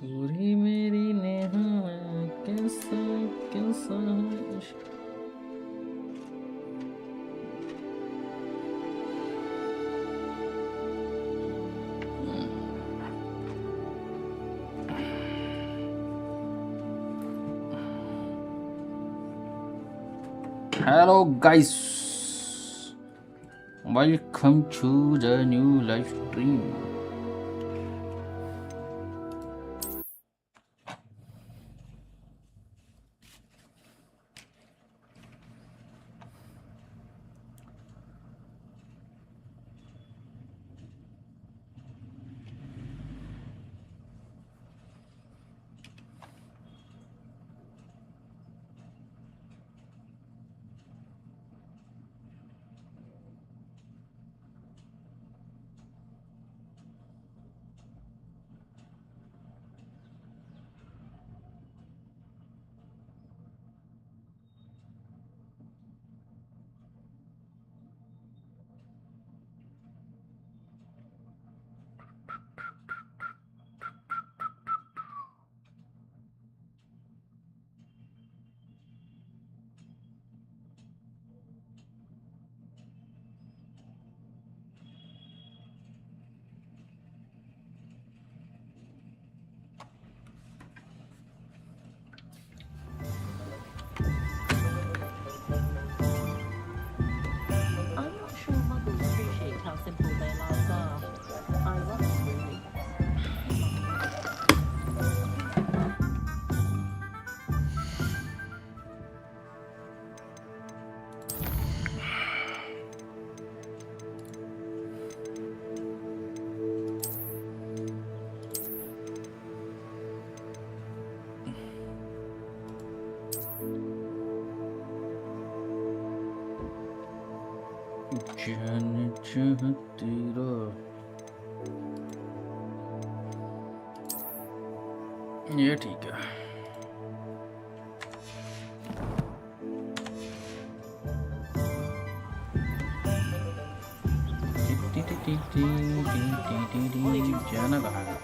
तूरी मेरी नेहा कैसा कैसा Hello guys, welcome to the new live stream. ये ठीक है। जाना कहाँ है?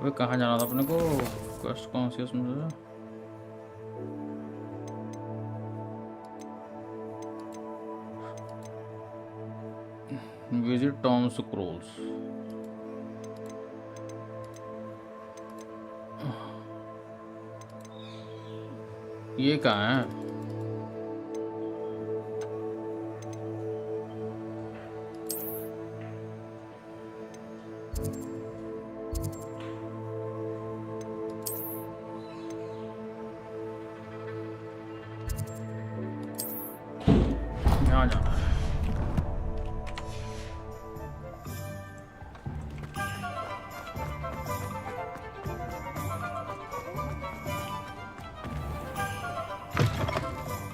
अबे कहाँ जाना था अपने को? कौन सी उसमें से? Visit Tom scrolls. ये कहाँ है?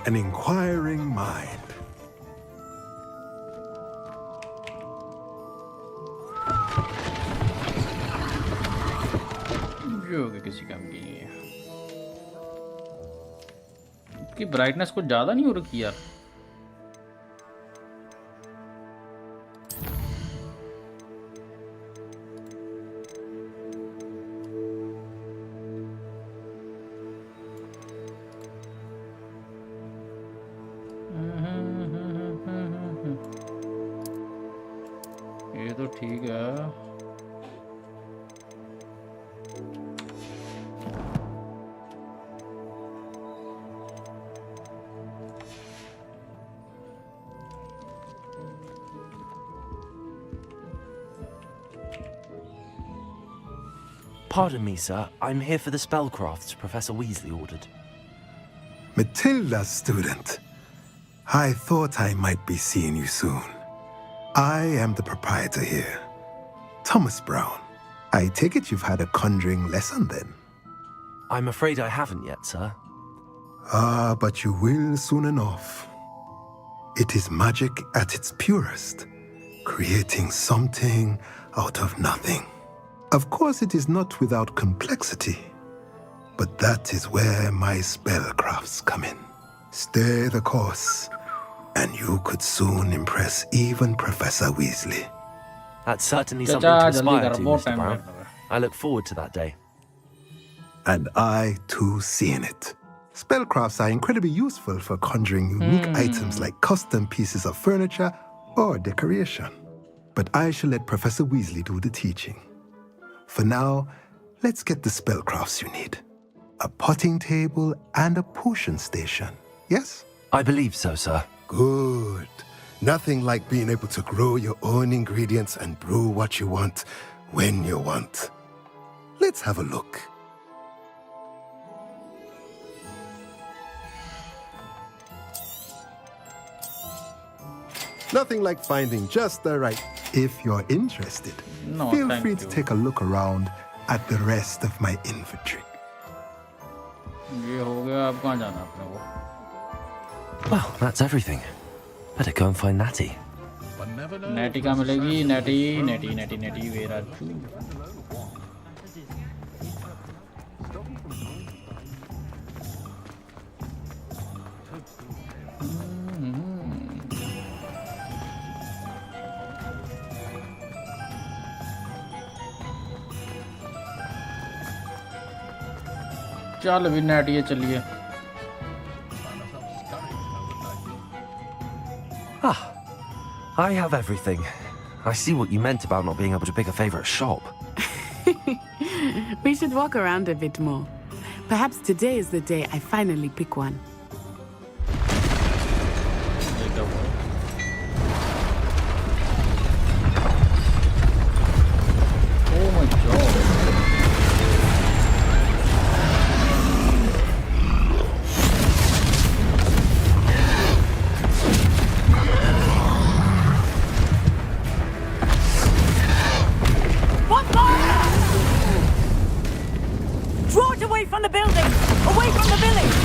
An inquiring mind. जो कि किसी काम की नहीं है। इसकी ब्राइटनेस कुछ ज़्यादा नहीं हो रखी यार। ये तो ठीक है। Pardon me, sir. I'm here for the spellcrafts Professor Weasley ordered. Matilda's student. I thought I might be seeing you soon. I am the proprietor here, Thomas Brown. I take it you've had a conjuring lesson then. I'm afraid I haven't yet, sir. Ah, but you will soon enough. It is magic at its purest, creating something out of nothing. Of course, it is not without complexity, but that is where my spellcrafts come in. Stay the course, and you could soon impress even Professor Weasley. That's certainly Chacha, something to jaldi aspire kar, to, bahut Mr. time Brown. lagna hai. I look forward to that day. And I, too, see in it. Spellcrafts are incredibly useful for conjuring unique items like custom pieces of furniture or decoration. But I shall let Professor Weasley do the teaching. For now, let's get the spellcrafts you need. A potting table and a potion station, yes? I believe so, sir. Good. Nothing like being able to grow your own ingredients and brew what you want when you want. Let's have a look. Nothing like finding just the right. If you're interested, No, feel thank free you. to take a look around at the rest of my inventory. ये हो गया, अब कहाँ जाना है अपने को? Well, that's everything. Better go and find Natty. नेटी कहाँ मिलेगी? नेटी where are you? चल अभी नेटिए चलिए. Ah, I have everything. I see what you meant about not being able to pick a favorite shop. We should walk around a bit more. Perhaps today is the day I finally pick one. Oh my god. What fire? Draw it away from the building! Away from the village!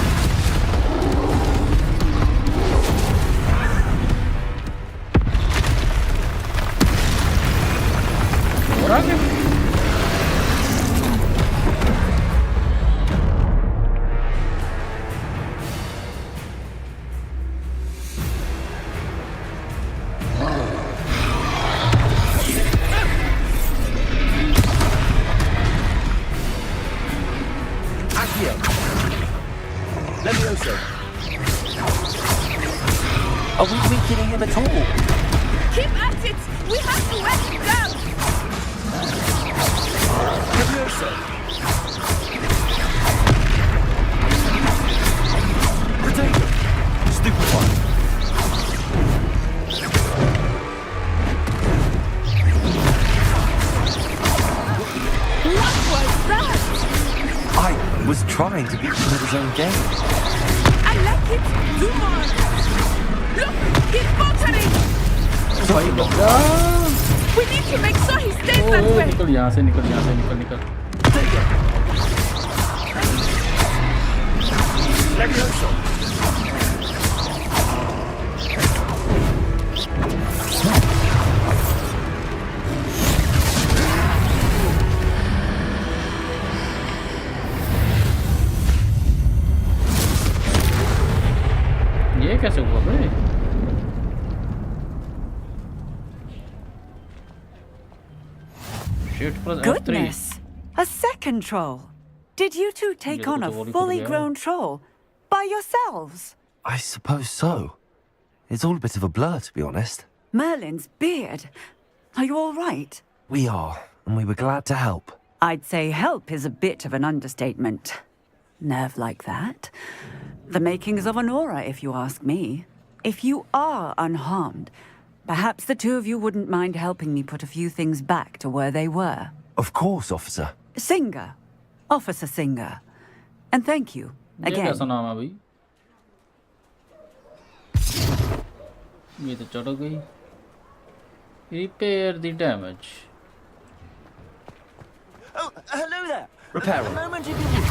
Levioso. Are we weakening him at all? Keep at it! We have to let him down! Levioso. Retain him. Stupefy. What was that? I was trying to beat him at his own game. I like it! Do more! Look! He's faltering! भाई बच्चा. We need to make sure he stays that ओए way! निकल यहाँ से निकल. Levioso. ये कैसे हुआ बे? Shift plus F3. Goodness! A second troll! Did you two take on a fully grown troll by yourselves? I suppose so. It's all a bit of a blur, to be honest. Merlin's beard. Are you all right? We are, and we were glad to help. I'd say help is a bit of an understatement. Nerve like that. The makings of an aura, if you ask me. If you are unharmed, perhaps the two of you wouldn't mind helping me put a few things back to where they were. Of course, officer. Singer. Officer Singer. And thank you, ये again. कैसा नाम है भाई? ये तो चढ़ गई. Repair the damage. Hello there. Repair A room. moment if you would.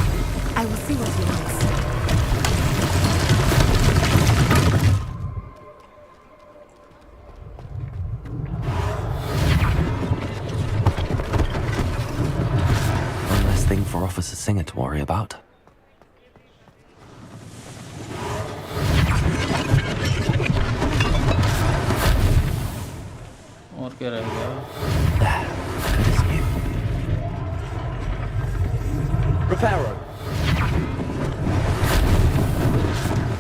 I will see what he wants. One less thing for Officer Singer to worry about. और क्या रह गया? There. Good as new. Repair room.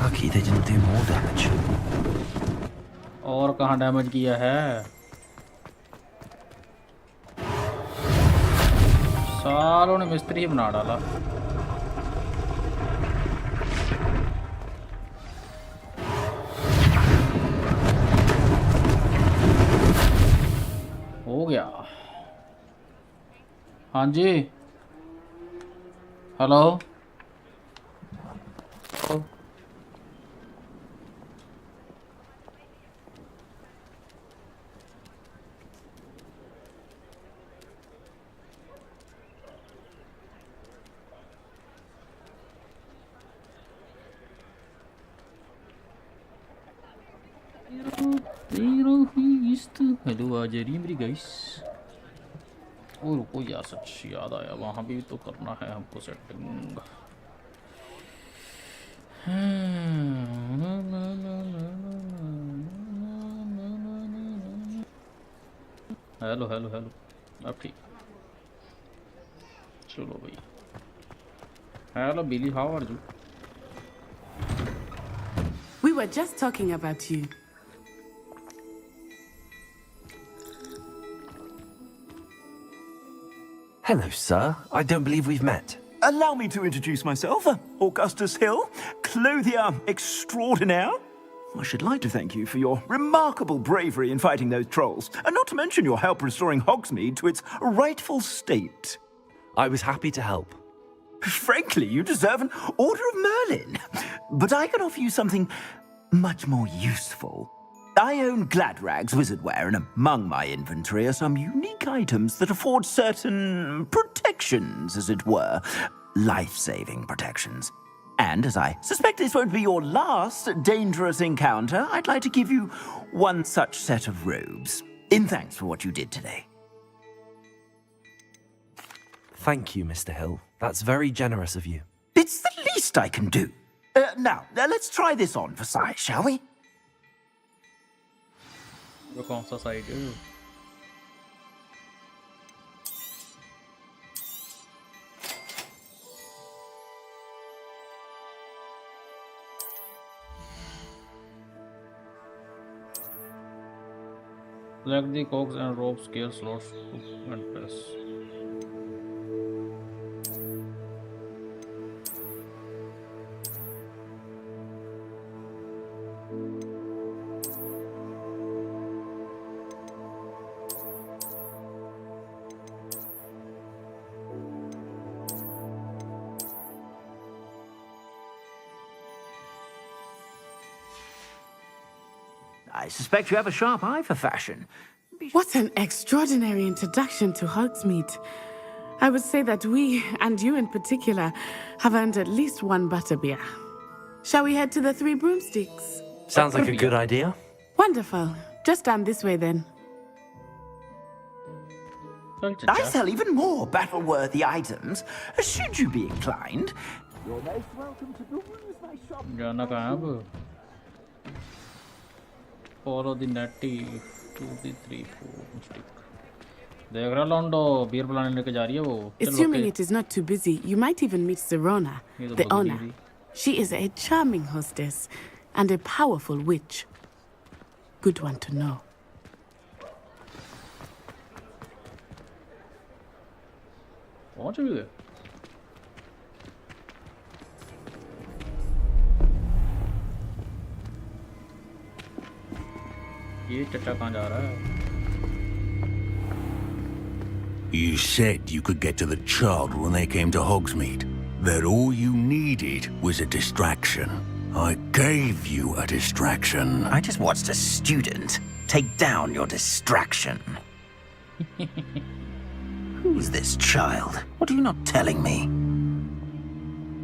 Lucky they didn't do more damage. और कहाँ damage किया है? सालों ने मिस्त्री बना डाला। हो गया। हाँ जी। हेलो। हेलो आज मेरी गाइस। और रुको यार, सच याद आया, वहाँ भी तो करना है हमको सेटिंग। हेलो हेलो हेलो, अब ठीक। चलो भाई। Hello Billy, how are you? We were just talking about you. Hello, sir. I don't believe we've met. Allow me to introduce myself, Augustus Hill, clothier extraordinaire. I should like to thank you for your remarkable bravery in fighting those trolls, and not to mention your help restoring Hogsmeade to its rightful state. I was happy to help. Frankly, you deserve an Order of Merlin. But I can offer you something much more useful. I own Gladrag's wizardware, and among my inventory are some unique items that afford certain protections, as it were. Life-saving protections. And as I suspect this won't be your last dangerous encounter, I'd like to give you one such set of robes, in thanks for what you did today. Thank you, Mr. Hill. That's very generous of you. It's the least I can do. Now, let's try this on for size, shall we? वो कौन सा side है? Select the cogs and rope scale slots and press. I suspect you have a sharp eye for fashion. What an extraordinary introduction to Hogsmeade. I would say that we, and you in particular, have earned at least one butterbeer. Shall we head to the Three Broomsticks? Sounds like a good idea. Wonderful. Just down this way then. I sell even more battle-worthy items. Should you be inclined, you're most welcome to peruse my shop. जाना कहाँ है अब? Follow the netty to the 3 broomstick. देख रहा लॉन्डो, beer पिलाने लेके जा रही है वो. Assuming it is not too busy, you might even meet Serona, the owner. She is a charming hostess and a powerful witch. Good one to know. पहुंच भी गए. ये चट्टा कहाँ जा रहा है? You said you could get to the child when they came to Hogsmeade. That all you needed was a distraction. I gave you a distraction. I just watched a student take down your distraction. Who's this child? What are you not telling me?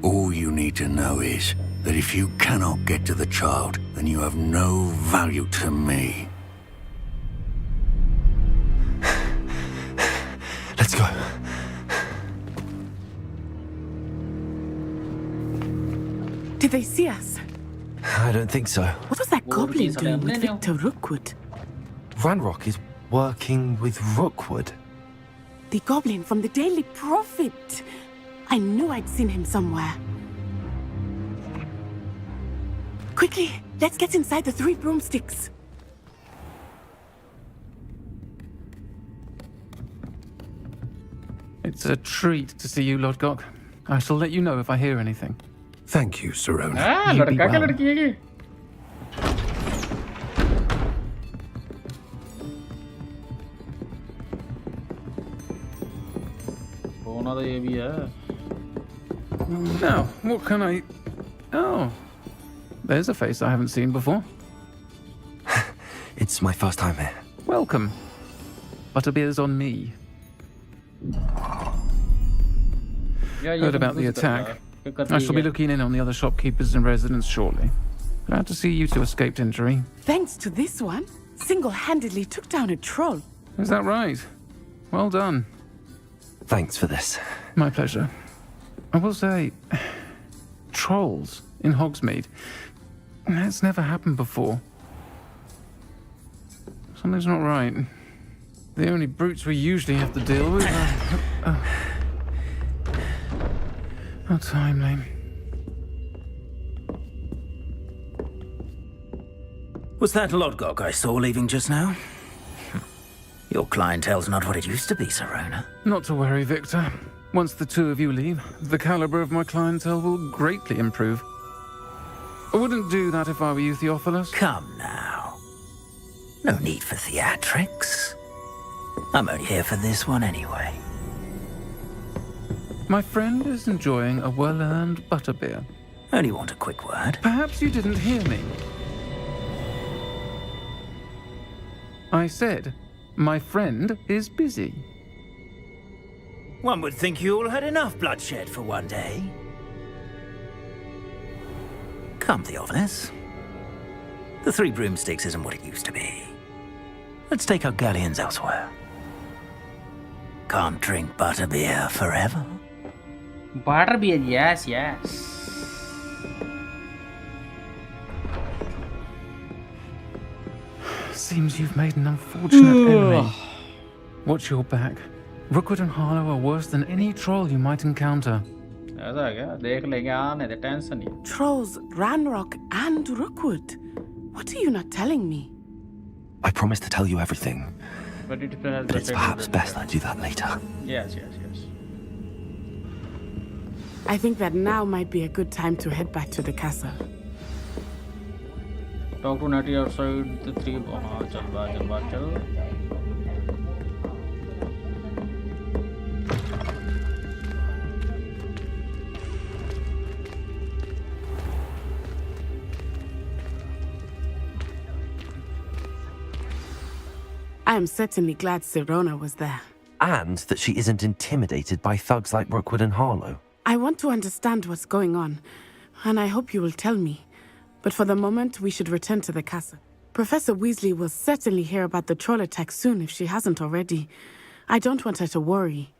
All you need to know is that if you cannot get to the child, then you have no value to me. Let's go. Did they see us? I don't think so. What was that What goblin is doing with happening? Victor Rookwood? Ranrock is working with Rookwood. The goblin from the Daily Prophet. I knew I'd seen him somewhere. Quickly, let's get inside the 3 broomsticks. It's a treat to see you, Lodgok. I shall let you know if I hear anything. Thank you, Serona. हाँ You be लड़का क्या well. लड़की है ये होना तो ये भी है Now, what can I... Oh, there's a face I haven't seen before. It's my first time here. Welcome. Butterbeer's on me. या ये Heard तो about the कुछ कर रहा attack. है, क्या कर I रही shall be है? looking in on the other shopkeepers and residents shortly. Glad to see you two escaped injury. Thanks to this one, single-handedly took down a troll. Is that right? Well done. Thanks for this. My pleasure. I will say, trolls in Hogsmeade. That's never happened before. Something's not right. The only brutes we usually have to deal with are... How timely. Was that Lodgok I saw leaving just now? Your clientele's not what it used to be, Serona. Not to worry, Victor. Once the two of you leave, the caliber of my clientele will greatly improve. I wouldn't do that if I were you, Theophilus. Come now. No need for theatrics. I'm only here for this one anyway. My friend is enjoying a well-earned butterbeer. Only want a quick word. Perhaps you didn't hear me. I said, my friend is busy. One would think you all had enough bloodshed for one day. Come, Theophilus. The 3 broomsticks isn't what it used to be. Let's take our galleons elsewhere. Can't drink butterbeer forever. Butterbeer, yes, yes. Seems you've made an unfortunate enemy. Watch your back. Rookwood and Harlow are worse than any troll you might encounter. ऐसा है क्या देख लेंगे आने दे tension नहीं Trolls, Ranrock, and Rookwood. What are you not telling me? I promise to tell you everything, but it has but it's perhaps best I do that later. yes yes yes I think that now might be a good time to head back to the castle. talk to Natty outside the 3 हाँ चल I am certainly glad Serona was there. And that she isn't intimidated by thugs like Rookwood and Harlow. I want to understand what's going on, and I hope you will tell me. But for the moment, we should return to the castle. Professor Weasley will certainly hear about the troll attack soon if she hasn't already. I don't want her to worry.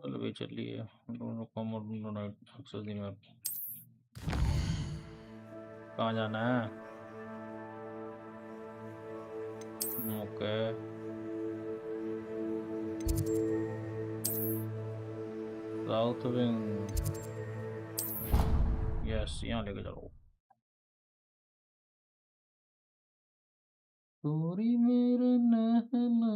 चलो भी चलिए दोनों common दोनों access दी map कहाँ जाना है okay south wing yes यहाँ लेके चलो तोरी मेरे नहला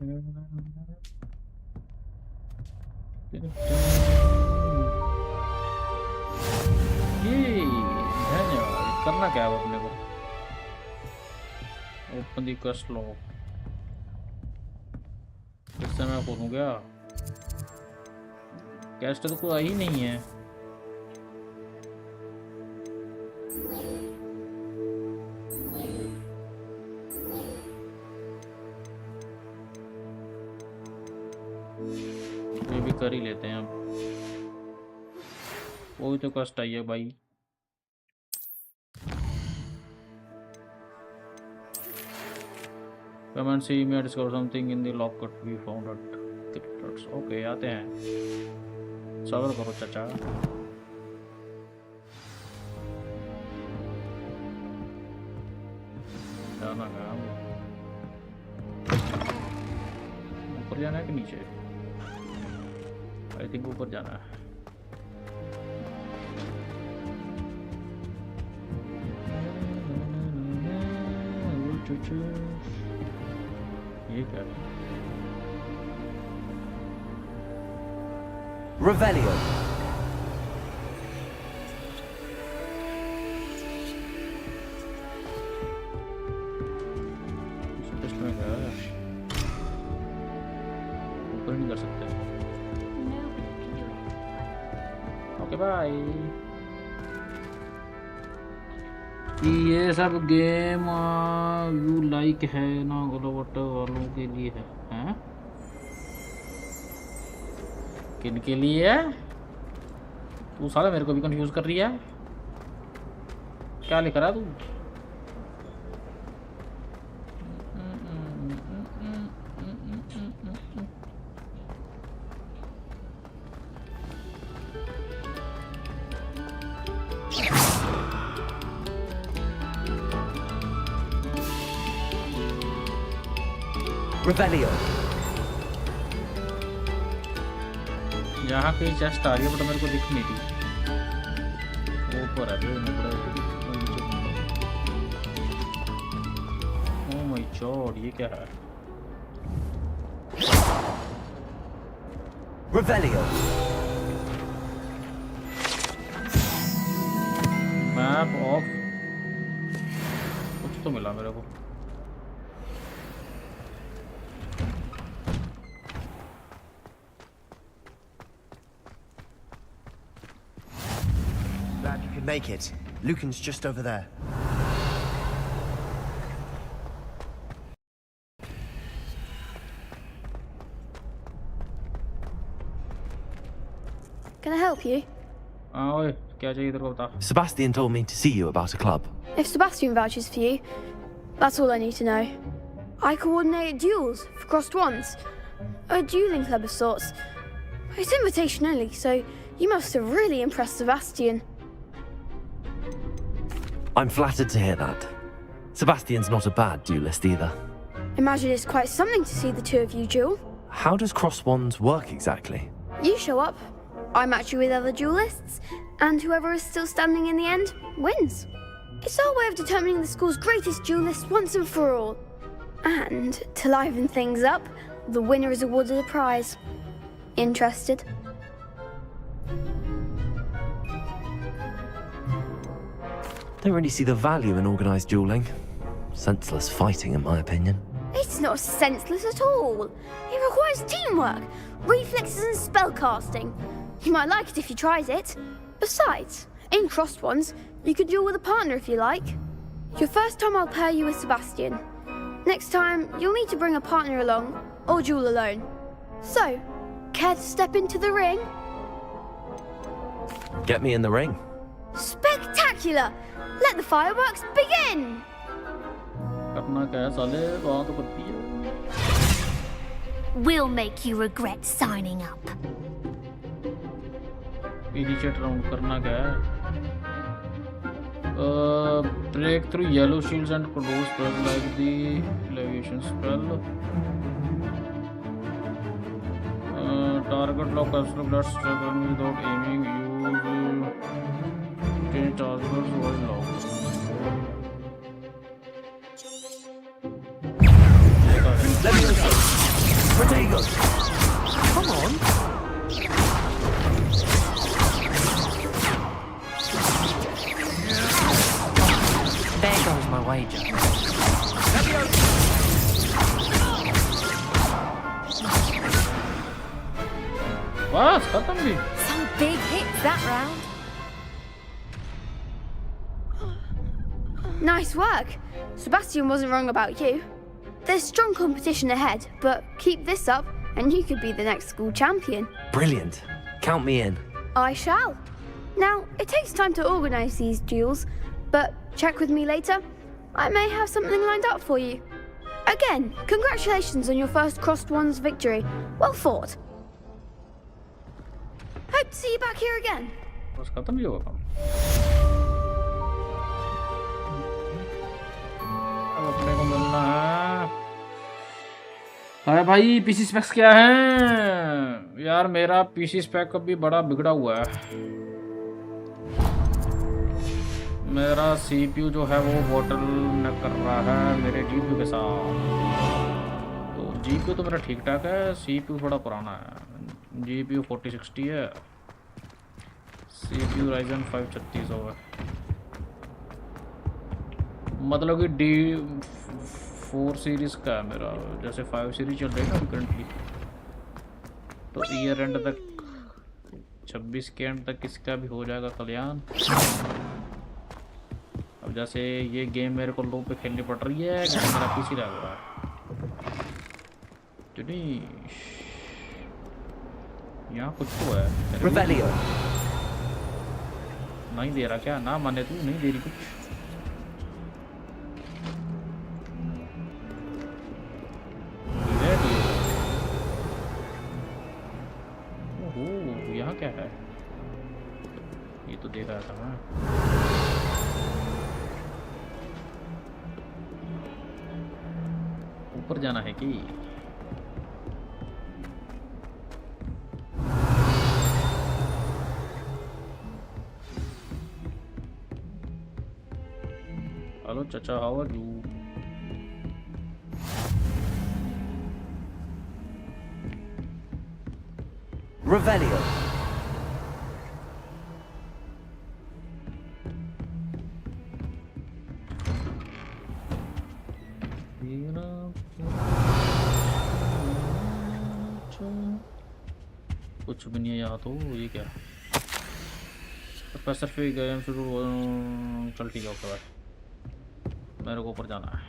ये धन्यवाद। करना क्या है अपने को? ओपन दी कस्ट लॉक। इससे मैं खोलूँ क्या? कैस्ट तो कोई ही नहीं है। ये भी कर ही लेते हैं अब। वो भी तो कष्ट आई है भाई। Come and see me. I discovered something in the locket we found at Cryptos. Okay, आते हैं। सबर करो चाचा। जाना है ऊपर जाना है कि नीचे? आई थिंक ऊपर जाना है। ये क्या है? Revelio. में गया है। ऊपर नहीं कर सकते। Okay bye. ये सब गेम यू लाइक है ना गलवट वालों के लिए है, हैं? किन के लिए है? तू साला मेरे को भी कंफ्यूज कर रही है। क्या लिख रहा है तू? Revelio. यहाँ कहीं चेस्ट आ रही है बट मेरे को दिख नहीं रही। ऊपर है ओह माय गॉड, ये क्या है? Revelio. मैप ऑफ कुछ तो मिला मेरे को। Glad you could make it. Lucan's just over there. Can I help you? ओए क्या चाहिए तेरे को बता। Sebastian told me to see you about a club. If Sebastian vouches for you, that's all I need to know. I coordinate duels for crossed ones. A dueling club of sorts. It's invitation only, so you must have really impressed Sebastian. I'm flattered to hear that. Sebastian's not a bad duelist either. Imagine it's quite something to see the two of you duel. How does cross wands work exactly? You show up, I match you with other duelists, and whoever is still standing in the end wins. It's our way of determining the school's greatest duelist once and for all. And to liven things up, the winner is awarded a prize. Interested? Don't really see the value in organised dueling. Senseless fighting, in my opinion. It's not senseless at all. It requires teamwork, reflexes and spellcasting. You might like it if you tried it. Besides, in crossed ones, you could duel with a partner if you like. Your first time I'll pair you with Sebastian. Next time, you'll need to bring a partner along, or duel alone. So, care to step into the ring? Get me in the ring. Spectacular! Let the fireworks begin! करना क्या है साले, वहाँ तो करती है। We'll make you regret signing up. Initiate round करना क्या है? Break through yellow shields and produce spell like the leviation spell. Target lock capture blood struggle without aiming. Use change targets while locked. wager. बस खत्म भी. Some big hits that round. Nice work. Sebastian wasn't wrong about you. There's strong competition ahead, but keep this up and you could be the next school champion. Brilliant. Count me in. I shall. Now, it takes time to organise these duels, but check with me later. I may have something lined up for you. Again, congratulations on your first Crossed Ones victory. Well fought. Hope to see you back here again. बस खत्म ही होगा. अब अपने को मिलना है. अरे भाई पीसी स्पेक्स क्या हैं यार? मेरा पीसी स्पेक अभी बड़ा बिगड़ा हुआ है. मेरा सीपीयू जो है वो बॉटल न कर रहा है मेरे जीपीयू के साथ. तो जीपीयू तो मेरा ठीक ठाक है, सीपीयू थोड़ा पुराना है. जीपीयू 4060 है, सीपीयू Ryzen 5 3600 है. मतलब कि D4 सीरीज का है मेरा. जैसे 5 सीरीज चल रही है ना करंटली, तो ईयर एंड तक 26 के एंड तक इसका भी हो जाएगा कल्याण. अब जैसे ये गेम मेरे को लो पे खेलनी पड़ रही है क्योंकि मेरा पीसी लग रहा है. यहाँ कुछ तो है. नहीं दे रहा क्या? ना माने तू नहीं दे रही कुछ. ओहो यहाँ क्या है? ये तो देख रहा था मैं. ऊपर जाना है कि? हेलो चाचा, हाउ आर यू? Revelio. कुछ भी नहीं है यहाँ तो. ये क्या? प्रोफेसर फी गए शुरू. चल ठीक है, ओके भाई. मेरे को ऊपर जाना है.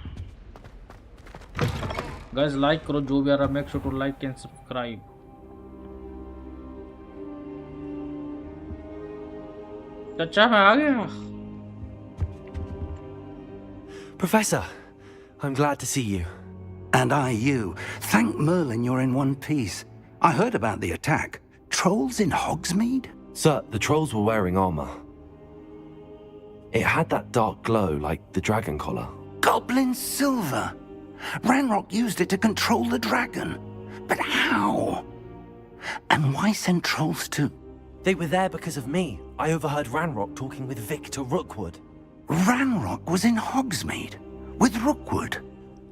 गाइस लाइक करो जो भी आ रहा है. Make sure to like and subscribe. चाचा मैं आ गया. Professor, I'm glad to see you. And I you. Thank Merlin you're in one piece. I heard about the attack. Trolls in Hogsmeade? Sir, the trolls were wearing armor. It had that dark glow like the dragon collar. Goblin silver. Ranrock used it to control the dragon. But how? And why send trolls too? They were there because of me. I overheard Ranrock talking with Victor Rookwood. Ranrock was in Hogsmeade? With Rookwood?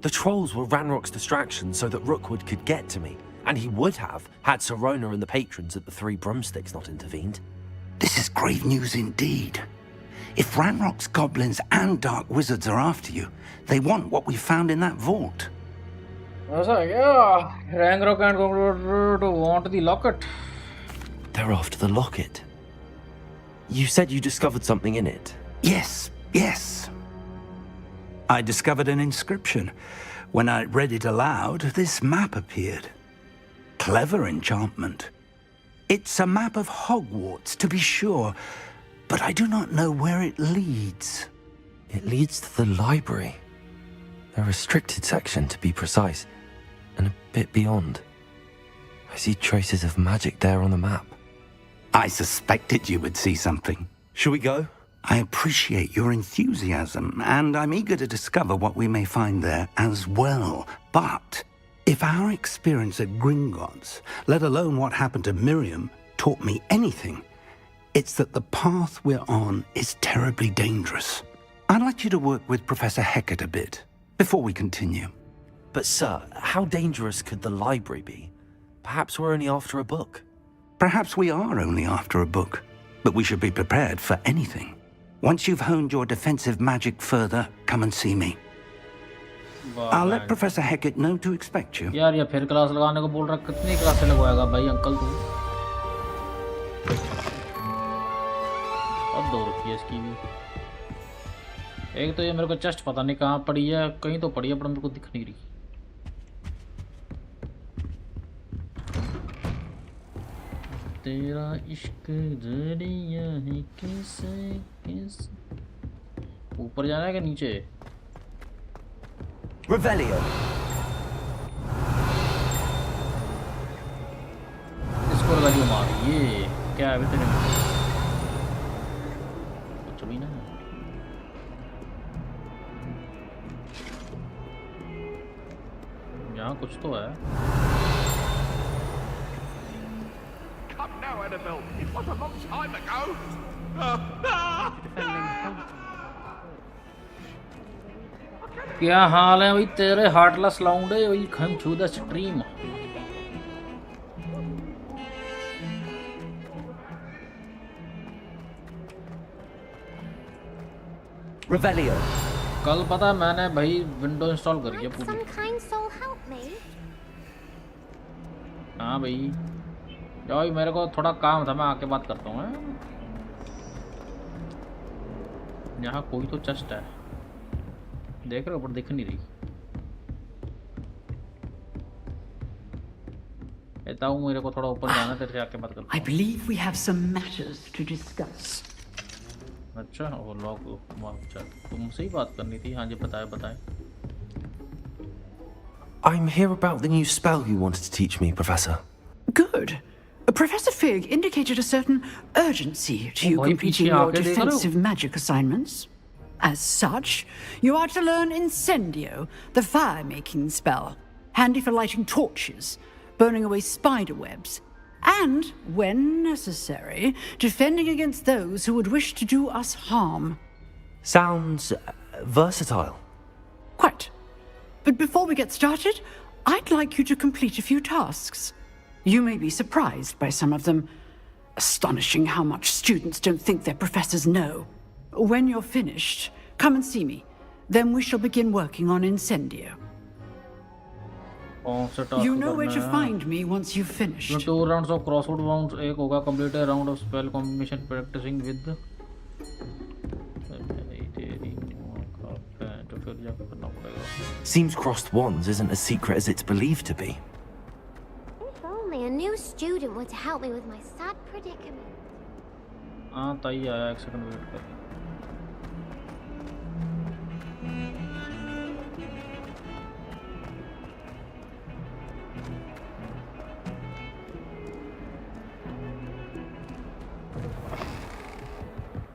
The trolls were Ranrock's distraction so that Rookwood could get to me. And he would have, had Sirona and the patrons at the Three Broomsticks not intervened. This is grave news indeed. If Ranrock's goblins and dark wizards are after you, they want what we found in that vault. ऐसा है क्या? Ranrock and Goblin want the locket. They're after the locket. You said you discovered something in it. Yes, yes. I discovered an inscription. When I read it aloud, this map appeared. Clever enchantment. It's a map of Hogwarts, to be sure, but I do not know where it leads. It leads to the library. A restricted section, to be precise, and a bit beyond. I see traces of magic there on the map. I suspected you would see something. Shall we go? I appreciate your enthusiasm, and I'm eager to discover what we may find there as well. But if our experience at Gringotts, let alone what happened to Miriam, taught me anything, it's that the path we're on is terribly dangerous. I'd like you to work with Professor Hecat a bit, before we continue. But sir, how dangerous could the library be? Perhaps we're only after a book. Perhaps we are only after a book, but we should be prepared for anything. Once you've honed your defensive magic further, come and see me. I'll let Professor Hecat know to expect you. यार ये फिर class लगाने को बोल रहा, कितनी क्लासें लगवाएगा भाई अंकल तू? अब 2 रुपये इसकी भी। एक तो ये मेरे को चेस्ट पता नहीं कहाँ पड़ी है, कहीं तो पड़ी है पर मेरे को दिख नहीं रही। तेरा इश्क दरिया है कैसे कैसे। ऊपर जाना है कि नीचे? Revelio. इसको रिवेलियो मार। ये क्या है तेरे में? कुछ भी ना। यहाँ कुछ तो है। It was a long time ago. क्या हाल है भाई तेरे हार्टलेस लाउंडे? वही खम थ्रू द स्ट्रीम। Revelio. कल पता मैंने भाई विंडो इंस्टॉल करी है पूरी। हाँ भाई भाई मेरे को थोड़ा काम था, मैं आके बात करता हूँ। यहाँ कोई तो चेस्ट है, देख रहे हो पर दिख नहीं रही। कहता हूँ मेरे को थोड़ा ऊपर जाना, तेरे से आके बात करता हूँ। I believe we have some matters to discuss. अच्छा वो लॉग तुमसे ही बात करनी थी। हाँ जी बताए बताए। I'm here about the new spell you wanted to teach me, Professor. Good. Professor Fig indicated a certain urgency to you completing your defensive magic assignments. As such, you are to learn Incendio, the fire-making spell, handy for lighting torches, burning away spider webs, and, when necessary, defending against those who would wish to do us harm. Sounds versatile. Quite. But before we get started, I'd like you to complete a few tasks. You may be surprised by some of them. Astonishing how much students don't think their professors know. When you're finished, come and see me. Then we shall begin working on Incendio. You know where to find me once you've finished. 2 rounds of crossword rounds. एक होगा complete a round of spell combination practicing with Seems crossed wands isn't as secret as it's believed to be. If only a new student were to help me with my sad predicament. हाँ ताई आया, 1 second wait कर।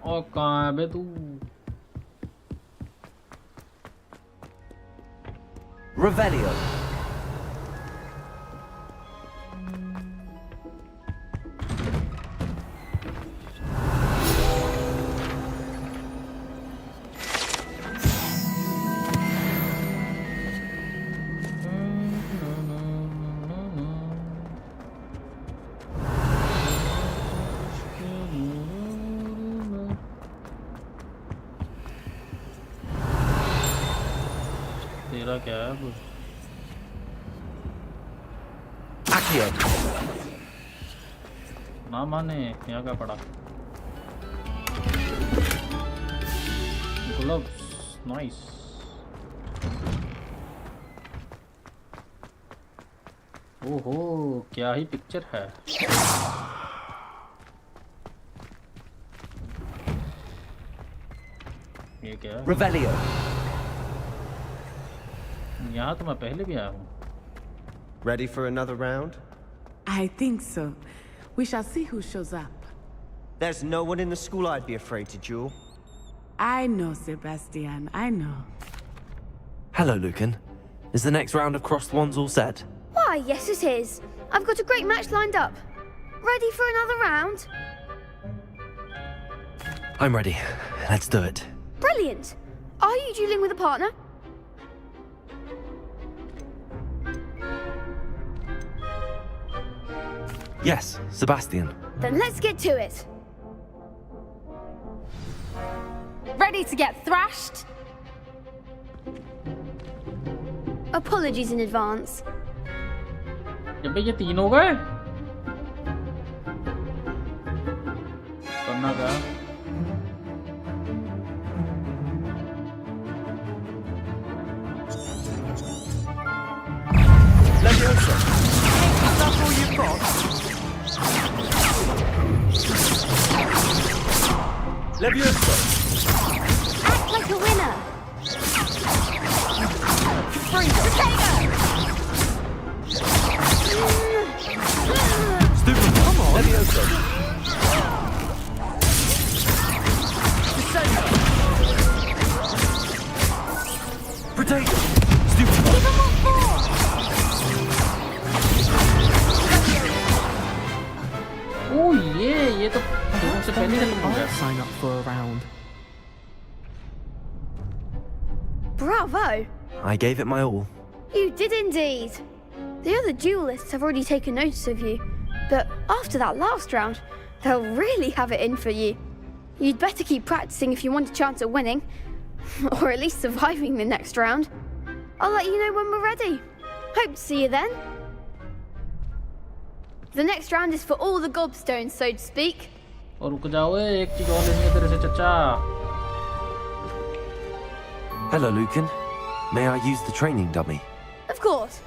और कहाँ है बे तू? Revelio. तेरा क्या है कुछ? ना माने यहाँ क्या पड़ा? Gloves, nice. ओहो क्या ही पिक्चर है। ये क्या है? Revelio. यहाँ तो मैं पहले भी आया हूँ। Ready for another round? I think so. We shall see who shows up. There's no one in the school I'd be afraid to duel. I know, Sebastian. I know. Hello, Lucan. Is the next round of crossed wands all set? Why, yes it is. I've got a great match lined up. Ready for another round? I'm ready. Let's do it. Brilliant. Are you dueling with a partner? Yes, Sebastian. Then let's get to it. Ready to get thrashed? Apologies in advance. जब ये 3 हो गए करना क्या Leviosa. Is that all you've got? Leviosa. Act like a winner. Stupid, come on. Leviosa. Potato. Stupid. Give him what for. Oh ये तो से पहले खत्म हो गया Sign up for a round. Bravo! I gave it my all. You did indeed. The other duelists have already taken notice of you, but after that last round, they'll really have it in for you. You'd better keep practicing if you want a chance at winning, or at least surviving the next round. I'll let you know when we're ready. Hope to see you then. The next round is for all the gobstones, so to speak. और रुक जाओ एक चीज और लेनी है तेरे से चचा Hello, Lucan. May I use the training dummy? Of course.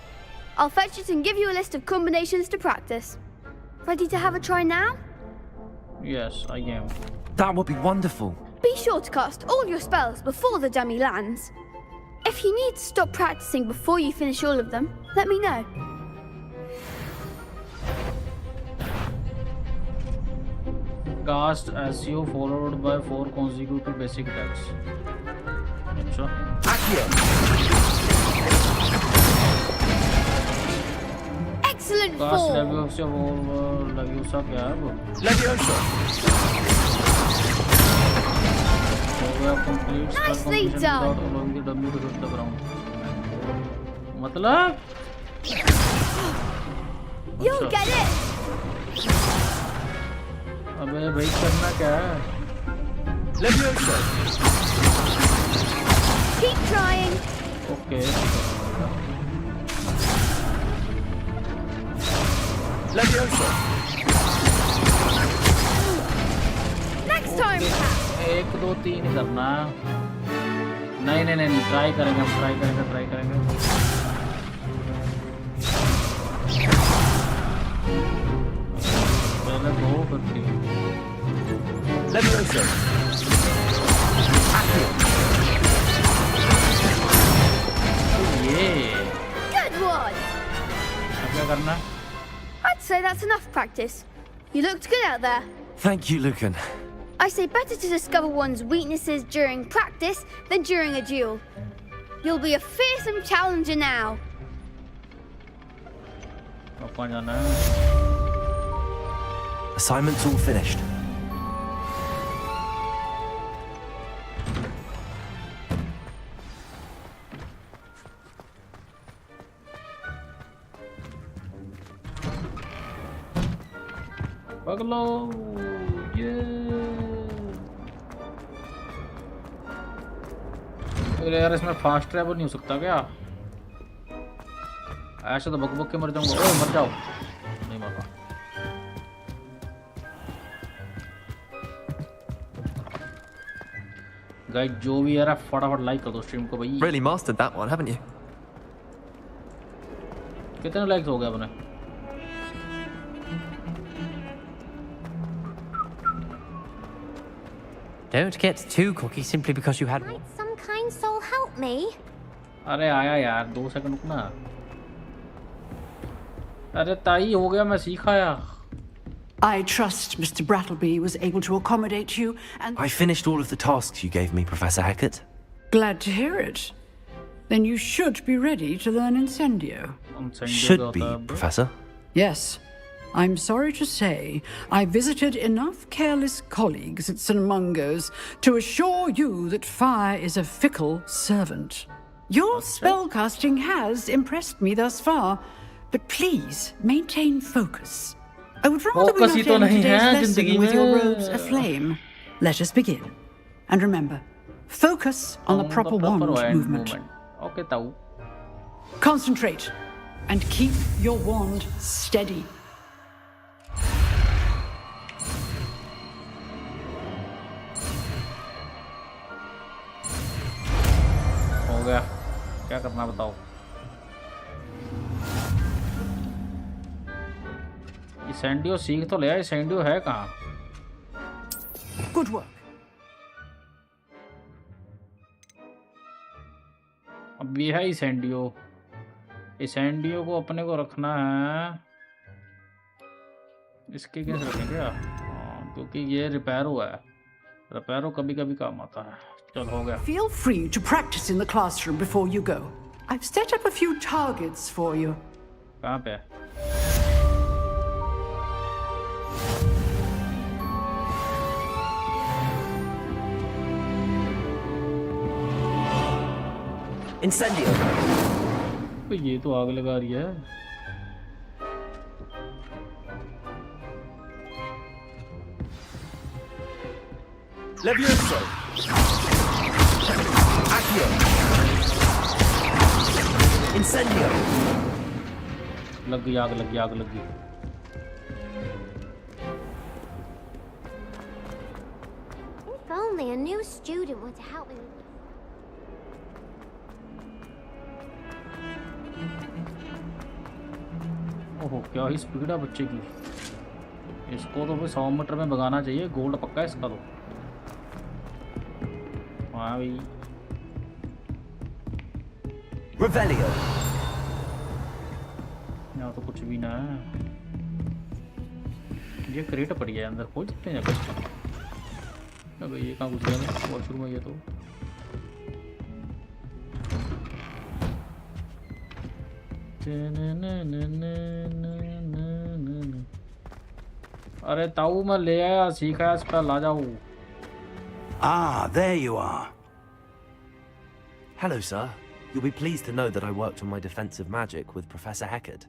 I'll fetch it and give you a list of combinations to practice. Ready to have a try now? Yes, I am. That would be wonderful. Be sure to cast all your spells before the dummy lands. If you need to stop practicing before you finish all of them, let me know. Cast SEO followed by 4 consecutive basic attacks. अच्छा Excellent Cast fall. Leviosa क्या है वो? Leviosa. Complete spell Nicely completion done. without allowing the dummy to hit the ground. मतलब? You'll get it. अबे भाई करना क्या है? Leviosa. Keep trying. Okay. Leviosa. Next time, perhaps. 1 2 3 करना नहीं ट्राई करेंगे पहले 2 फिर 3 Leviosa. ये Good one. अब क्या करना है? I'd say that's enough practice. You looked good out there. Thank you, Lucan. I say better to discover one's weaknesses during practice than during a duel. You'll be a fearsome challenger now. अब कहाँ जाना है? Assignment's all finished. पगलो ये अरे यार इसमें fast travel नहीं हो सकता क्या? ऐसे तो बक के मर जाऊंगा। ओए मर जाओ। नहीं मर रहा। गाइस जो भी यार फटाफट लाइक कर दो स्ट्रीम को भाई। Really mastered that one, haven't you? कितने लाइक्स हो गए अपने? Don't get too cocky simply because you had one. Might some kind soul help me? अरे आया यार 2 सेकंड रुकना। अरे ताई हो गया मैं सीख आया। I trust Mr. Brattleby was able to accommodate you and... I finished all of the tasks you gave me, Professor Hackett. Glad to hear it. Then you should be ready to learn Incendio. Should be, Professor. Yes. I'm sorry to say I visited enough careless colleagues at St. Mungo's to assure you that fire is a fickle servant. Your spellcasting has impressed me thus far, but please maintain focus. I would rather we not end today's lesson with your robes aflame. Let us begin. And remember, Focus on the proper wand movement. Okay, ताऊ. Concentrate and keep your wand steady. हो गया. क्या करना बताओ. ये सैंडियो सीख तो लिया. ये सैंडियो है कहाँ? Good work. अब ये है सैंडियो. इस सैंडियो को अपने को रखना है. इसके कैसे रखें क्या? क्योंकि ये रिपेयरो है. रिपेयरो कभी कभी काम आता है. चल हो गया. Feel free to practice in the classroom before you go. I've set up a few targets for you. कहाँ पे? Incendio. ये तो आग लगा रही है. Levioso. Accio. Incendio. लग गई आग, लग गई आग, लग गई. If only a new student were to help me with ओहो क्या ही स्पीड है बच्चे की. इसको तो भाई 100 मीटर में भगाना चाहिए. गोल्ड पक्का है इसका तो. हाँ भाई. Revelio. यहाँ तो कुछ भी ना है. ये क्रेट पड़ी है अंदर. खोल सकते हैं क्या? भाई ये कहाँ घुस गया? वॉशरूम है ये तो. अरे ताऊ मैं ले आया. सीखा इस पर ला जाओ. Ah, there you are. Hello, sir. You'll be pleased to know that I worked on my defensive magic with Professor Heckard.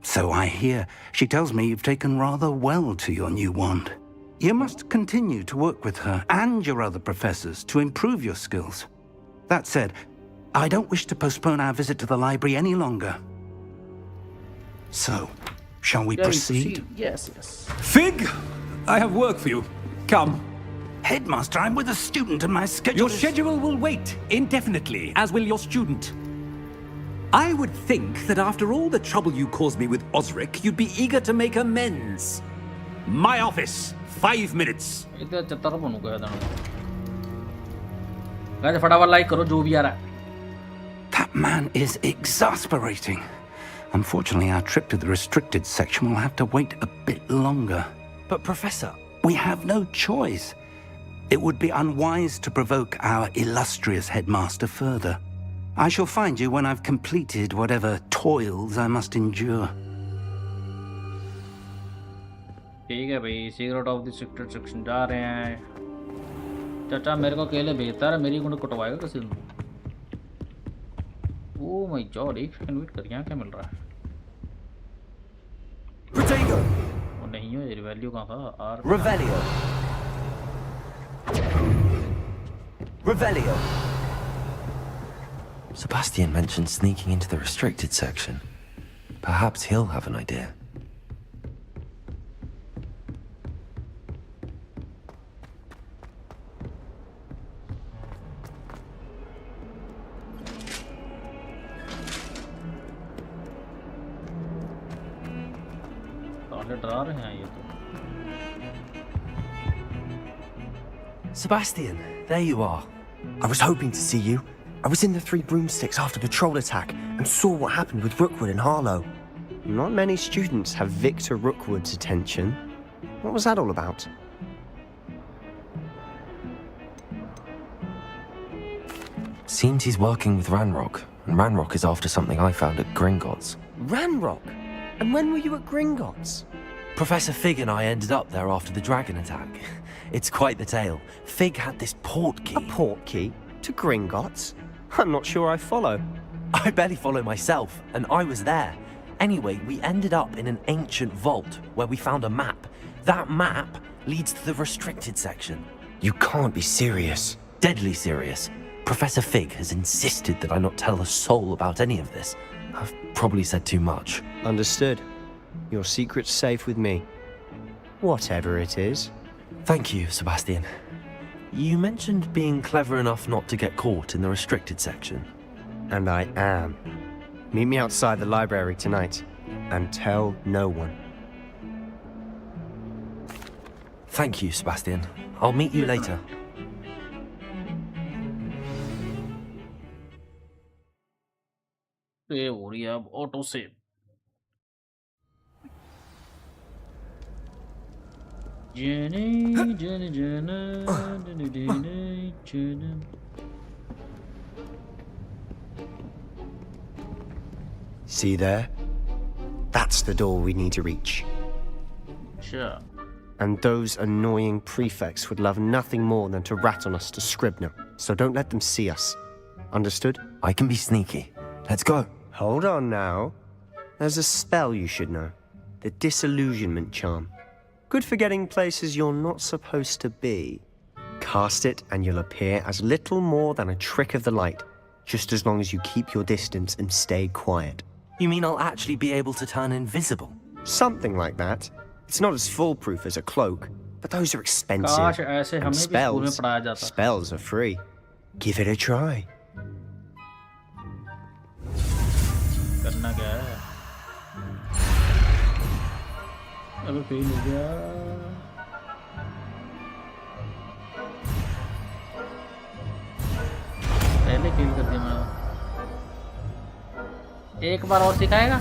So I hear. She tells me you've taken rather well to your new wand. You must continue to work with her and your other professors to improve your skills. That said, I don't wish to postpone our visit to the library any longer. So, shall we proceed? Yes, yes. Fig, I have work for you. Come. Headmaster, I'm with a student and my schedule Your schedule will wait indefinitely, as will your student. I would think that after all the trouble you caused me with Osric, you'd be eager to make amends. My office, 5 minutes. इतना चतर बनूंगा यार. Guys फटाफट like करो जो भी आ रहा है. That man is exasperating. Unfortunately, our trip to the restricted section will have to wait a bit longer. But Professor... We have no choice. It would be unwise to provoke our illustrious headmaster further. I shall find you when I've completed whatever toils I must endure. ठीक है भाई. Secret of the secret section जा रहे हैं. चाचा मेरे को अकेले भेजता है. मेरी को कटवाएगा किसी दिन. Oh my God. एक सेकंड वेट कर. यहाँ क्या मिल रहा है? वो नहीं हो. ये वैल्यू कहाँ था? Revelio. Revelio. Sebastian mentioned sneaking into the restricted section. Perhaps he'll have an idea. डरा रहे हैं ये तो. Sebastian, there you are. I was hoping to see you. I was in the Three Broomsticks after the troll attack and saw what happened with Rookwood and Harlow. Not many students have Victor Rookwood's attention. What was that all about? Seems he's working with Ranrock, and Ranrock is after something I found at Gringotts. Ranrock? And when were you at Gringotts? Professor Fig and I ended up there after the dragon attack. It's quite the tale. Fig had this port key. A port key? To Gringotts? I'm not sure I follow. I barely follow myself, and I was there. Anyway, we ended up in an ancient vault where we found a map. That map leads to the restricted section. You can't be serious. deadly serious. Professor Fig has insisted that I not tell a soul about any of this. I've probably said too much. Understood. Your secret's safe with me. Whatever it is. Thank you, Sebastian. You mentioned being clever enough not to get caught in the restricted section. And I am. Meet me outside the library tonight, and tell no one. Thank you, Sebastian. I'll meet you later. ये हो रही है अब auto save. See there? That's the door we need to reach. Sure. And those annoying prefects would love nothing more than to rat on us to Scribner, so don't let them see us. Understood? I can be sneaky. Let's go. Hold on now. There's a spell you should know. The Disillusionment Charm. Good for getting places you're not supposed to be. Cast it and you'll appear as little more than a trick of the light, just as long as you keep your distance and stay quiet. You mean I'll actually be able to turn invisible? Something like that. It's not as foolproof as a cloak, but those are expensive. काश ऐसे And हमें भी school में spells, पढ़ाया जाता। spells are free. Give it a try. करना क्या है? अबे फेल हो गया। पहले फेल कर दिया मैं। एक बार और सिखाएगा?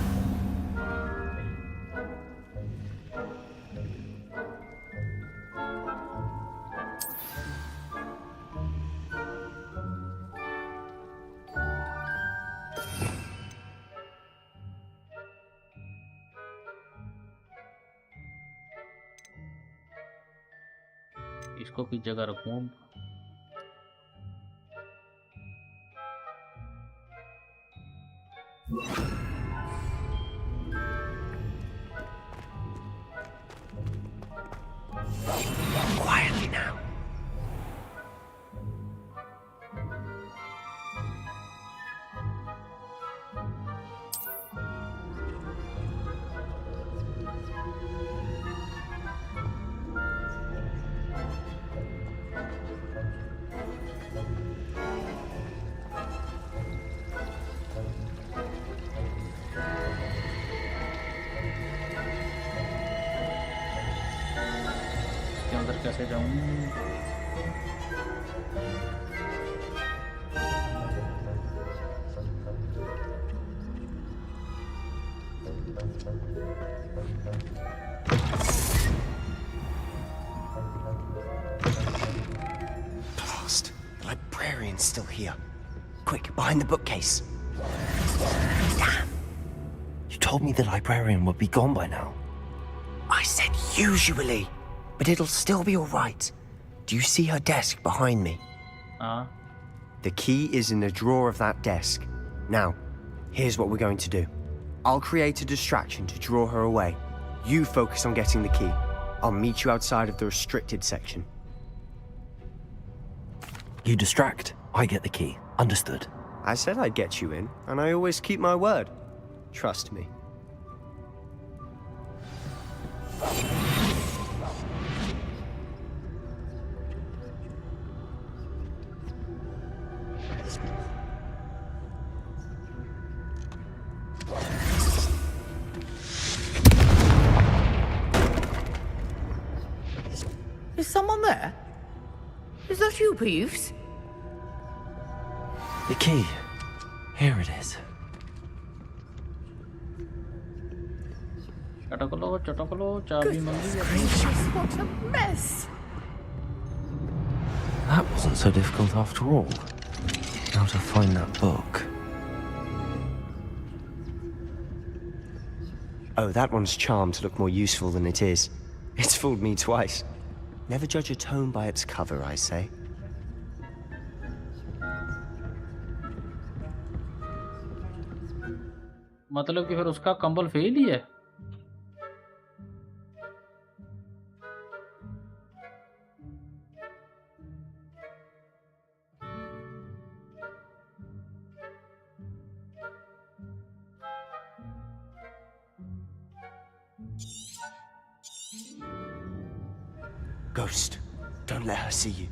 इसको किस जगह रखूं? Quietly now. इसके अंदर कैसे जाऊं? Blast. The librarian's still here. Quick, behind the bookcase. Damn. You told me the librarian would be gone by now. I said usually, but it'll still be all right. Do you see her desk behind me? The key is in the drawer of that desk. Now, here's what we're going to do. I'll create a distraction to draw her away. You focus on getting the key. I'll meet you outside of the restricted section. You distract, I get the key. Understood. I said I'd get you in, and I always keep my word. Trust me. Is someone there? Is that you, Peeves? The key. Here it is. Goodness gracious, what a mess! That wasn't so difficult after all. Now to find that book. Oh, that one's charmed to look more useful than it is. It's fooled me twice. Never judge a tome by its cover, I say. मतलब कि फिर उसका कंबल fail ही है। Ghost, don't let her see you.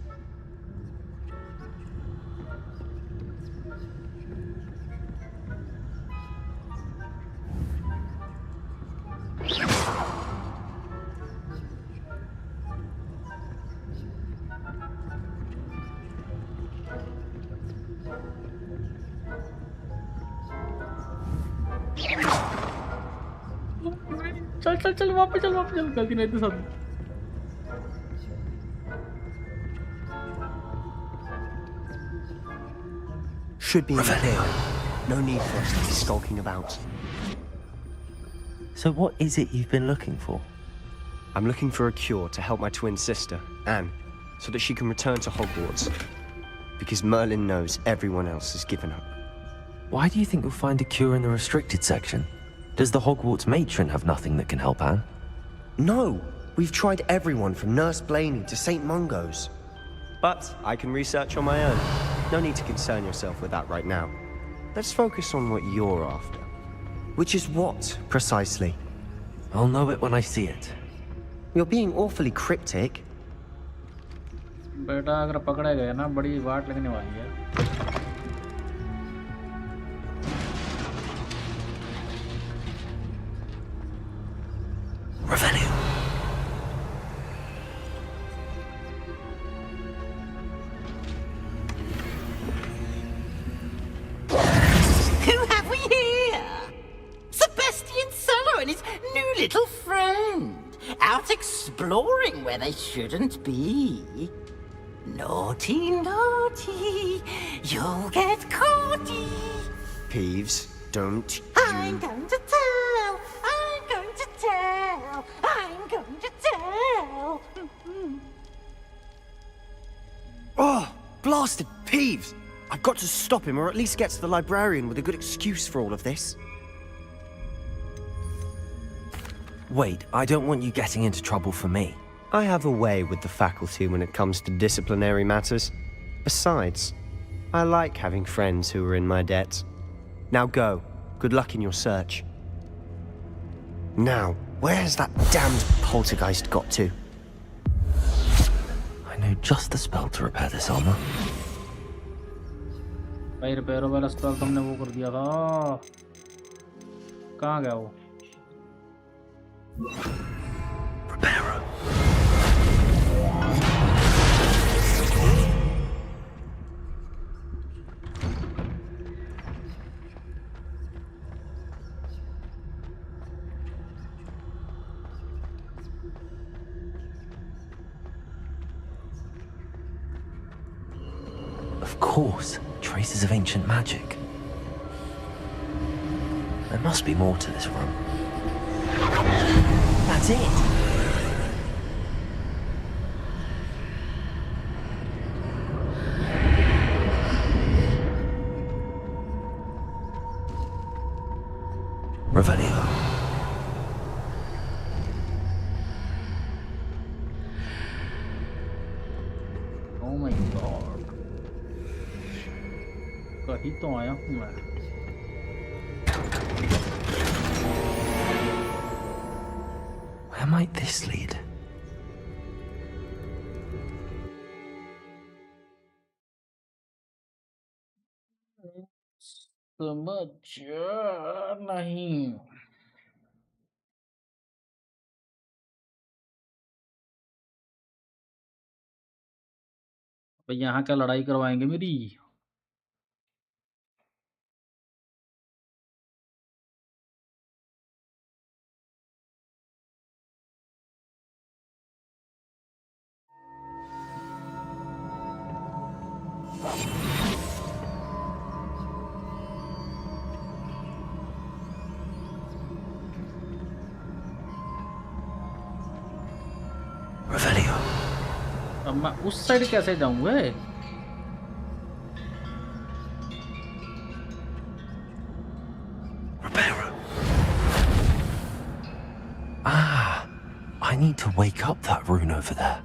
चल वापस चल गलती नहीं तो सब Should be in there. No need for us to be skulking about. So what is it you've been looking for? I'm looking for a cure to help my twin sister, Anne, so that she can return to Hogwarts. Because Merlin knows everyone else has given up. Why do you think you'll find a cure in the restricted section? Does the Hogwarts matron have nothing that can help Anne? No! We've tried everyone from Nurse Blaney to St. Mungo's. But I can research on my own. No need to concern yourself with that right now. Let's focus on what you're after. Which is what, precisely? I'll know it when I see it. You're being awfully cryptic. बेटा अगर पकड़े गए ना बड़ी वाट लगने वाली है Revenue. Who have we here? Sebastian Solo and his new little friend. Out exploring where they shouldn't be. Naughty, naughty. You'll get caughty. Peeves, don't I'm going to tell. I'm going to tell. I'm going to tell. Oh, blasted Peeves! I've got to stop him, or at least get to the librarian with a good excuse for all of this. Wait, I don't want you getting into trouble for me. I have a way with the faculty when it comes to disciplinary matters. Besides, I like having friends who are in my debt. Now go. Good luck in your search. Now, where has that damned poltergeist got to? I know just the spell to repair this armor. भाई रिपेयरों वाला spell तुमने वो कर दिया था कहाँ गया वो Repairer. Of course, traces of ancient magic. There must be more to this room. That's it! Revelio. Oh my god. कहीं तो आया हूँ मैं Where might this lead? समझ नहीं भाई यहाँ क्या लड़ाई करवाएंगे मेरी Revelio. अब मैं उस साइड कैसे जाऊंगा Repairer. Ah, I need to wake up that rune over there.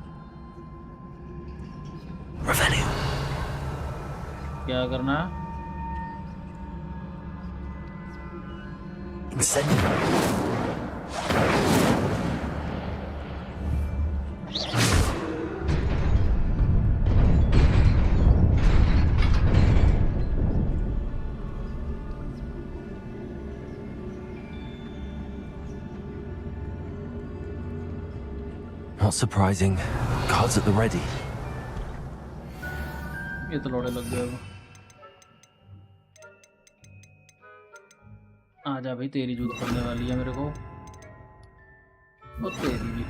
Revelio. क्या करना Incendio. Not surprising. Cards at the ready. ये तो लोड़े लग गए। आजा भाई, तेरी जूत पड़ने वाली है मेरे को, और तेरी भी।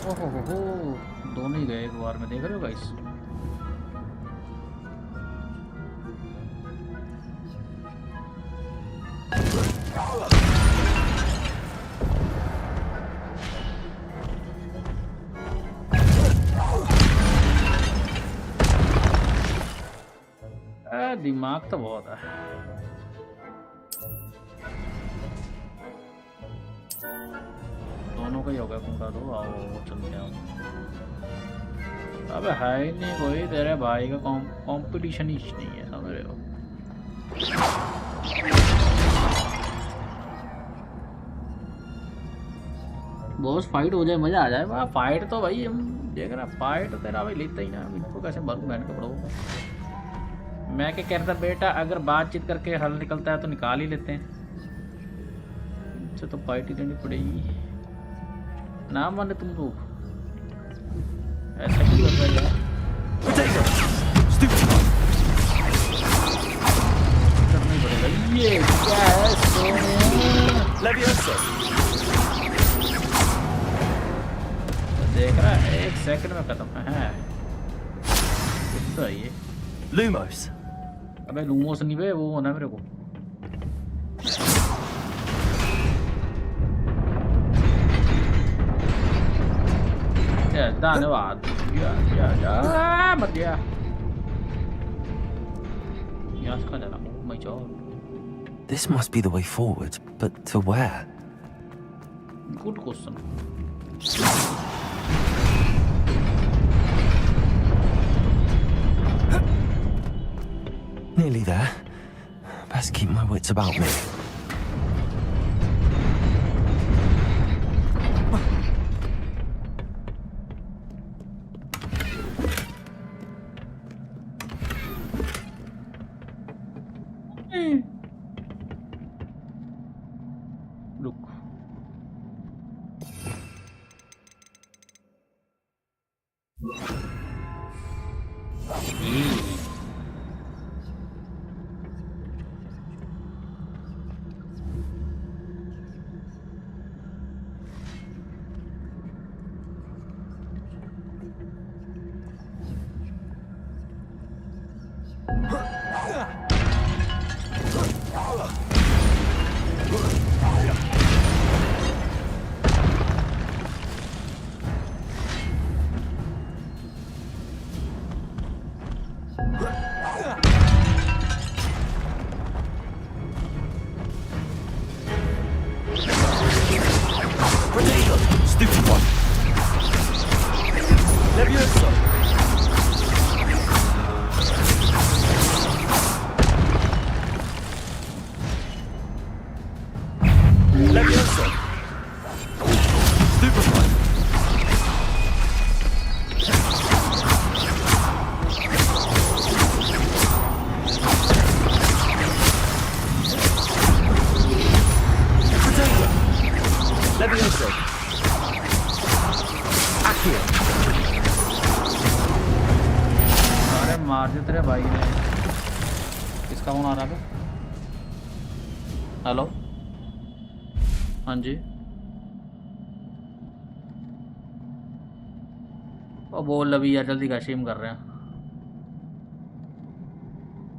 ओहो, दोनों ही गए एक बार में, देख रहे हो गाइस। दिमाग तो बहुत है। दोनों का ही हो गया, कुंडा दो, आओ चलते हैं। अबे है ही नहीं कोई, तेरे भाई का कंपटीशन ही नहीं है, समझ रहे हो। बॉस फाइट हो जाए, मजा आ जाए। वाह फाइट तो भाई हम देख रहे हैं, फाइट तो तेरा भाई लेता ही ना, इनको कैसे मारूं मैंने कपड़ों को। मैं क्या कहता बेटा, अगर बातचीत करके हल निकलता है तो निकाल ही लेते हैं, इनसे तो फाइट ही देनी पड़ेगी। ना माने तुम लोग, ऐसा क्यों कर रहा है? करना ही पड़ेगा। ये क्या है? देख रहा है, 1 सेकंड में खत्म है। कुछ तो है ये लूमोस। अबे लूमोस नहीं बे, वो होना मेरे को। धन्यवाद। मर गया। यहाँ से कहाँ जाना? मैं जाऊँ। This must be the way forward, but to where? Good question. Nearly there. Best keep my wits about me. Hello, हाँ जी। वो बोल अभी यार, जल्दी का शेम कर रहे हैं।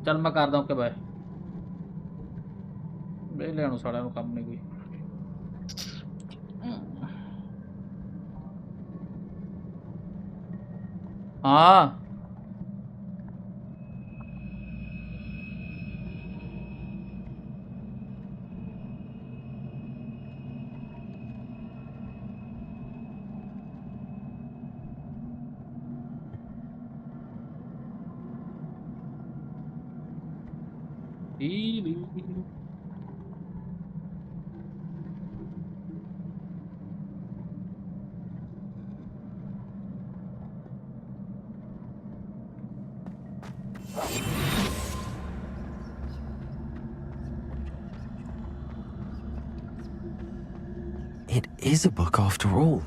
चल मैं कर दूँ के भाई, ले लेना साड़ा काम नहीं कोई। हाँ It is a book after all.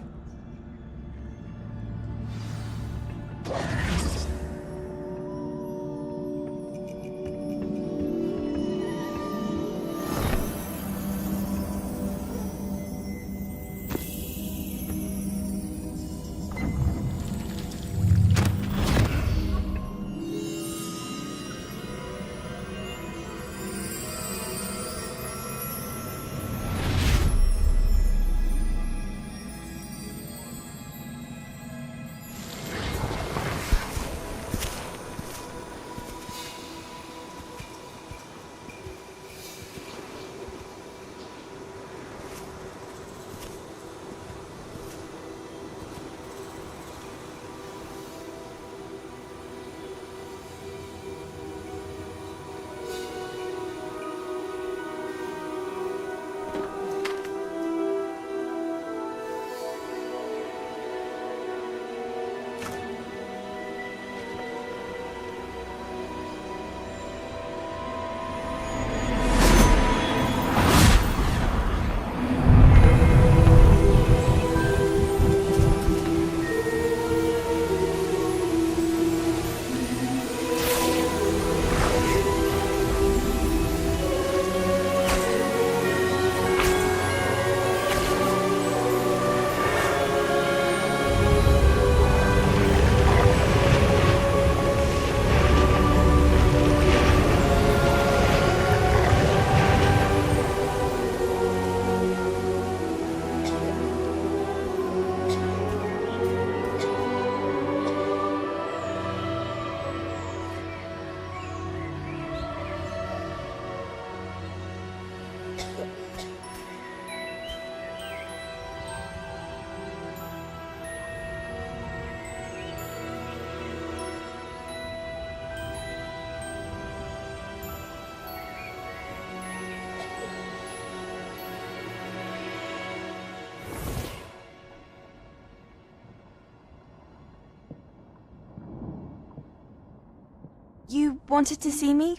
You wanted to see me?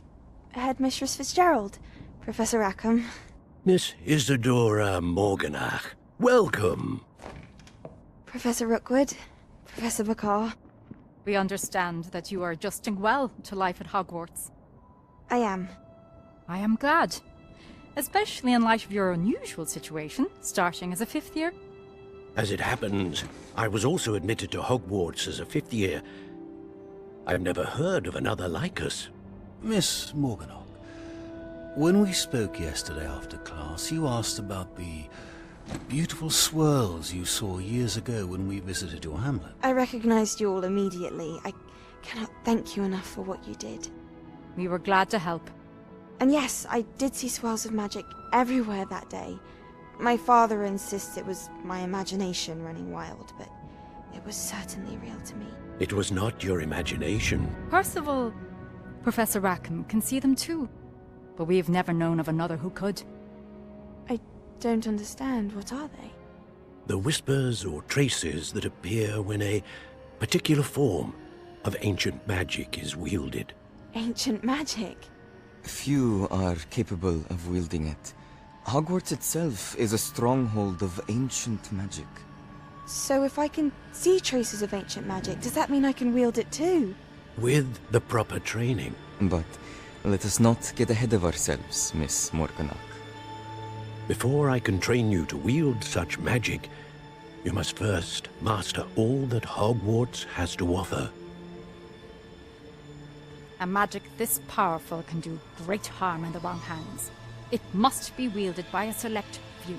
Headmistress Fitzgerald, Professor Rackham. Miss Isadora Morganach, welcome. Professor Rookwood, Professor Bakar. We understand that you are adjusting well to life at Hogwarts. I am. I am glad. Especially in light of your unusual situation, starting as a 5th year. As it happens, I was also admitted to Hogwarts as a 5th year. I've never heard of another like us. Miss Morganach, when we spoke yesterday after class, you asked about the beautiful swirls you saw years ago when we visited your hamlet. I recognized you all immediately. I cannot thank you enough for what you did. We were glad to help. And yes, I did see swirls of magic everywhere that day. My father insists it was my imagination running wild, but it was certainly real to me. It was not your imagination. Percival, Professor Rackham can see them too. But we have never known of another who could. I don't understand. What are they? The whispers or traces that appear when a particular form of ancient magic is wielded. Ancient magic? Few are capable of wielding it. Hogwarts itself is a stronghold of ancient magic. So if I can see traces of ancient magic, does that mean I can wield it too? With the proper training. But let us not get ahead of ourselves, Miss Morganach. Before I can train you to wield such magic, you must first master all that Hogwarts has to offer. A magic this powerful can do great harm in the wrong hands. It must be wielded by a select few.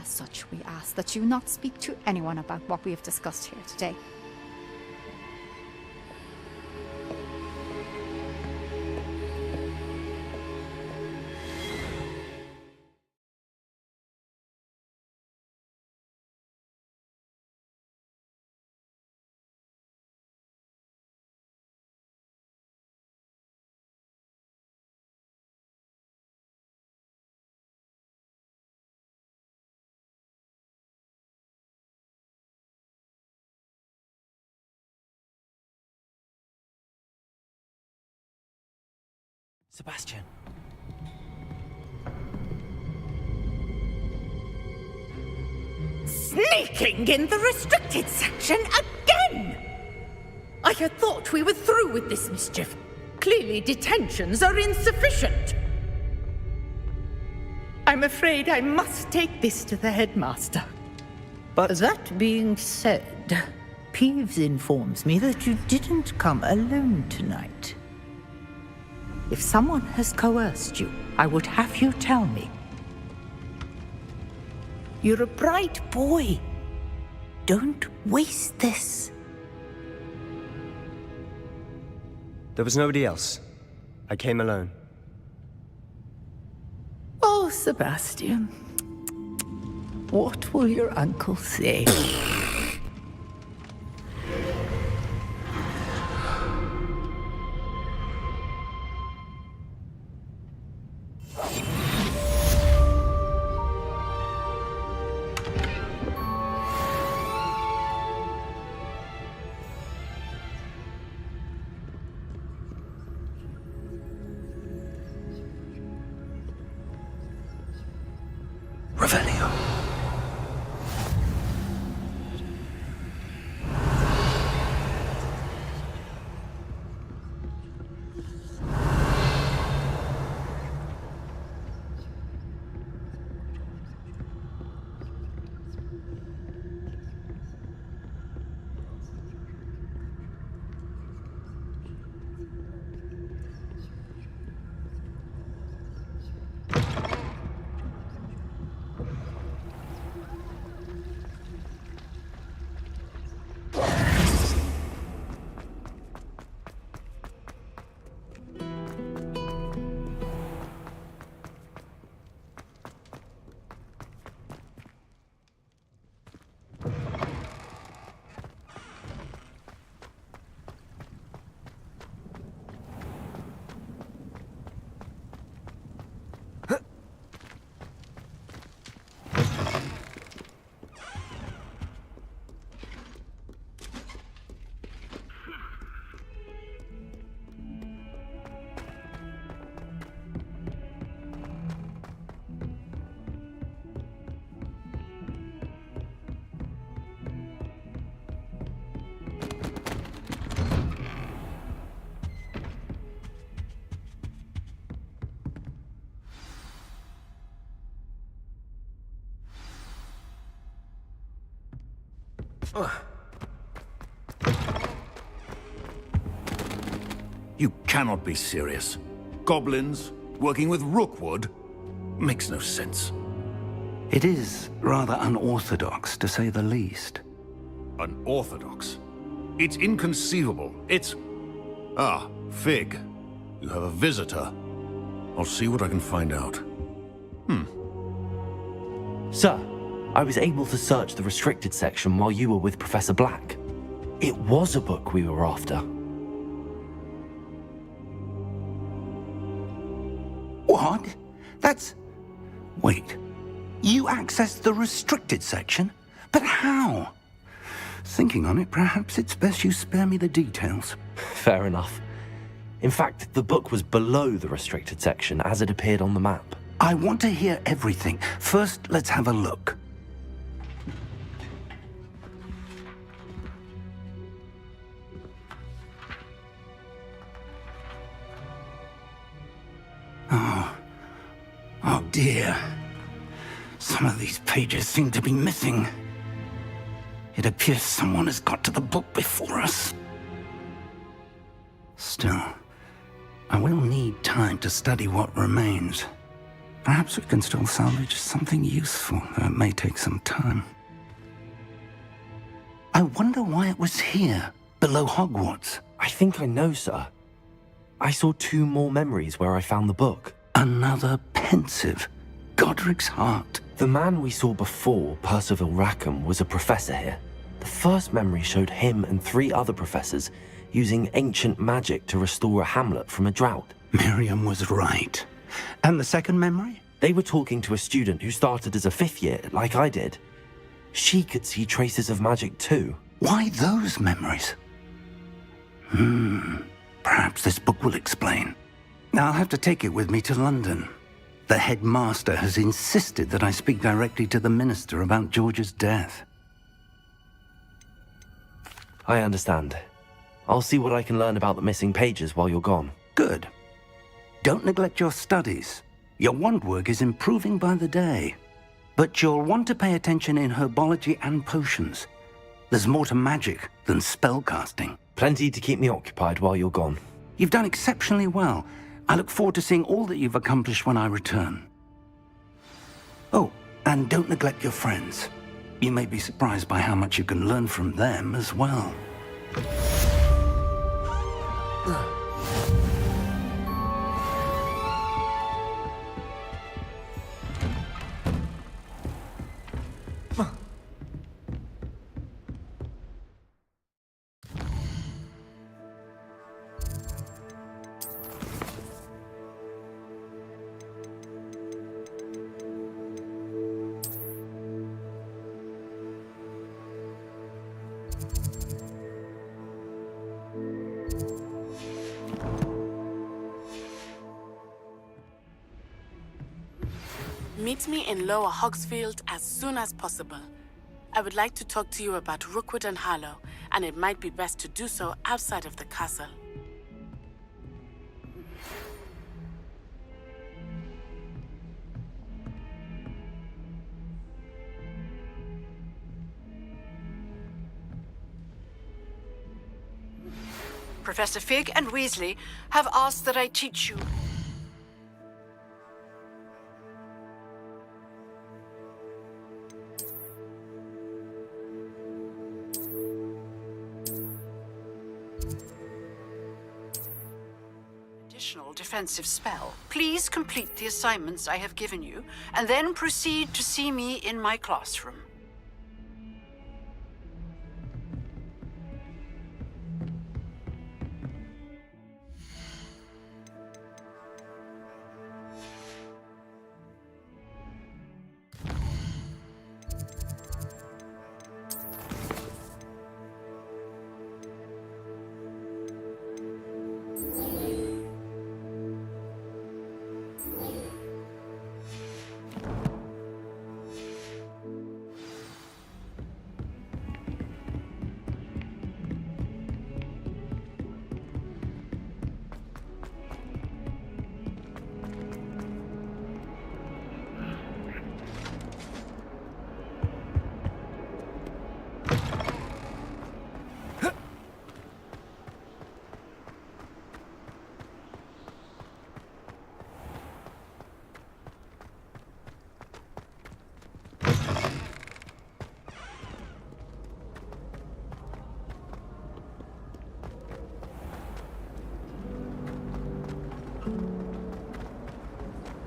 As such, we ask that you not speak to anyone about what we have discussed here today. Sebastian. Sneaking in the restricted section again! I had thought we were through with this mischief. Clearly detentions are insufficient. I'm afraid I must take this to the headmaster. But that being said, Peeves informs me that you didn't come alone tonight. If someone has coerced you, I would have you tell me. You're a bright boy. Don't waste this. There was nobody else. I came alone. Oh, Sebastian. What will your uncle say? You cannot be serious. Goblins working with Rookwood makes no sense. It is rather unorthodox, to say the least. Unorthodox? It's inconceivable. It's... Ah, Fig. You have a visitor. I'll see what I can find out. Sir, I was able to search the restricted section while you were with Professor Black. It was a book we were after. What? That's... Wait. You accessed the restricted section? But how? Thinking on it, perhaps it's best you spare me the details. Fair enough. In fact, the book was below the restricted section as it appeared on the map. I want to hear everything. First, let's have a look. Oh dear. Some of these pages seem to be missing. It appears someone has got to the book before us. Still, I will need time to study what remains. Perhaps we can still salvage something useful, though it may take some time. I wonder why it was here, below Hogwarts. I think I know, sir. I saw 2 more memories where I found the book. Another pensive. Godric's heart. The man we saw before, Percival Rackham, was a professor here. The first memory showed him and 3 other professors using ancient magic to restore a hamlet from a drought. Miriam was right. And the second memory? They were talking to a student who started as a 5th year, like I did. She could see traces of magic too. Why those memories? Perhaps this book will explain. I'll have to take it with me to London. The headmaster has insisted that I speak directly to the minister about George's death. I understand. I'll see what I can learn about the missing pages while you're gone. Good. Don't neglect your studies. Your wand work is improving by the day. But you'll want to pay attention in herbology and potions. There's more to magic than spellcasting. Plenty to keep me occupied while you're gone. You've done exceptionally well. I look forward to seeing all that you've accomplished when I return. Oh, and don't neglect your friends. You may be surprised by how much you can learn from them as well. Meet me in Lower Hogsfield as soon as possible. I would like to talk to you about Rookwood and Harlow, and it might be best to do so outside of the castle. Professor Fig and Weasley have asked that I teach you. Additional defensive spell. Please complete the assignments I have given you, and then proceed to see me in my classroom.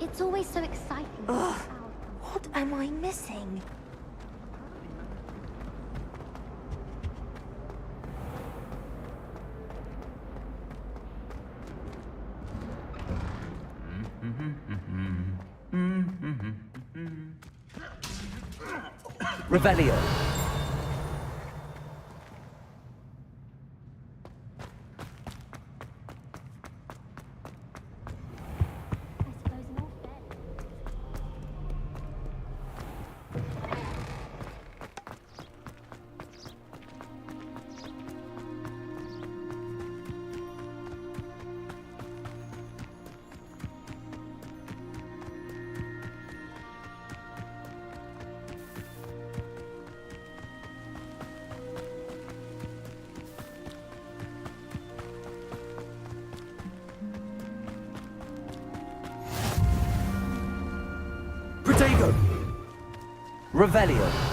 It's always so exciting. Ugh, what am I missing? Revelio. Protego. Revelio.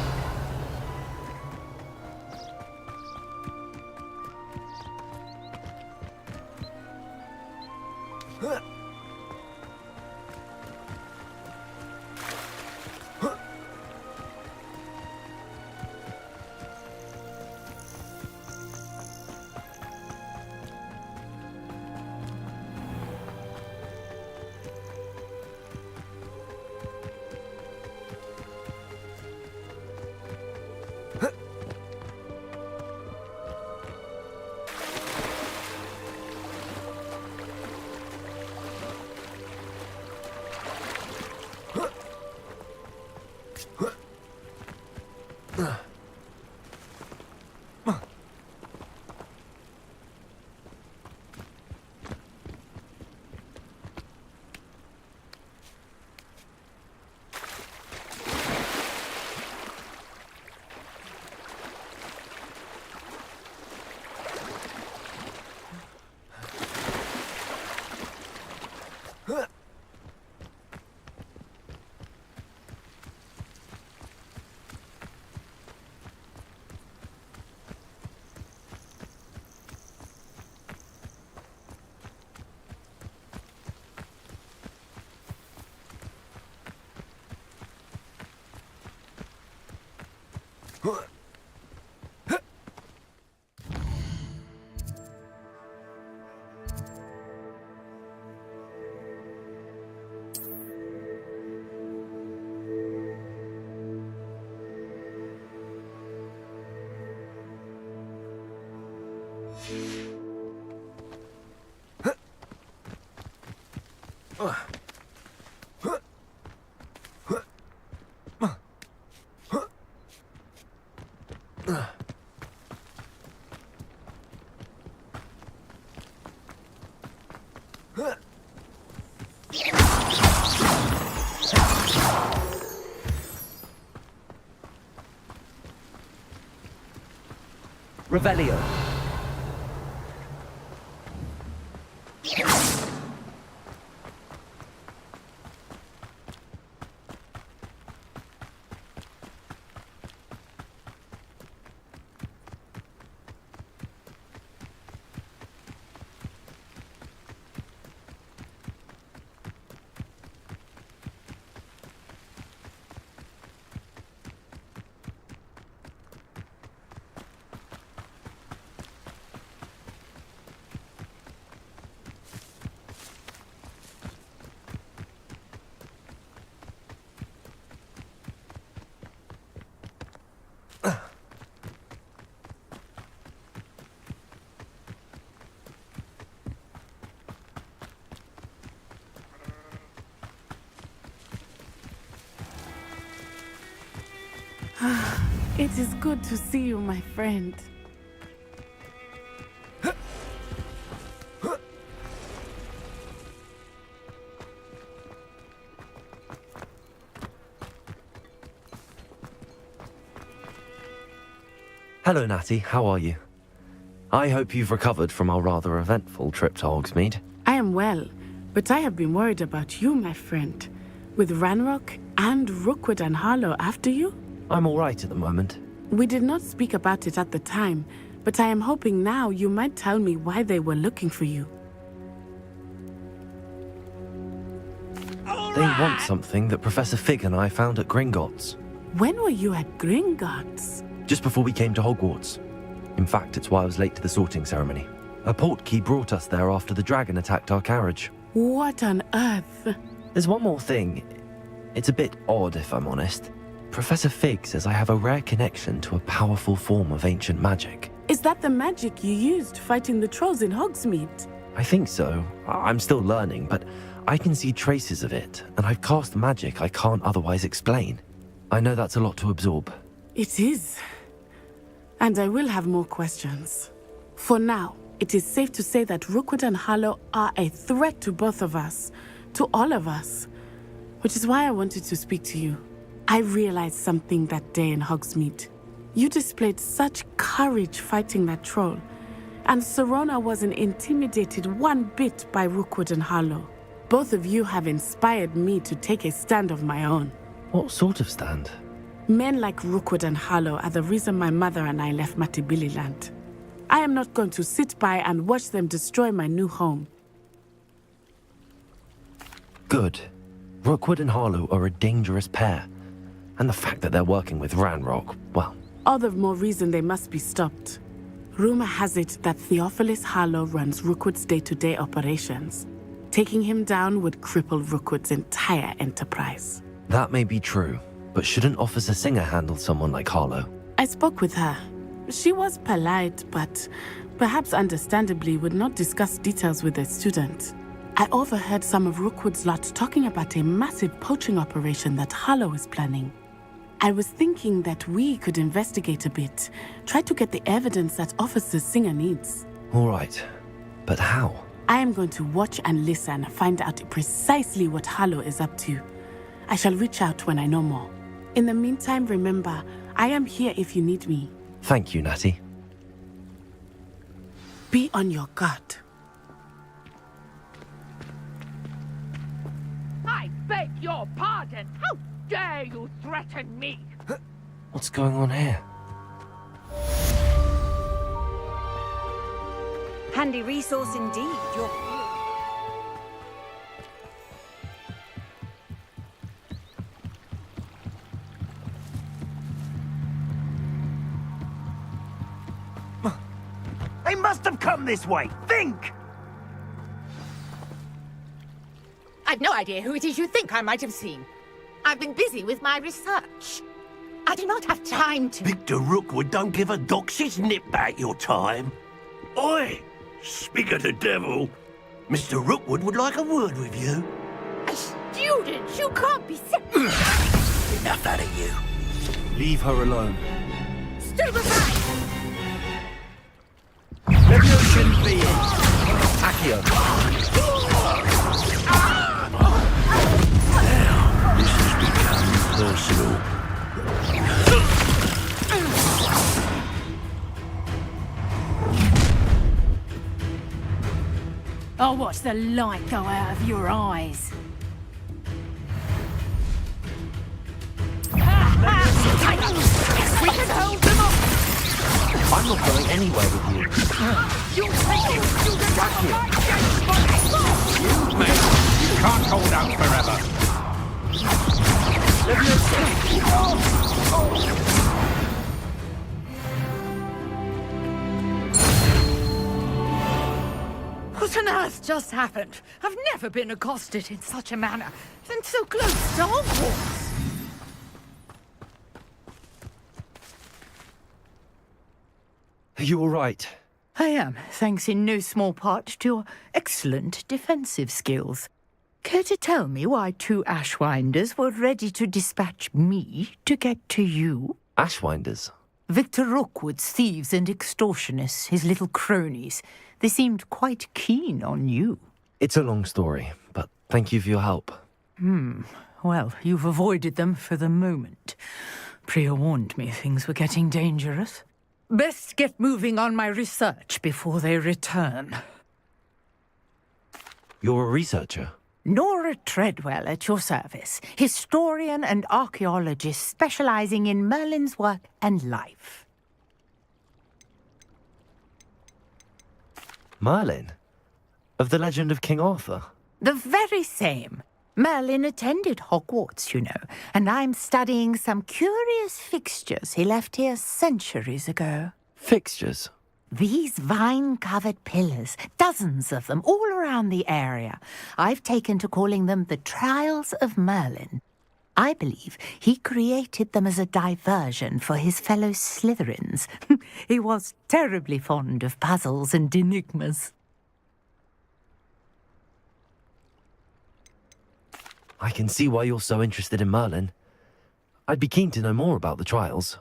Revelio. It is good to see you, my friend. Hello, Natty. How are you? I hope you've recovered from our rather eventful trip to Hogsmeade. I am well, but I have been worried about you, my friend. With Ranrock and Rookwood and Harlow after you? I'm all right at the moment. We did not speak about it at the time, but I am hoping now you might tell me why they were looking for you. They want something that Professor Fig and I found at Gringotts. When were you at Gringotts? Just before we came to Hogwarts. In fact, it's why I was late to the sorting ceremony. A portkey brought us there after the dragon attacked our carriage. What on earth? There's one more thing. It's a bit odd, if I'm honest. Professor Fig says I have a rare connection to a powerful form of ancient magic. Is that the magic you used fighting the trolls in Hogsmeade? I think so. I'm still learning, but I can see traces of it, and I've cast magic I can't otherwise explain. I know that's a lot to absorb. It is. And I will have more questions. For now, it is safe to say that Rookwood and Harlow are a threat to both of us, to all of us, which is why I wanted to speak to you. I realized something that day in Hogsmeade. You displayed such courage fighting that troll, and Serona wasn't intimidated one bit by Rookwood and Harlow. Both of you have inspired me to take a stand of my own. What sort of stand? Men like Rookwood and Harlow are the reason my mother and I left Matabeleland. I am not going to sit by and watch them destroy my new home. Good. Rookwood and Harlow are a dangerous pair. And the fact that they're working with Ranrock, well... All the more reason they must be stopped. Rumor has it that Theophilus Harlow runs Rookwood's day-to-day operations. Taking him down would cripple Rookwood's entire enterprise. That may be true, but shouldn't Officer Singer handle someone like Harlow? I spoke with her. She was polite, but perhaps understandably would not discuss details with a student. I overheard some of Rookwood's lot talking about a massive poaching operation that Harlow is planning. I was thinking that we could investigate a bit, try to get the evidence that Officer Singer needs. All right, but how? I am going to watch and listen, find out precisely what Harlow is up to. I shall reach out when I know more. In the meantime, remember, I am here if you need me. Thank you, Natty. Be on your guard. I beg your pardon. How dare you threaten me? What's going on here? Handy resource indeed. Your They must have come this way. Think! I've no idea who it is you think I might have seen. I've been busy with my research. I do not have time to... Victor Rookwood don't give a doxy's nip back your time. Oi! Speak of the devil. Mr. Rookwood would like a word with you. A student? You can't be sick. Enough out of you. Leave her alone. Still aside! Maybe you shouldn't be in. Accio. This has become personal. I'll watch the light go out of your eyes. We can hold them off! I'm not going anywhere with you. You'll take it! Mate, you can't hold out forever. What on earth just happened? I've never been accosted in such a manner, and so close to Hogwarts. Are you all right? I am, thanks in no small part to your excellent defensive skills. Care to tell me why 2 Ashwinders were ready to dispatch me to get to you? Ashwinders? Victor Rookwood's thieves and extortionists, his little cronies. They seemed quite keen on you. It's a long story, but thank you for your help. Well, you've avoided them for the moment. Priya warned me things were getting dangerous. Best get moving on my research before they return. You're a researcher? Nora Treadwell at your service, historian and archaeologist specializing in Merlin's work and life. Merlin? Of the legend of King Arthur? The very same. Merlin attended Hogwarts, you know, and I'm studying some curious fixtures he left here centuries ago. Fixtures? These vine-covered pillars, dozens of them, all around the area. I've taken to calling them the Trials of Merlin. I believe he created them as a diversion for his fellow Slytherins. He was terribly fond of puzzles and enigmas. I can see why you're so interested in Merlin. I'd be keen to know more about the trials.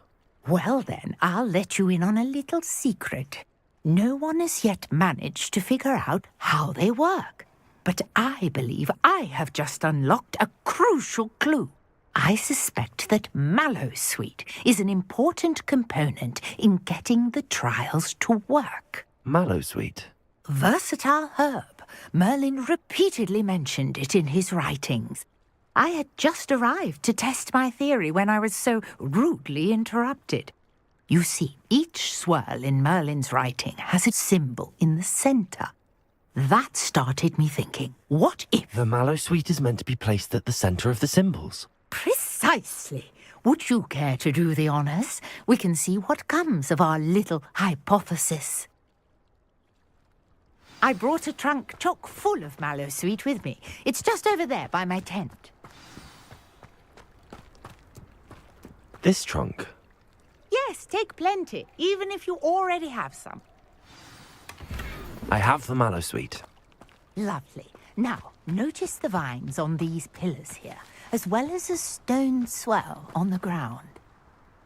Well then, I'll let you in on a little secret. No one has yet managed to figure out how they work. But I believe I have just unlocked a crucial clue. I suspect that Mallowsweet is an important component in getting the trials to work. Mallowsweet? Versatile herb. Merlin repeatedly mentioned it in his writings. I had just arrived to test my theory when I was so rudely interrupted. You see, each swirl in Merlin's writing has a symbol in the center. That started me thinking, what if... The Mallowsweet is meant to be placed at the center of the symbols. Precisely. Would you care to do the honors? We can see what comes of our little hypothesis. I brought a trunk chock full of Mallowsweet with me. It's just over there by my tent. This trunk? Yes, take plenty, even if you already have some. I have the Mallowsweet. Lovely. Now, notice the vines on these pillars here, as well as a stone swell on the ground.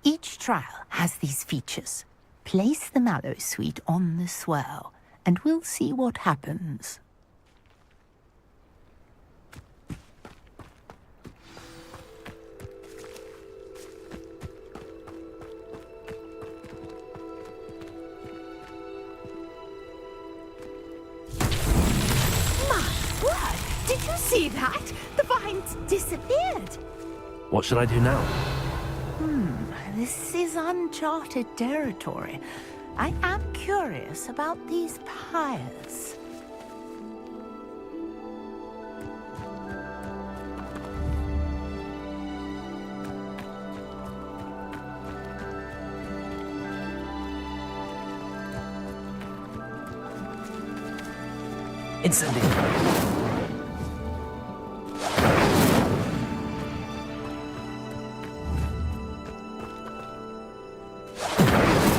Each trial has these features. Place the Mallowsweet on the swell, and we'll see what happens. Did you see that? The vines disappeared. What should I do now? This is uncharted territory. I am curious about these pyres. Incendio.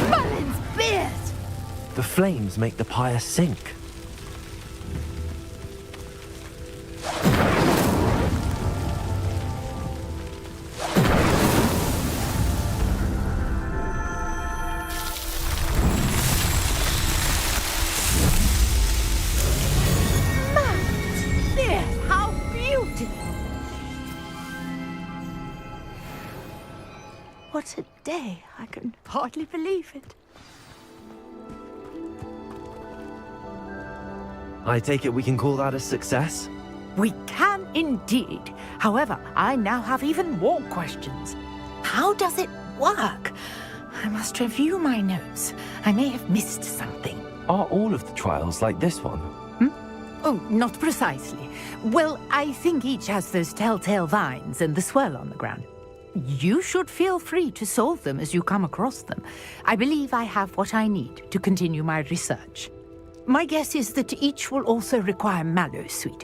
Merlin's beard! The flames make the pyre sink. What a day. I can hardly believe it. I take it we can call that a success? We can indeed. However, I now have even more questions. How does it work? I must review my notes. I may have missed something. Are all of the trials like this one? Oh, not precisely. Well, I think each has those telltale vines and the swirl on the ground. You should feel free to solve them as you come across them. I believe I have what I need to continue my research. My guess is that each will also require mallow sweet,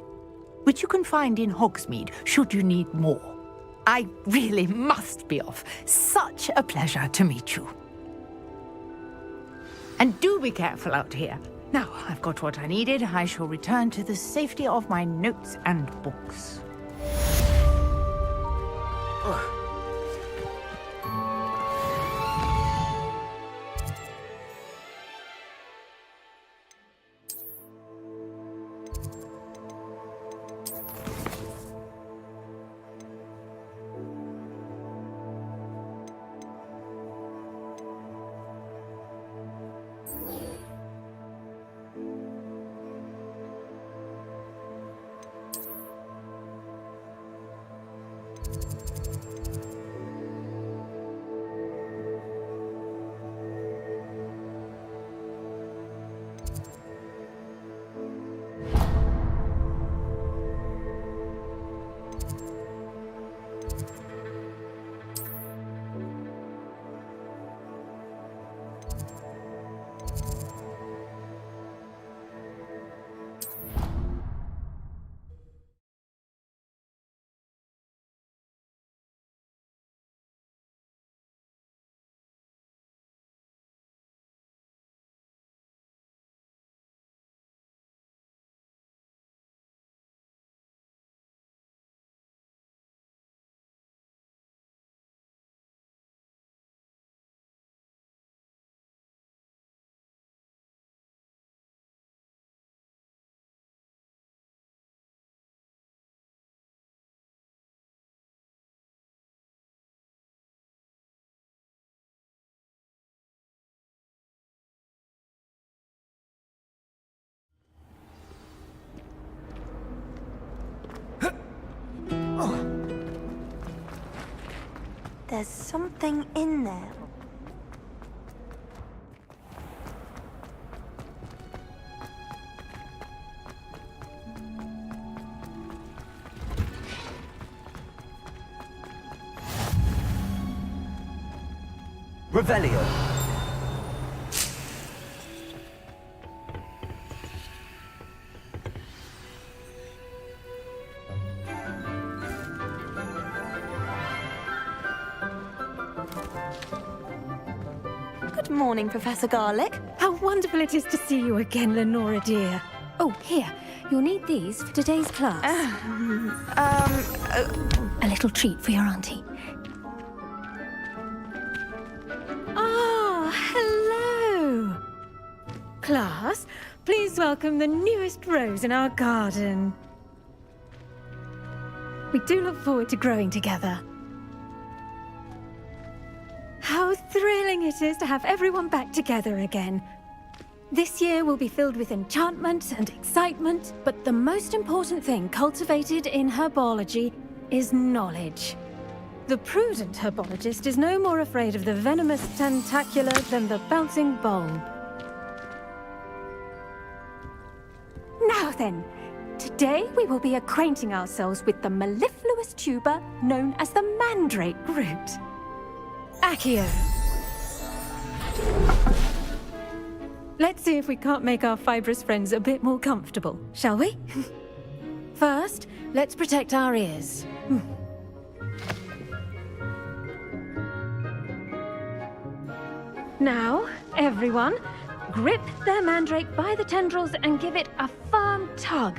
which you can find in Hogsmeade should you need more. I really must be off. Such a pleasure to meet you. And do be careful out here. Now I've got what I needed, I shall return to the safety of my notes and books. Ugh. There's something in there. Revelio. Good morning, Professor Garlick. How wonderful it is to see you again, Lenora dear. Oh, here. You'll need these for today's class. A little treat for your auntie. Ah, hello. Class, please welcome the newest rose in our garden. We do look forward to growing together. How thrilling it is to have everyone back together again. This year will be filled with enchantment and excitement, but the most important thing cultivated in herbology is knowledge. The prudent herbologist is no more afraid of the venomous tentacula than the bouncing bulb. Now then, today we will be acquainting ourselves with the mellifluous tuber known as the mandrake root. Accio. Let's see if we can't make our fibrous friends a bit more comfortable, shall we? First, let's protect our ears. Now, everyone, grip their mandrake by the tendrils and give it a firm tug.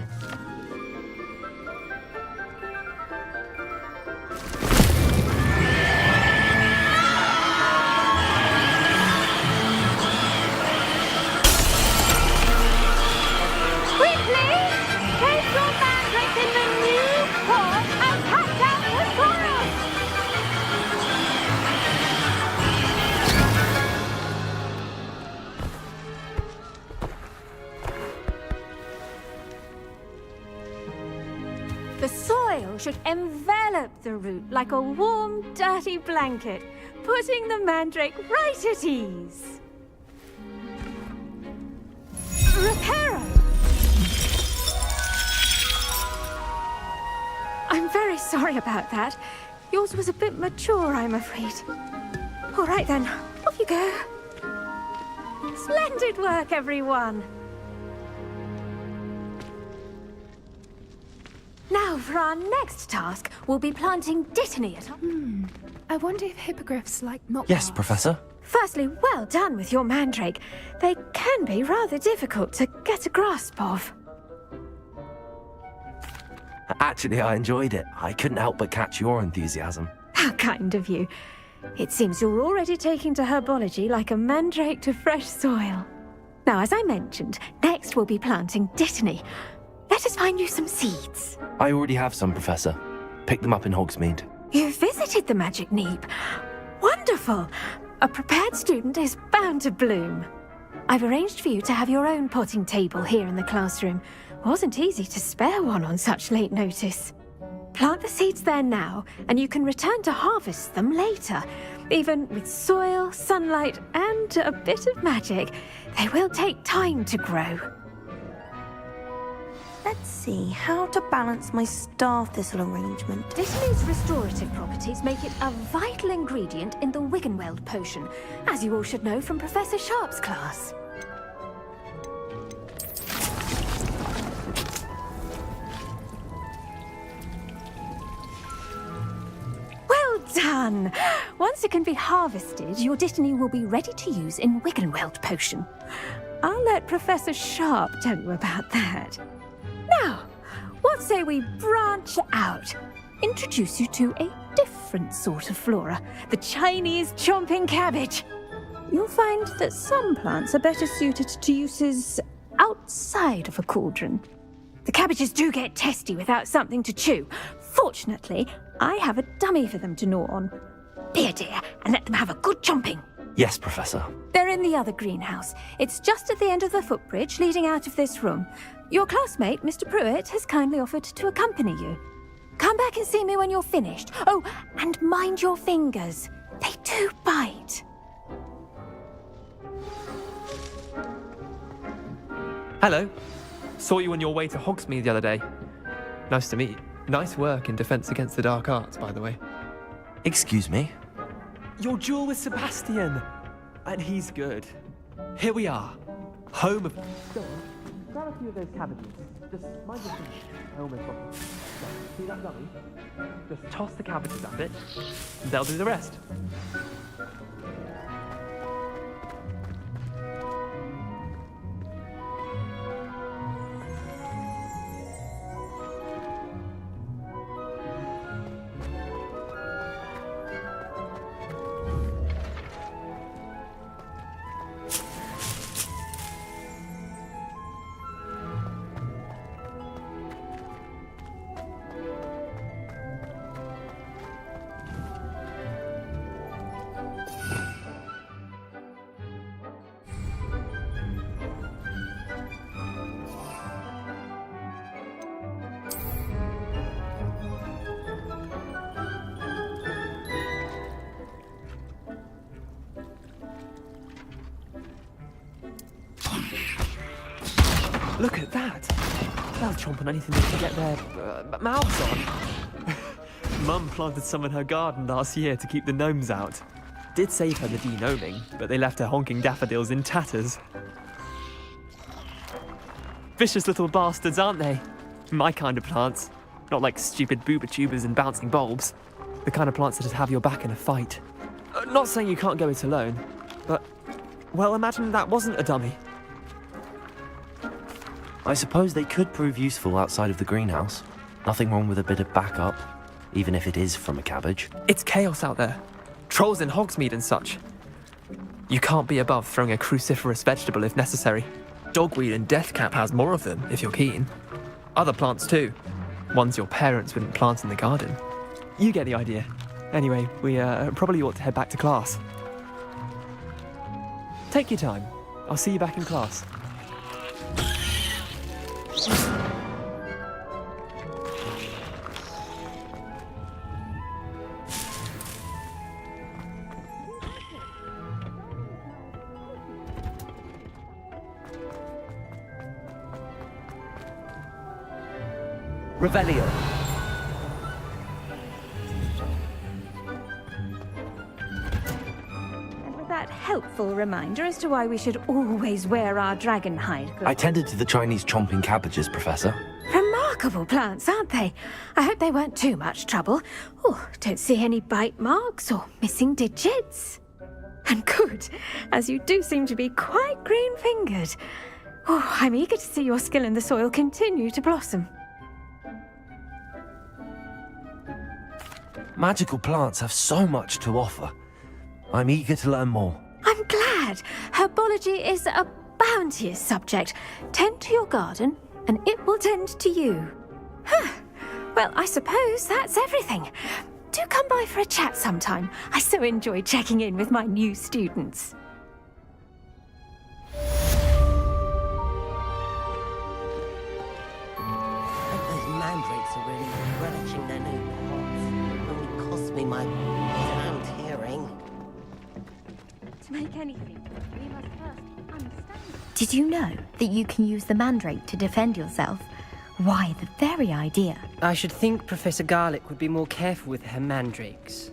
The soil should envelop the root like a warm, dirty blanket, putting the mandrake right at ease. Reparo! I'm very sorry about that. Yours was a bit mature, I'm afraid. All right then, off you go. Splendid work, everyone. Now, for our next task, we'll be planting dittany at... I wonder if hippogriffs like not... Yes, Professor. Firstly, well done with your mandrake. They can be rather difficult to get a grasp of. Actually, I enjoyed it. I couldn't help but catch your enthusiasm. How kind of you. It seems you're already taking to herbology like a mandrake to fresh soil. Now, as I mentioned, next we'll be planting dittany. Let us find you some seeds. I already have some, Professor. Picked them up in Hogsmeade. You visited the Magic Neep. Wonderful. A prepared student is bound to bloom. I've arranged for you to have your own potting table here in the classroom. Wasn't easy to spare one on such late notice. Plant the seeds there now, and you can return to harvest them later. Even with soil, sunlight, and a bit of magic, they will take time to grow. Let's see how to balance my star thistle arrangement. Dittany's restorative properties make it a vital ingredient in the Wiggenweld potion, as you all should know from Professor Sharp's class. Well done! Once it can be harvested, your dittany will be ready to use in Wiggenweld potion. I'll let Professor Sharp tell you about that. Now, what say we branch out? Introduce you to a different sort of flora, the Chinese chomping cabbage. You'll find that some plants are better suited to uses outside of a cauldron. The cabbages do get testy without something to chew. Fortunately, I have a dummy for them to gnaw on. Be a dear and let them have a good chomping. Yes, Professor. They're in the other greenhouse. It's just at the end of the footbridge leading out of this room. Your classmate, Mr. Pruitt, has kindly offered to accompany you. Come back and see me when you're finished. Oh, and mind your fingers. They do bite. Hello. Saw you on your way to Hogsmeade the other day. Nice to meet you. Nice work in Defense Against the Dark Arts, by the way. Excuse me? Your duel with Sebastian. And he's good. Here we are. Home of... Go on. Grab a few of those cabbages. Just mind your fingers. I almost got them. See that dummy? Just toss the cabbages at it, and they'll do the rest. Look at that! They'll chomp on anything they can get their mouths on. Mum planted some in her garden last year to keep the gnomes out. Did save her the de-gnoming, but they left her honking daffodils in tatters. vicious little bastards, aren't they? My kind of plants. Not like stupid booba tubers and bouncing bulbs. The kind of plants that'd have your back in a fight. Not saying you can't go it alone, but, well, imagine that wasn't a dummy. I suppose they could prove useful outside of the greenhouse. Nothing wrong with a bit of backup, even if it is from a cabbage. It's chaos out there. Trolls in Hogsmeade and such. You can't be above throwing a cruciferous vegetable if necessary. Dogweed and deathcap has more of them, if you're keen. Other plants too. Ones your parents wouldn't plant in the garden. You get the idea. Anyway, we probably ought to head back to class. Take your time. I'll see you back in class. Revelio. And with that helpful reminder as to why we should always wear our dragon hide gloves. I tended to the Chinese chomping cabbages, Professor. Remarkable plants, aren't they? I hope they weren't too much trouble. Oh, don't see any bite marks or missing digits. And good, as you do seem to be quite green-fingered. Oh, I'm eager to see your skill in the soil continue to blossom. Magical plants have so much to offer. I'm eager to learn more. I'm glad. Herbology is a bounteous subject. Tend to your garden, and it will tend to you. Huh. Well, I suppose that's everything. Do come by for a chat sometime. I so enjoy checking in with my new students. Those mandrakes are really relishing their new pots. Only cost me my damned hearing. To make anything, we must first understand. Did you know that you can use the mandrake to defend yourself? Why, the very idea. I should think Professor Garlick would be more careful with her mandrakes.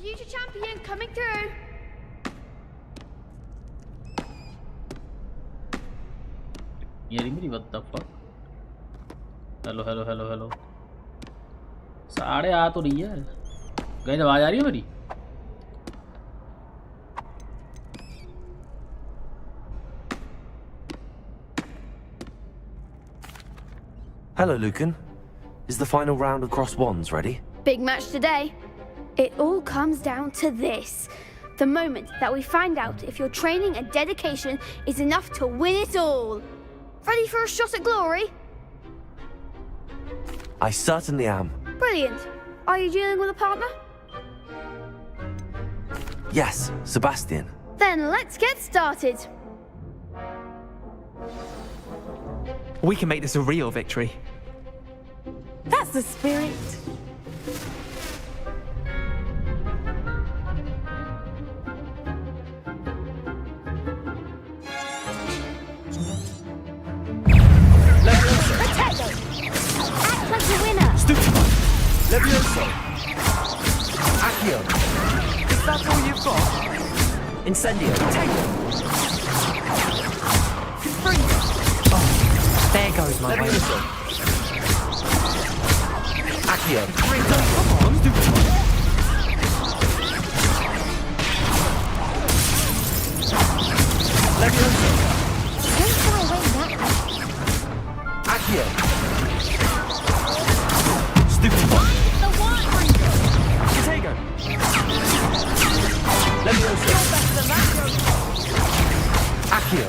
Future champion coming through. Hearing me? What the fuck? Hello, hello, hello, hello. साढ़े आ तो रही है. Guys आवाज आ रही है मेरी? Hello, Lucan. Is the final round of Cross Wands ready? Big match today. It all comes down to this. The moment that we find out if your training and dedication is enough to win it all. Ready for a shot at glory? I certainly am. Brilliant. Are you dealing with a partner? Yes, Sebastian. Then let's get started. We can make this a real victory. That's the spirit. Act like a winner. Stupima! Levioso! Accio! Is that all you've got? Incendio! Take it! Confringo! Oh, there goes my way. Accio. Come on, do Leviosa. Don't fly away now. Accio. Stupid one. The one! Stego. Leviosa. Accio.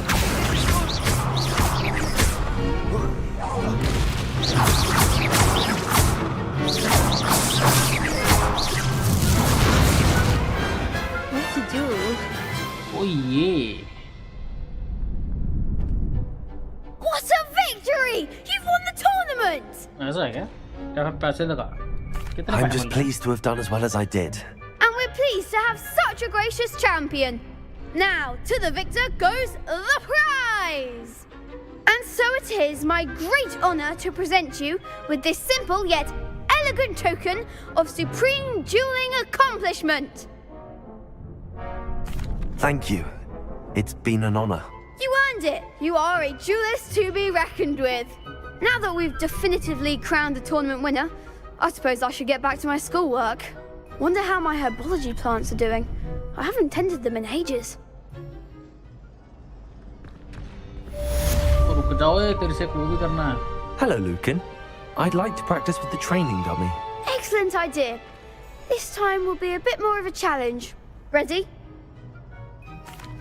What to do? Oh yeah. What a victory! You've won the tournament! ऐसा है क्या? क्या फिर पैसे लगा? कितने I'm पैसे just मिले? pleased to have done as well as I did. And we're pleased to have such a gracious champion. Now, to the victor goes the prize! And so it is my great honour to present you with this simple yet elegant token of supreme dueling accomplishment. Thank you. It's been an honor. You earned it. You are a duelist to be reckoned with. Now that we've definitively crowned the tournament winner, I suppose I should get back to my schoolwork. Wonder how my herbology plants are doing. I haven't tended them in ages. तो रुक जाओ ये तेरे से वो भी करना है. Hello, Lucan. I'd like to practice with the training dummy. Excellent idea. This time will be a bit more of a challenge. Ready?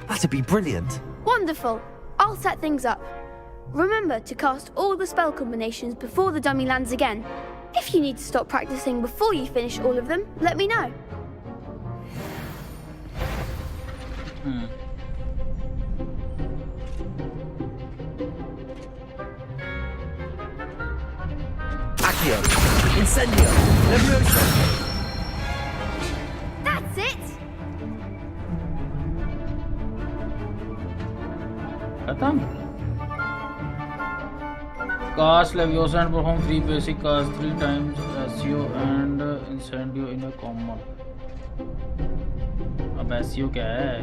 That'd be brilliant. Wonderful. I'll set things up. Remember to cast all the spell combinations before the dummy lands again. If you need to stop practicing before you finish all of them, let me know. Accio. Incendio. Leviosa. That's it. खत्म. Cast Leviosa and perform 3 basic casts 3 times SEO and Incendio in a common. अब SEO क्या है?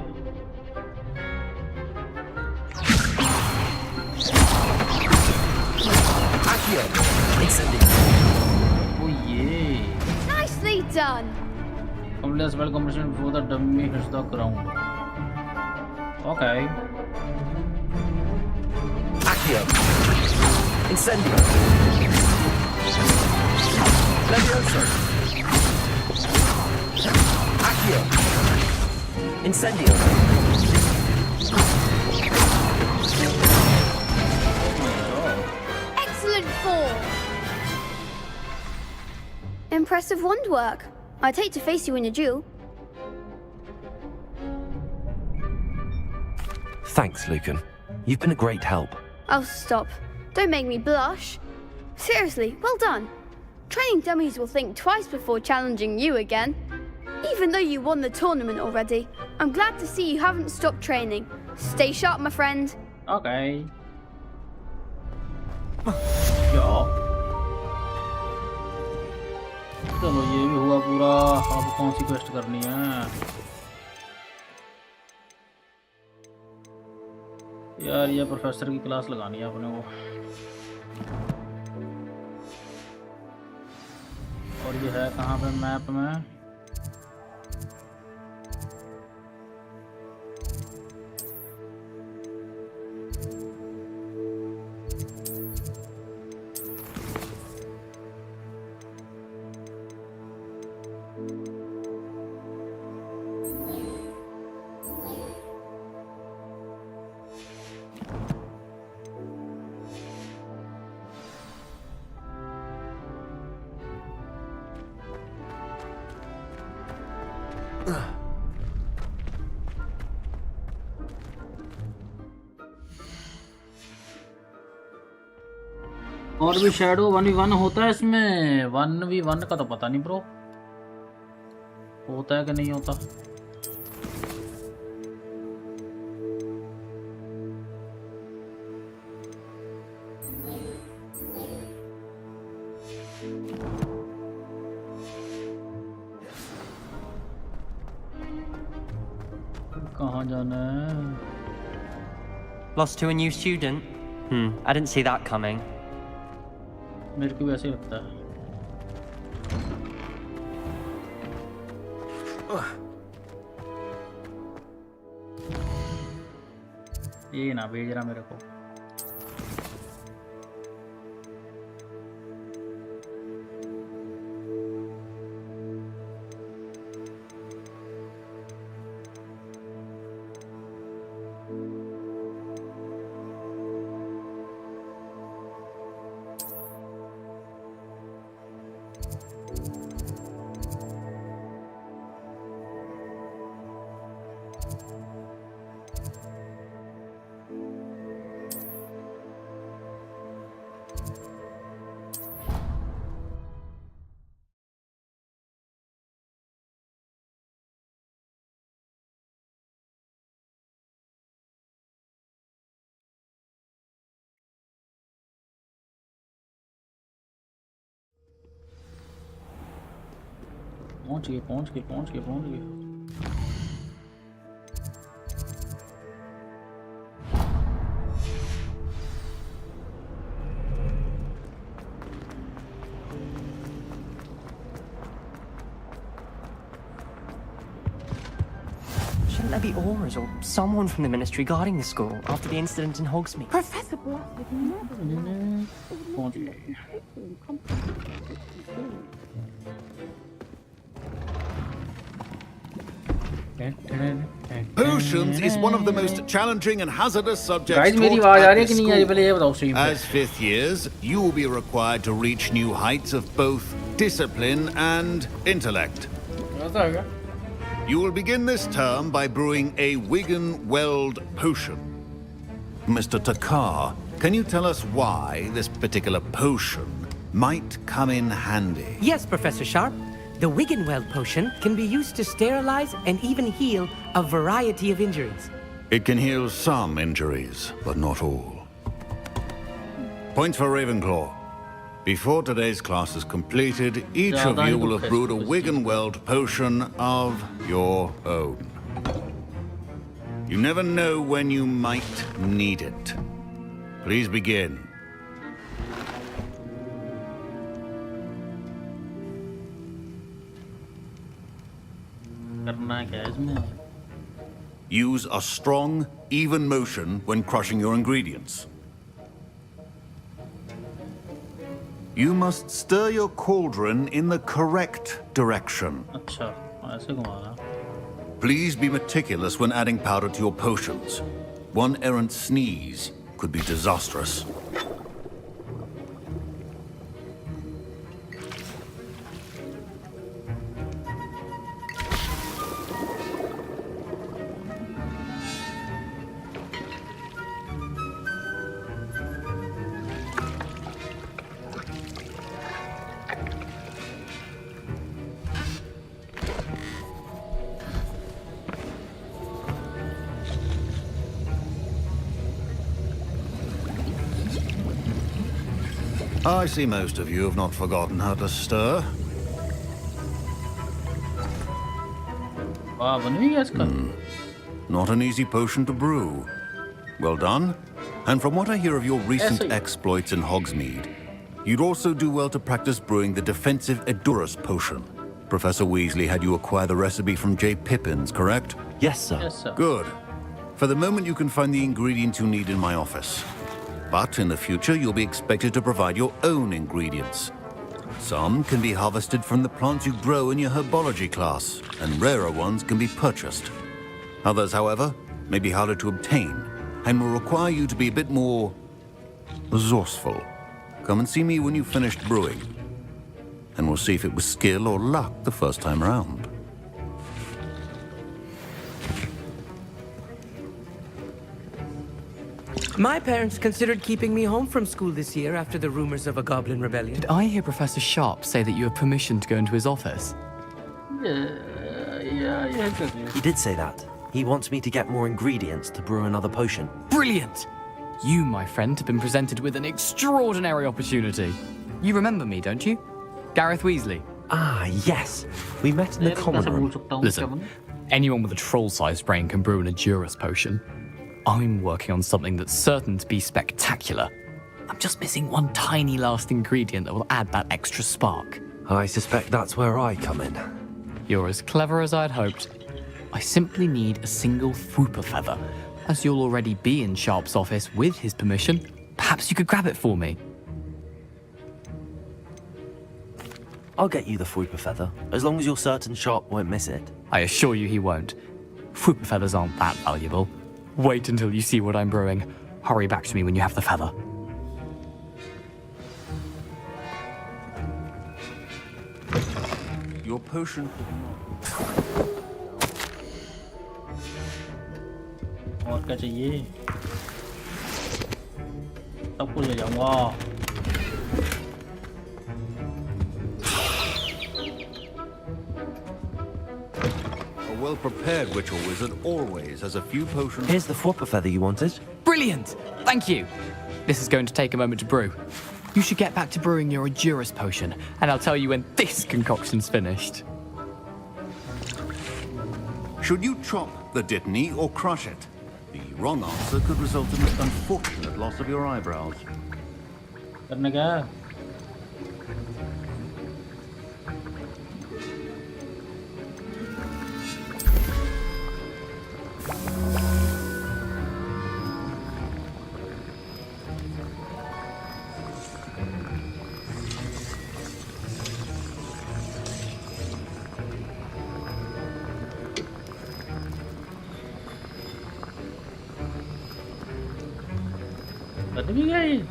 Accio. Incendio. Oh yeah. Nicely done. Complete a spell combination before the dummy hits the ground. Okay. Accio. Incendio. Leviosa. Accio. Incendio. Excellent form. Impressive wand work. I'd hate to face you in a duel. Thanks, Lucan. You've been a great help. Oh, stop. Don't make me blush. Seriously, well done. Training dummies will think twice before challenging you again. Even though you won the tournament already, I'm glad to see you haven't stopped training. Stay sharp, my friend. Okay. Yeah. चलो ये भी हुआ पूरा. अब कौन सी quest करनी है? यार ये प्रोफेसर की क्लास लगानी है अपने को. और ये है कहाँ पे मैप में? और भी शैडो 1v1 होता है इसमें. 1v1 का तो पता नहीं ब्रो, होता है कि नहीं होता. कहाँ जाना है? Lost to a new student? I didn't see that coming. मेरे को भी ऐसे ही लगता है। ये ना भेज रहा मेरे को। पहुंच गए। Shouldn't there be Aurors or someone from the ministry guarding the school after the incident in Hogsmeade? Professor Blasted never. पहुंच गए। Potions is one of the most challenging and hazardous subjects Guys, मेरी taught आवाज आ at the रही है कि नहीं आ रही? पहले ये बताओ school. stream पे। As fifth years, you will be required to reach new heights of both discipline and intellect. ऐसा है क्या? You will begin this term by brewing a Wigan Weld potion. Mr. Takar, can you tell us why this particular potion might come in handy? Yes, Professor Sharp. The Wiggenweld potion can be used to sterilize and even heal a variety of injuries. It can heal some injuries, but not all. Points for Ravenclaw. Before today's class is completed, each of you will have brewed a Wiggenweld potion of your own. You never know when you might need it. Please begin. करना क्या है इसमें? Use a strong, even motion when crushing your ingredients. You must stir your cauldron in the correct direction. अच्छा, ऐसे घुमाना। Please be meticulous when adding powder to your potions. One errant sneeze could be disastrous. I see most of you have not forgotten how to stir. वाह, बन भी गया इसका। Not an easy potion to brew. Well done. And from what I hear of your recent Yes, exploits in Hogsmeade, you'd also do well to practice brewing the defensive Edurus potion. Professor Weasley had you acquire the recipe from J. Pippins, correct? Yes, sir. Yes, sir. Good. For the moment, you can find the ingredients you need in my office. But in the future, you'll be expected to provide your own ingredients. Some can be harvested from the plants you grow in your herbology class, and rarer ones can be purchased. Others, however, may be harder to obtain, and will require you to be a bit more resourceful. Come and see me when you've finished brewing, and we'll see if it was skill or luck the first time round. My parents considered keeping me home from school this year after the rumors of a goblin rebellion. Did I hear Professor Sharp say that you have permission to go into his office? Yeah. He did say that. He wants me to get more ingredients to brew another potion. Brilliant! You, my friend, have been presented with an extraordinary opportunity. You remember me, don't you? Gareth Weasley. Ah, yes. We met in the common room. Listen, anyone with a troll-sized brain can brew an Edurus potion. I'm working on something that's certain to be spectacular. I'm just missing one tiny last ingredient that will add that extra spark. I suspect that's where I come in. You're as clever as I'd hoped. I simply need a single Fwooper feather. As you'll already be in Sharp's office with his permission, perhaps you could grab it for me. I'll get you the Fwooper feather, as long as you're certain Sharp won't miss it. I assure you he won't. Fwooper feathers aren't that valuable. Wait until you see what I'm brewing. Hurry back to me when you have the feather. Your potion. और क्या चाहिए? सब कुछ ले जाऊंगा. A well-prepared ritual wizard always has a few potions. Here's the Fwooper feather you wanted. Brilliant! Thank you! This is going to take a moment to brew. You should get back to brewing your Endurus potion, and I'll tell you when this concoction's finished. Should you chop the dittany or crush it? The wrong answer could result in the unfortunate loss of your eyebrows. करने क्या? बन भी गई.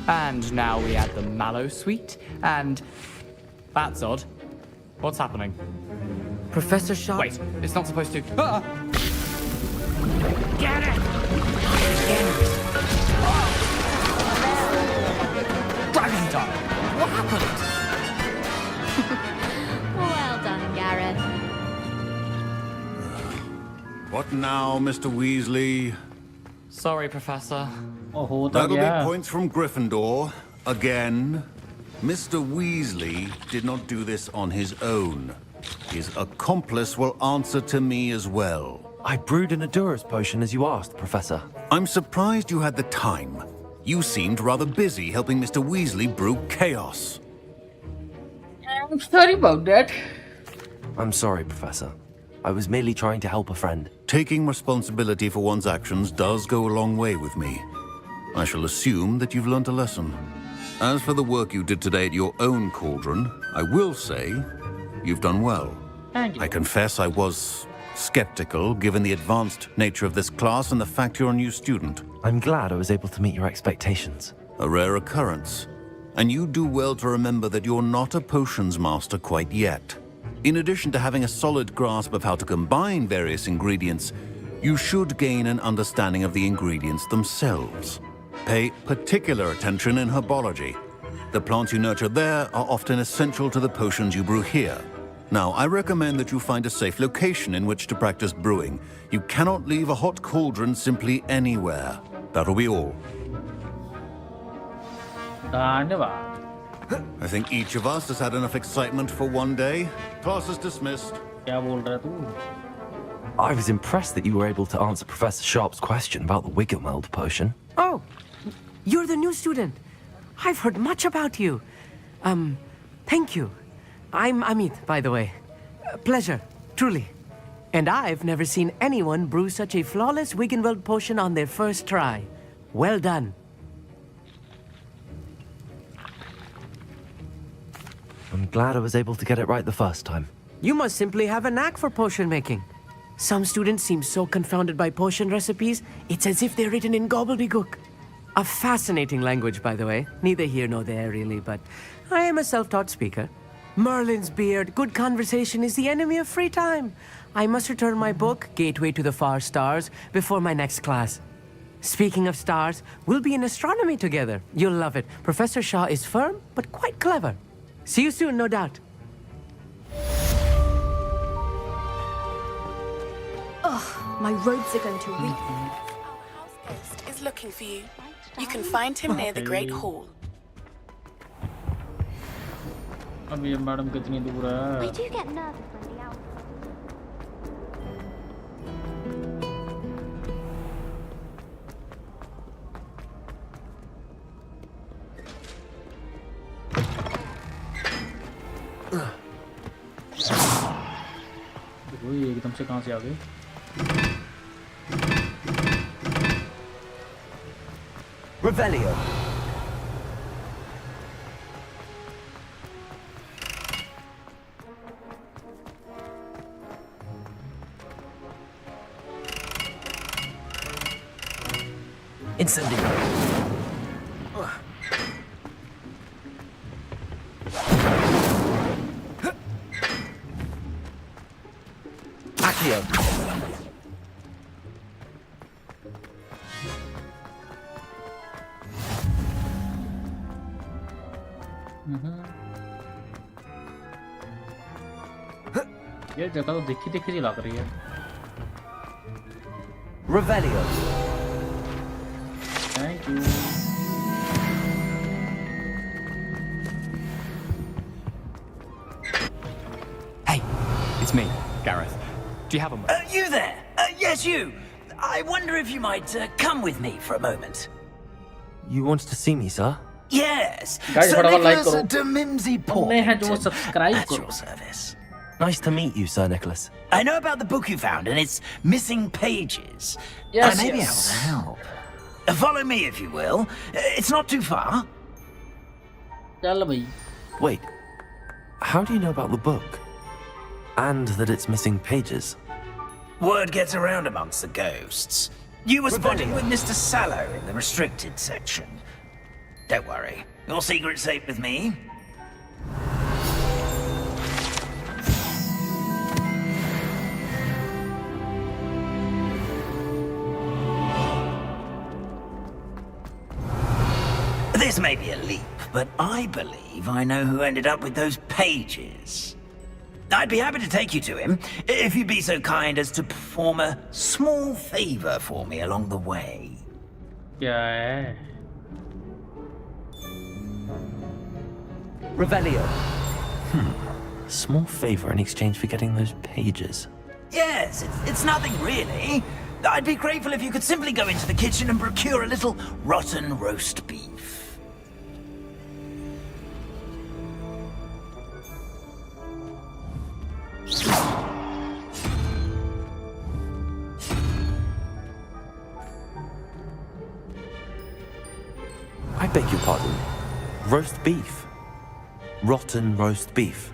And now we add the mallow sweet, and... That's odd. What's happening? Professor Sharp... Wait, it's not supposed to... Ah! Get it! Dragon Dart! What happened? Well done, Gareth. What now, Mr. Weasley? Sorry, Professor. That'll be points from Gryffindor. Again. Mr. Weasley did not do this on his own. His accomplice will answer to me as well. I brewed an Endurus potion as you asked, Professor. I'm surprised you had the time. You seemed rather busy helping Mr. Weasley brew chaos. I'm sorry about that. I'm sorry, Professor. I was merely trying to help a friend. Taking responsibility for one's actions does go a long way with me. I shall assume that you've learnt a lesson. As for the work you did today at your own cauldron, I will say you've done well. Thank you. I confess I was skeptical, given the advanced nature of this class and the fact you're a new student. I'm glad I was able to meet your expectations. A rare occurrence. And you do well to remember that you're not a potions master quite yet. In addition to having a solid grasp of how to combine various ingredients, you should gain an understanding of the ingredients themselves. Pay particular attention in herbology. The plants you nurture there are often essential to the potions you brew here. Now, I recommend that you find a safe location in which to practice brewing. You cannot leave a hot cauldron simply anywhere. That'll be all. I think each of us has had enough excitement for one day. Class is dismissed. I was impressed that you were able to answer Professor Sharp's question about the Wiggenweld potion. Oh, you're the new student. I've heard much about you. Thank you. I'm Amit, by the way. Pleasure, truly. And I've never seen anyone brew such a flawless Wiggenweld potion on their first try. Well done. I'm glad I was able to get it right the first time. You must simply have a knack for potion making. Some students seem so confounded by potion recipes, it's as if they're written in gobbledygook. A fascinating language, by the way. Neither here nor there, really, but I am a self-taught speaker. Merlin's beard, good conversation is the enemy of free time. I must return my book, Gateway to the Far Stars, before my next class. Speaking of stars, we'll be in astronomy together. You'll love it. Professor Shah is firm, but quite clever. See you soon, no doubt. Ugh, my robes are going to reek. Is looking for you. You can find him near the Great Hall. अब ये madam कितनी दूर है? I do get nervous when the owl. देखो ये एकदम से कहाँ से आ गए? Revelio. Incendio. Accio. ये जगह तो देखी देखी सी लग रही है। Revelio. Thank you. Hey, it's me, Gareth. Do you have a moment? You there? Yes, you. I wonder if you might come with me for a moment. You wanted to see me, sir? Yes. Guys, Sir like Nicholas de Mimsy Portington, at your service. Nice to meet you, Sir Nicholas. I know about the book you found and its missing pages. Yes, I may be able yes. to help. Follow me, if you will. It's not too far. Wait, how do you know about the book? And that it's missing pages? Word gets around amongst the ghosts. You were spotted with Mr. Sallow in the restricted section. Don't worry, your secret's safe with me. This may be a leap, but I believe I know who ended up with those pages. I'd be happy to take you to him, if you'd be so kind as to perform a small favor for me along the way. Yeah. Revelio. Small favor in exchange for getting those pages. Yes, it's nothing really. I'd be grateful if you could simply go into the kitchen and procure a little rotten roast beef. I beg your pardon. Roast beef. Rotten roast beef.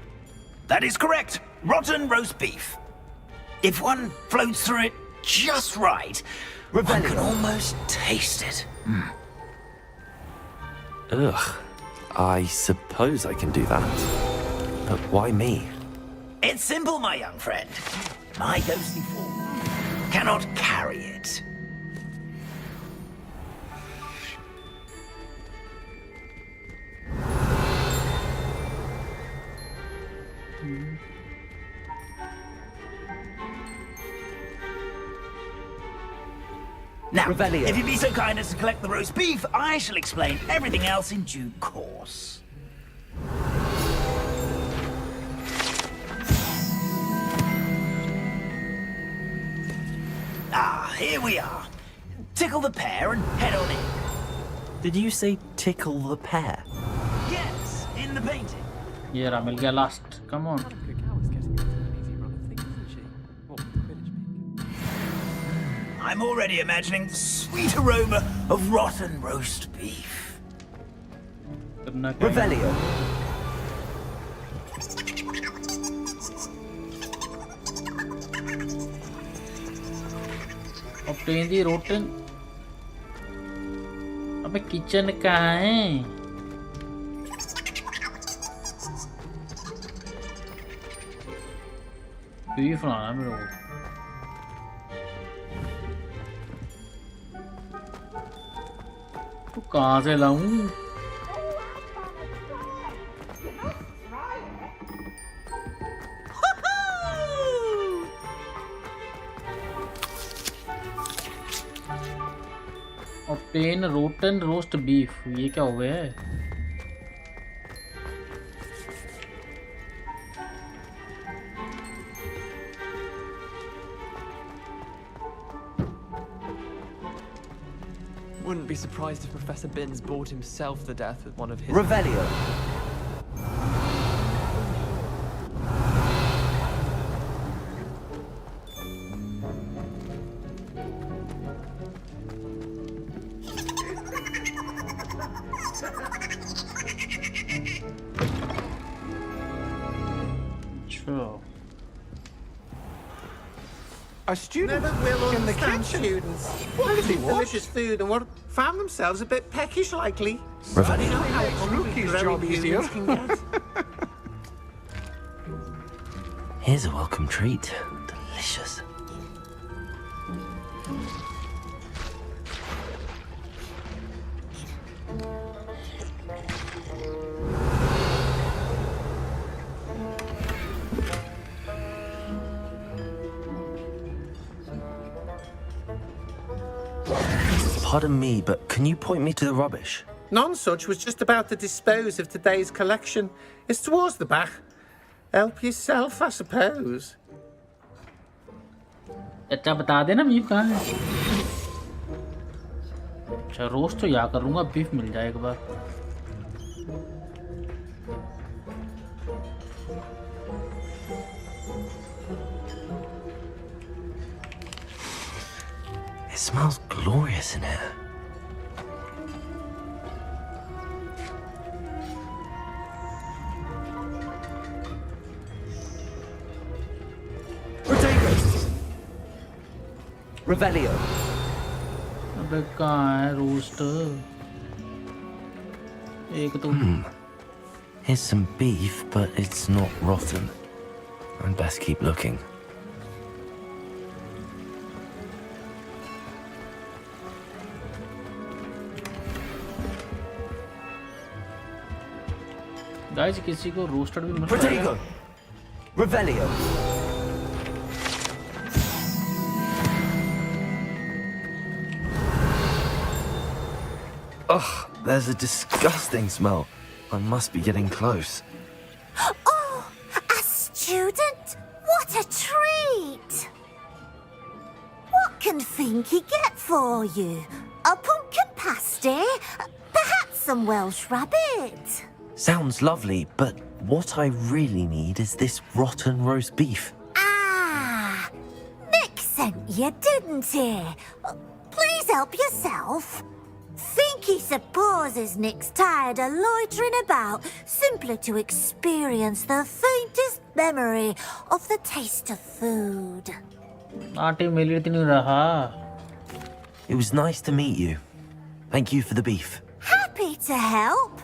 That is correct. Rotten roast beef. If one floats through it just right, one can almost taste it. Ugh. I suppose I can do that. But why me? It's simple, my young friend. My ghostly form cannot carry it. Now, if you'd be so kind as to collect the roast beef, I shall explain everything else in due course. Ah, here we are. Tickle the pear and head on in. Did you say tickle the pear? Yes, in the painting. Yeah, मिल गया last. Come on. I'm already imagining the sweet aroma of rotten roast beef. Revelio. Obtain the rotten. अबे kitchen कहाँ है? Beef लाना है मेरे को. तो कहाँ से लाऊं? प्लेन रोटन रोस्ट बीफ, ये क्या हो गया है? Wouldn't be surprised if Professor Binns bored himself to death with one of his... Revelio. A student in the kitchen. Students wanting delicious food and found themselves a bit peckish lately. I don't know how hungry job easier. Here's a welcome treat. Delicious. Pardon me, but can you point me to the rubbish? Nonsuch was just about to dispose of today's collection. It's towards the back. Help yourself, I suppose. अच्छा बता देना beef कहाँ है? अच्छा roast तो यहाँ करूँगा, beef मिल जाए एक बार. It smells glorious in here. Potatoes. Revelio. अबे कहाँ है रोस्ट? एक तो. Here's some beef, but it's not rotten. I'd best keep looking. Guys किसी को रोस्टेड भी मिल रहा है. Potato. Revelio. Ugh, there's a disgusting smell. I must be getting close. Oh, a student? What a treat! What can Finky get for you? A pumpkin pasty? Perhaps some Welsh rabbit? Sounds lovely, but what I really need is this rotten roast beef. Ah, Nick sent you, didn't he? Please help yourself. Finky supposes Nick's tired of loitering about simply to experience the faintest memory of the taste of food. It was nice to meet you. Thank you for the beef. Happy to help.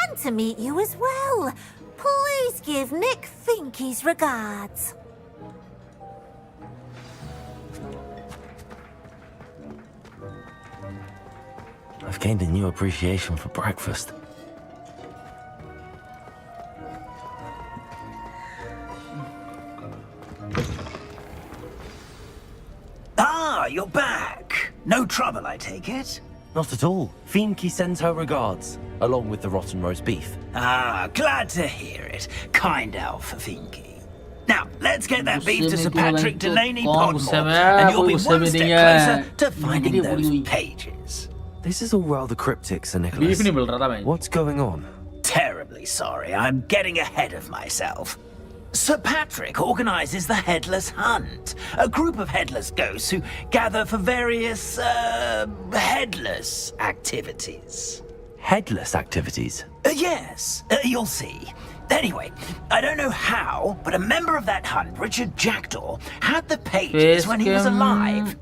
And to meet you as well. Please give Nick Finky's regards. I've gained a new appreciation for breakfast. Ah, you're back. No trouble, I take it? Not at all. Finky sends her regards, along with the rotten roast beef. Ah, glad to hear it. Kind elf, Finky. Now, let's get that beef to Sir Patrick Delaney Podmore, and you'll be one step closer to finding those pages. This is all rather cryptic, Sir Nicholas. What's going on? Terribly sorry, I'm getting ahead of myself. Sir Patrick organizes the Headless Hunt, a group of headless ghosts who gather for various, headless activities. Headless activities? Yes, you'll see. Anyway, I don't know how, but a member of that hunt, Richard Jackdaw, had the pages when he was alive.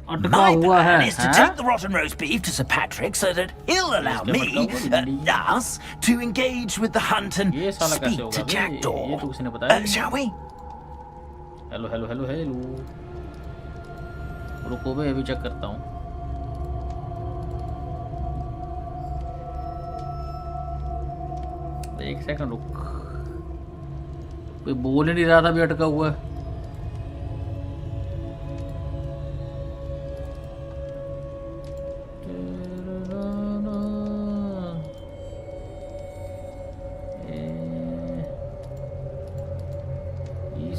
My plan is to take the rotten roast beef to Sir Patrick so that he'll allow me, us, to engage with the hunt and speak to Jackdaw. Shall we? Hello. रुको मैं अभी check करता हूँ. एक second रुक. कोई बोल ही नहीं रहा था, अभी अटका हुआ है.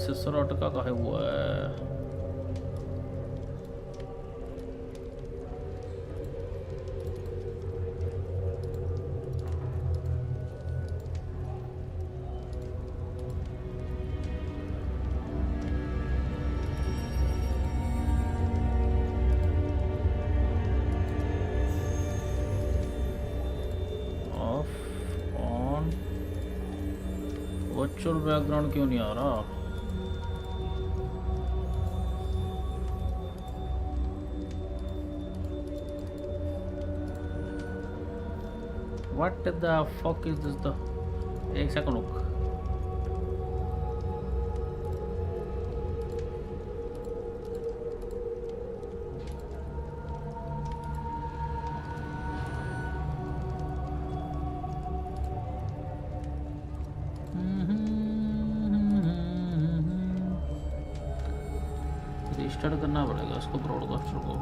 प्रोसेसर अटका काहे हुआ है? वर्चुअल बैकग्राउंड क्यों नहीं आ रहा? What the fuck is this? The एक सेकंड रुक. रिस्टार्ट करना पड़ेगा इसको ब्रॉडकास्टर को.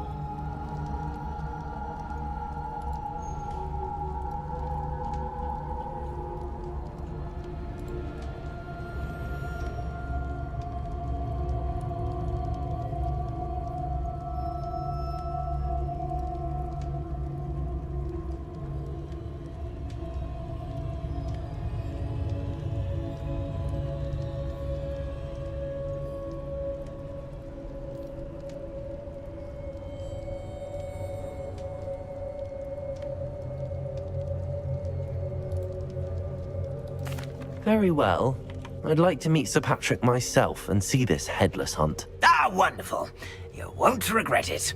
Very well. I'd like to meet Sir Patrick myself and see this headless hunt. Ah, wonderful. You won't regret it.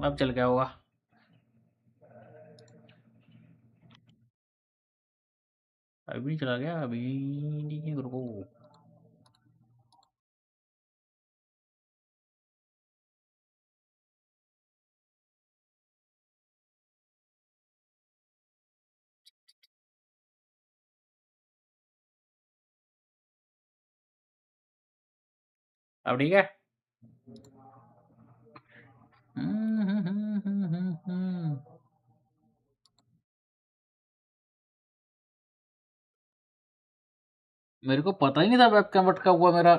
अब चल क्या होगा? अभी नहीं चला गया अभी नहीं रुको. अब ठीक है. मेरे को पता ही नहीं था वेबकैम अटका हुआ मेरा.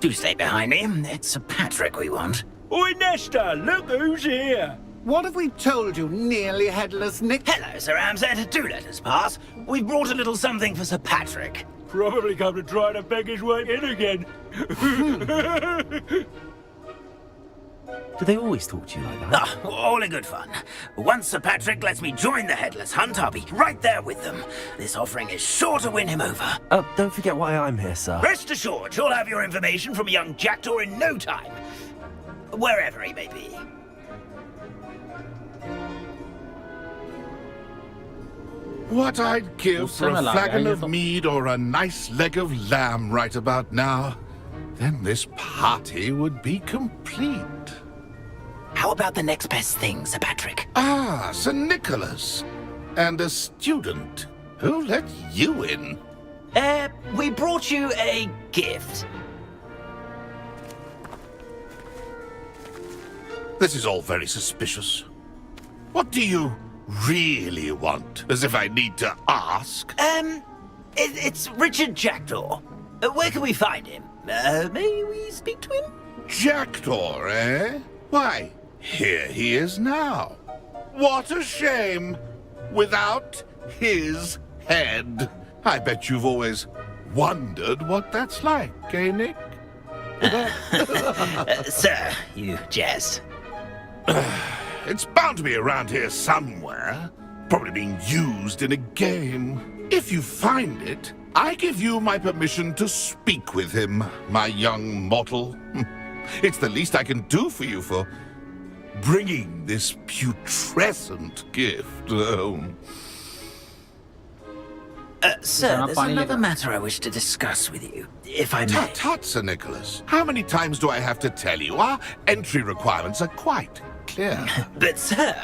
Do stay behind me. It's Sir Patrick we want. Oi, Nesta, look who's here. What have we told you, nearly headless Nick? Hello, Sir Ramsed. Do let us pass. We've brought a little something for Sir Patrick. Probably come to try to beg his way in again. Do they always talk to you like that? Ah, all in good fun. Once Sir Patrick lets me join the Headless Hunt, I'll be right there with them. This offering is sure to win him over. Don't forget why I'm here, sir. Rest assured, you'll have your information from young Jackdaw in no time. Wherever he may be. What I'd give for a flagon of mead or a nice leg of lamb right about now. Then this party would be complete. How about the next best thing, Sir Patrick? Ah, Sir Nicholas. And a student. Who let you in? We brought you a gift. This is all very suspicious. What do you really want? As if I need to ask? It's Richard Jackdaw. Where can we find him? May we speak to him? Jackdaw, eh? Why, here he is now. What a shame. Without his head. I bet you've always wondered what that's like, eh, Nick? Sir, you jest. It's bound to be around here somewhere. Probably being used in a game. If you find it, I give you my permission to speak with him, my young mortal. It's the least I can do for you for bringing this putrescent gift home. Sir, there's another matter I wish to discuss with you, if I may. Tut, tut, Sir Nicholas. How many times do I have to tell you? Our entry requirements are quite clear. But, sir,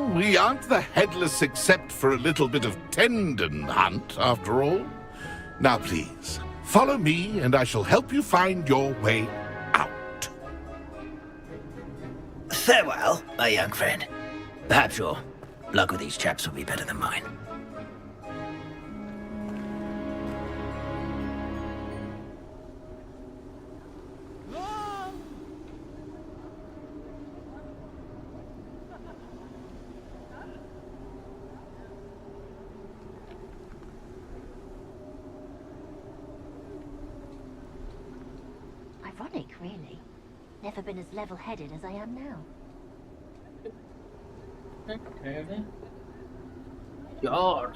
Well, we aren't the headless except for a little bit of tendon hunt, after all. Now, please, follow me and I shall help you find your way out. Farewell, my young friend. Perhaps your luck with these chaps will be better than mine. Ironic, really. Never been as level-headed as I am now. यार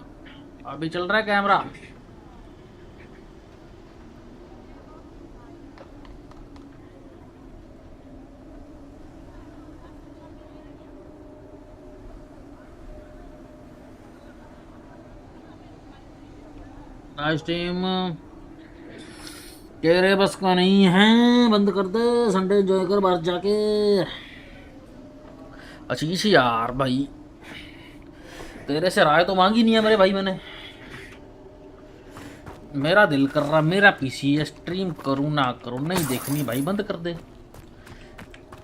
अभी चल रहा है camera nice team तेरे बस का नहीं है बंद कर दे संडे एंजॉय कर बाहर जाके अच्छी यार भाई तेरे से राय तो मांगी नहीं है मेरे भाई मैंने मेरा दिल कर रहा मेरा पीसी है स्ट्रीम करूँ ना करूँ नहीं देखनी भाई बंद कर दे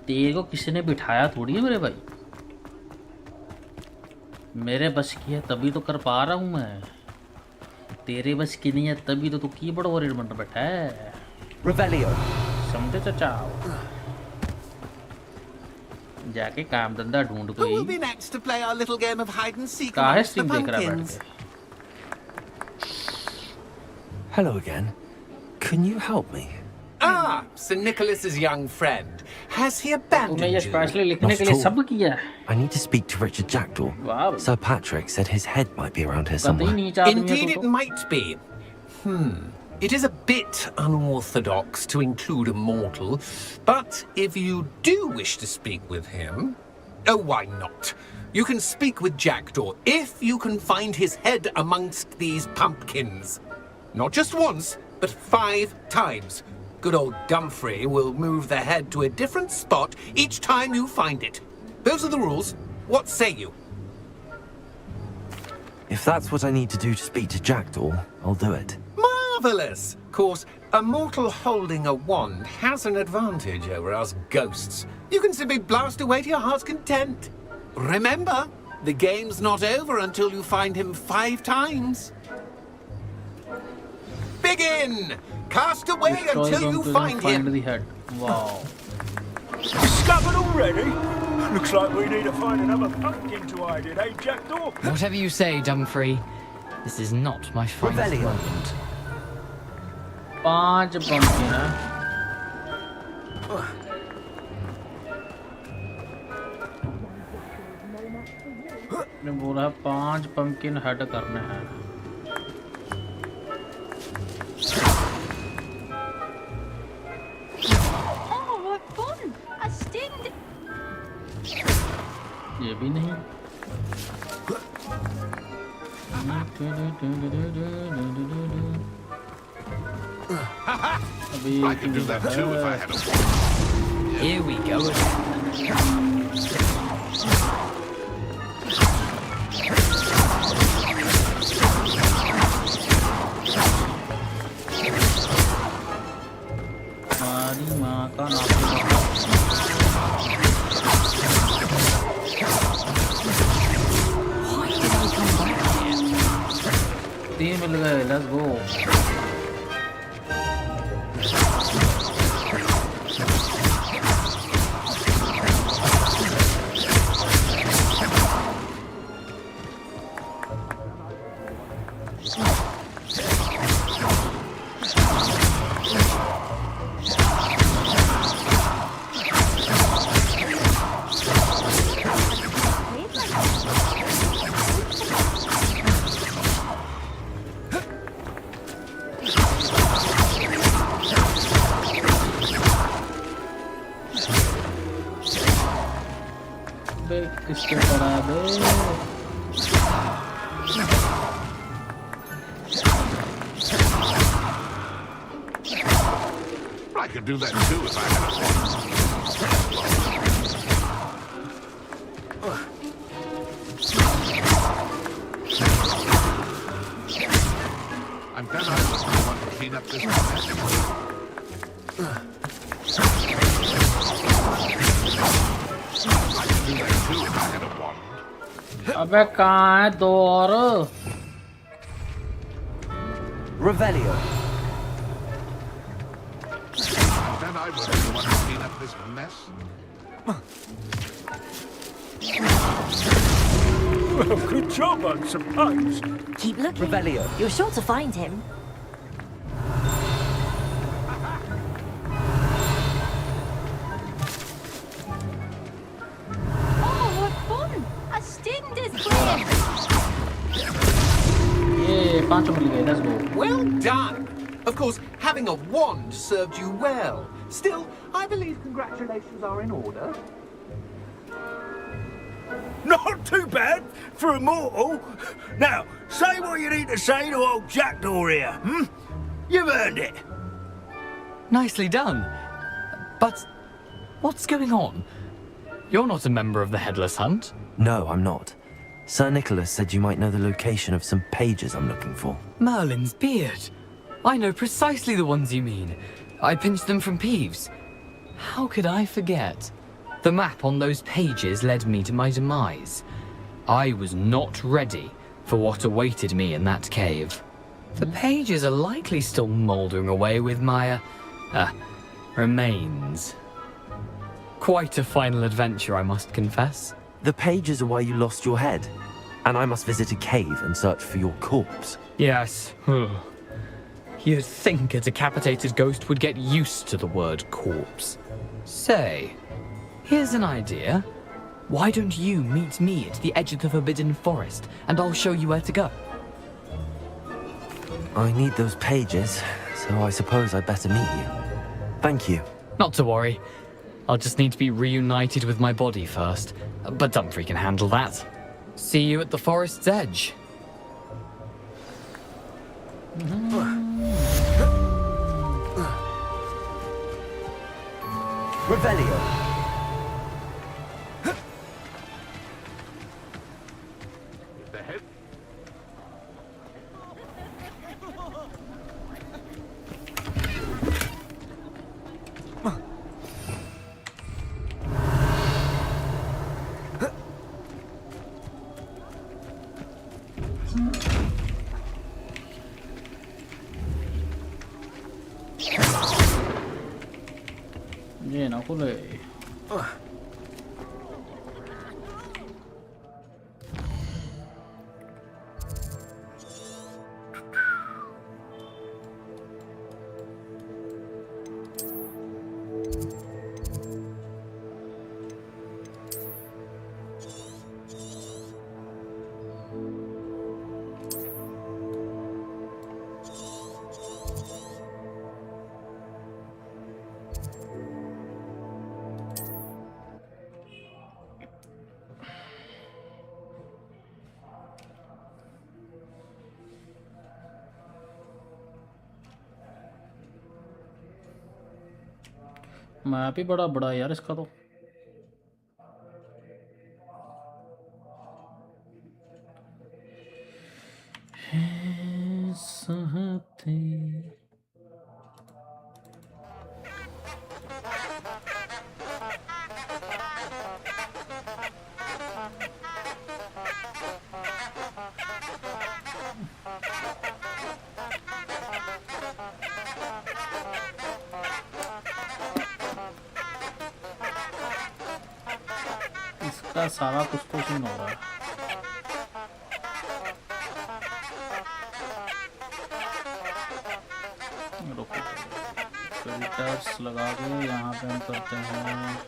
तेरे को किसी ने बिठाया थोड़ी है मेरे भाई मेरे बस की है तभी तो कर पा रहा हूँ मैं तेरे बस की नहीं है तभी तो तू कीबोर्ड वॉरियर बन बैठा है समझे चाचा जाके काम धंधा ढूंढ Who will कोई be next to play our little game of hide and seek काहे amongst the स्ट्रीम देख रहा है बैठ pumpkins? के Hello again. Can you help me? Ah, Sir Nicholas's young friend. Has he abandoned you? Not at all. I need to speak to Richard Jackdaw. Wow. Sir Patrick said his head might be around here somewhere. Indeed it might be. It is a bit unorthodox to include a mortal, but if you do wish to speak with him, oh, why not? You can speak with Jackdaw if you can find his head amongst these pumpkins. Not just once, but 5 times. Good old Dumfrey will move the head to a different spot each time you find it. Those are the rules. What say you? If that's what I need to do to speak to Jackdaw, I'll do it. Marvellous! Of course, a mortal holding a wand has an advantage over us ghosts. You can simply blast away to your heart's content. Remember, the game's not over until you find him 5 times. Begin! Cast away until you find him. the head. Wow. Discovered already? Looks like we need to find another pumpkin to hide in, eh, Jackdaw? Whatever you say, Dumfrey. This is not my finest moment. 5 pumpkin है ने बोला 5 pumpkin head करने हैं Oh, what fun! A sting! ये भी नहीं I could do that too if I had a... Here we go. हमारी माँ का नाम तीन मिल गए लेट्स गो किसको करा दे I could do that too if I had a... अबे कहाँ है दो और? Revelio. Then I was the one who cleaned up this mess. Well, good job, I suppose. Keep looking. Revelio. You're sure to find him. Oh, what fun! A student is clear. ये 5 मिल गए. Let's go. Well done! Of course, having a wand served you well. Still, I believe congratulations are in order. Not too bad for a mortal. Now, say what you need to say to old Jackdaw here, hmm? You've earned it. Nicely done. But what's going on? You're not a member of the Headless Hunt. No, I'm not. Sir Nicholas said you might know the location of some pages I'm looking for. Merlin's beard. I know precisely the ones you mean. I pinched them from Peeves. How could I forget? The map on those pages led me to my demise. I was not ready for what awaited me in that cave. The pages are likely still mouldering away with my, remains. Quite a final adventure, I must confess. The pages are why you lost your head, and I must visit a cave and search for your corpse. Yes. You'd think a decapitated ghost would get used to the word corpse. Say, here's an idea. Why don't you meet me at the edge of the Forbidden Forest, and I'll show you where to go? I need those pages, so I suppose I'd better meet you. Thank you. Not to worry. I'll just need to be reunited with my body first. But Dumfries can handle that. See you at the forest's edge. Revelio. The head. ये ना खुले. Map ही बड़ा बड़ा यार इसका तो. इसका सारा कुछ तो सीन हो रहा है. रुको, फिल्टर्स लगा के यहाँ पे हम करते हैं.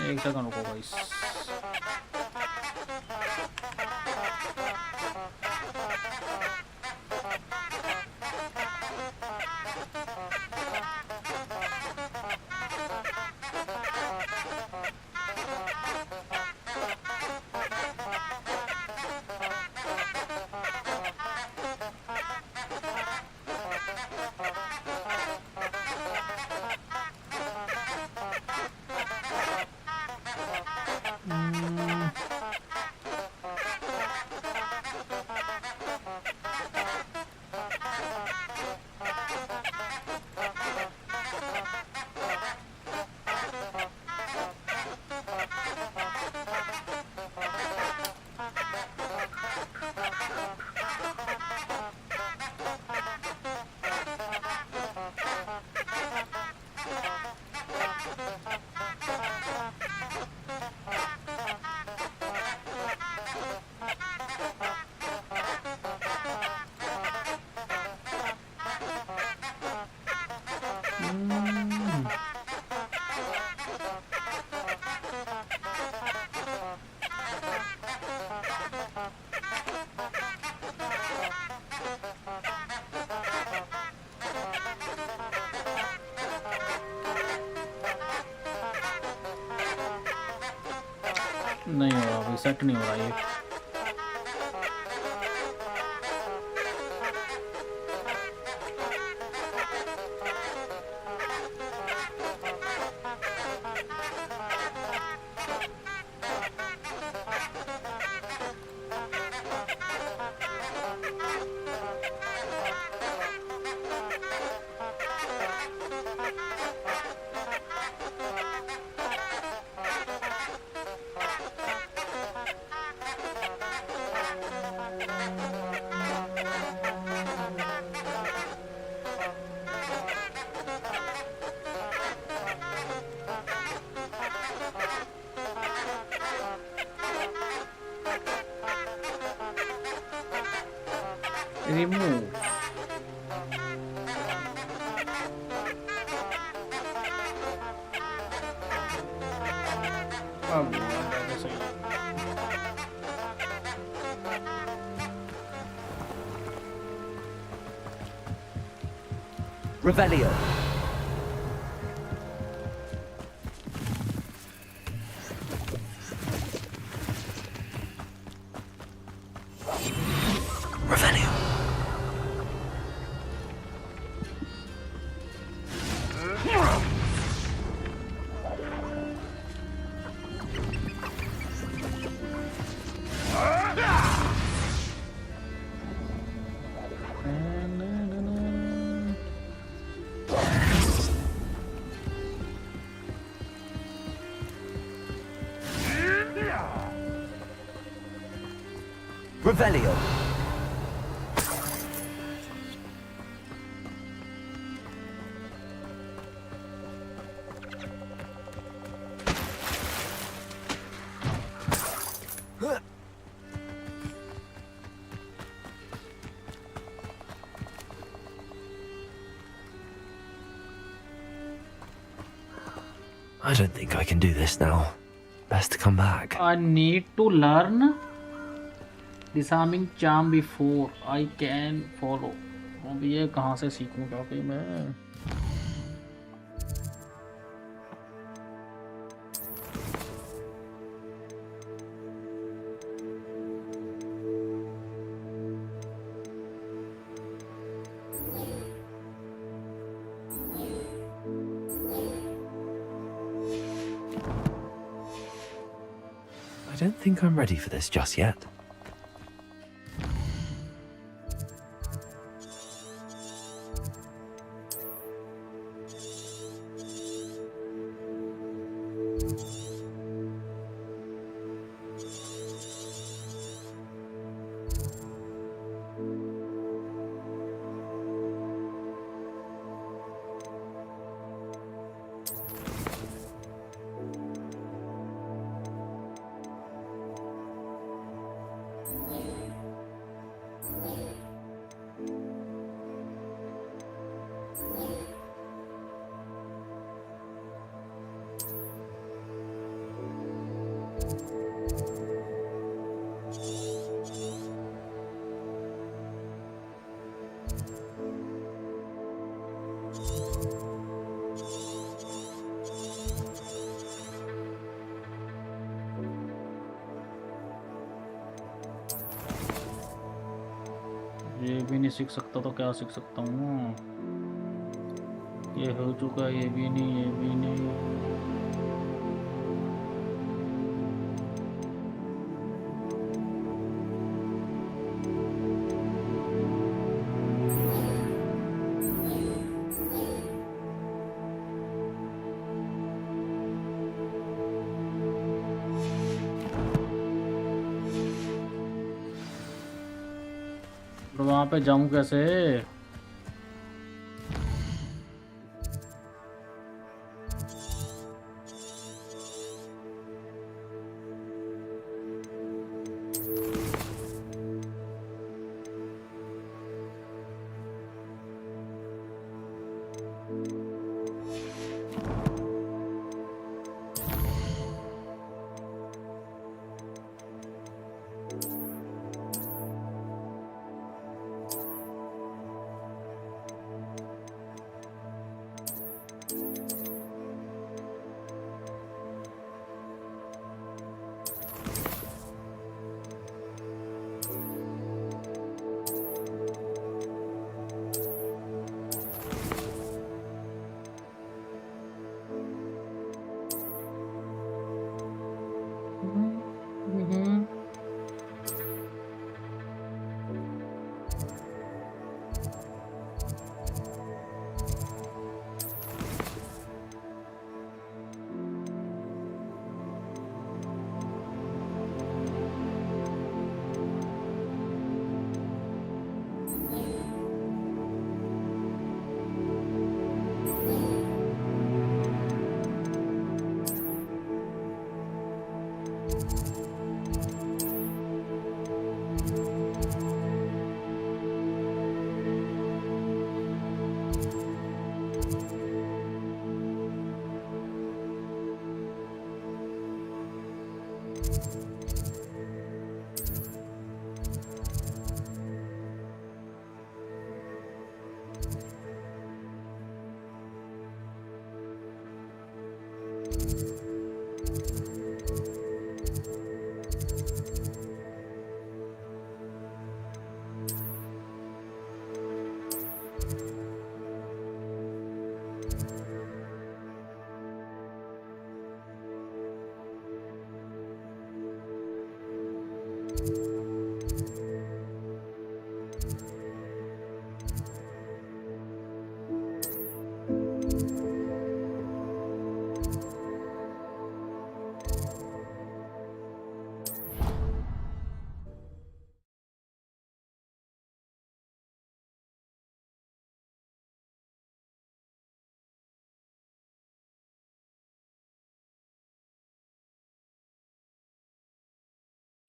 एक सेकंड रुको गाइस. नहीं हो रहा अभी, सेट नहीं हो रहा ये। Remove. Revelio. Revelio. Revelio. I don't think I can do this now. Best to come back. I need to learn disarming charm before I can follow. अभी ये कहाँ से सीखूँ जाके मैं? I don't think I'm ready for this just yet. ये भी नहीं सीख सकता तो क्या सीख सकता हूँ? ये हो चुका, ये भी नहीं, ये भी नहीं। तो वहाँ पे जाऊँ कैसे?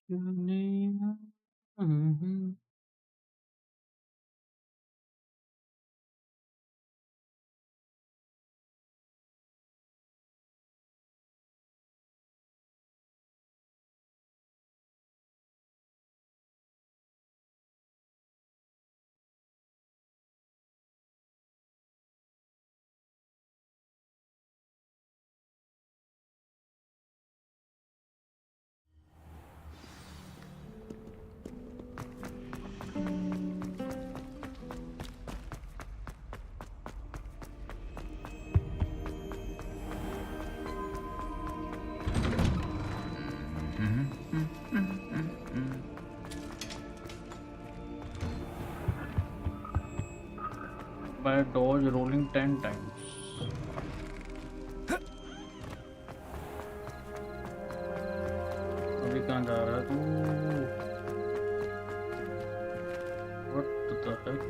By dodge rolling 10 times. अभी कहाँ जा रहा है तू? What the heck?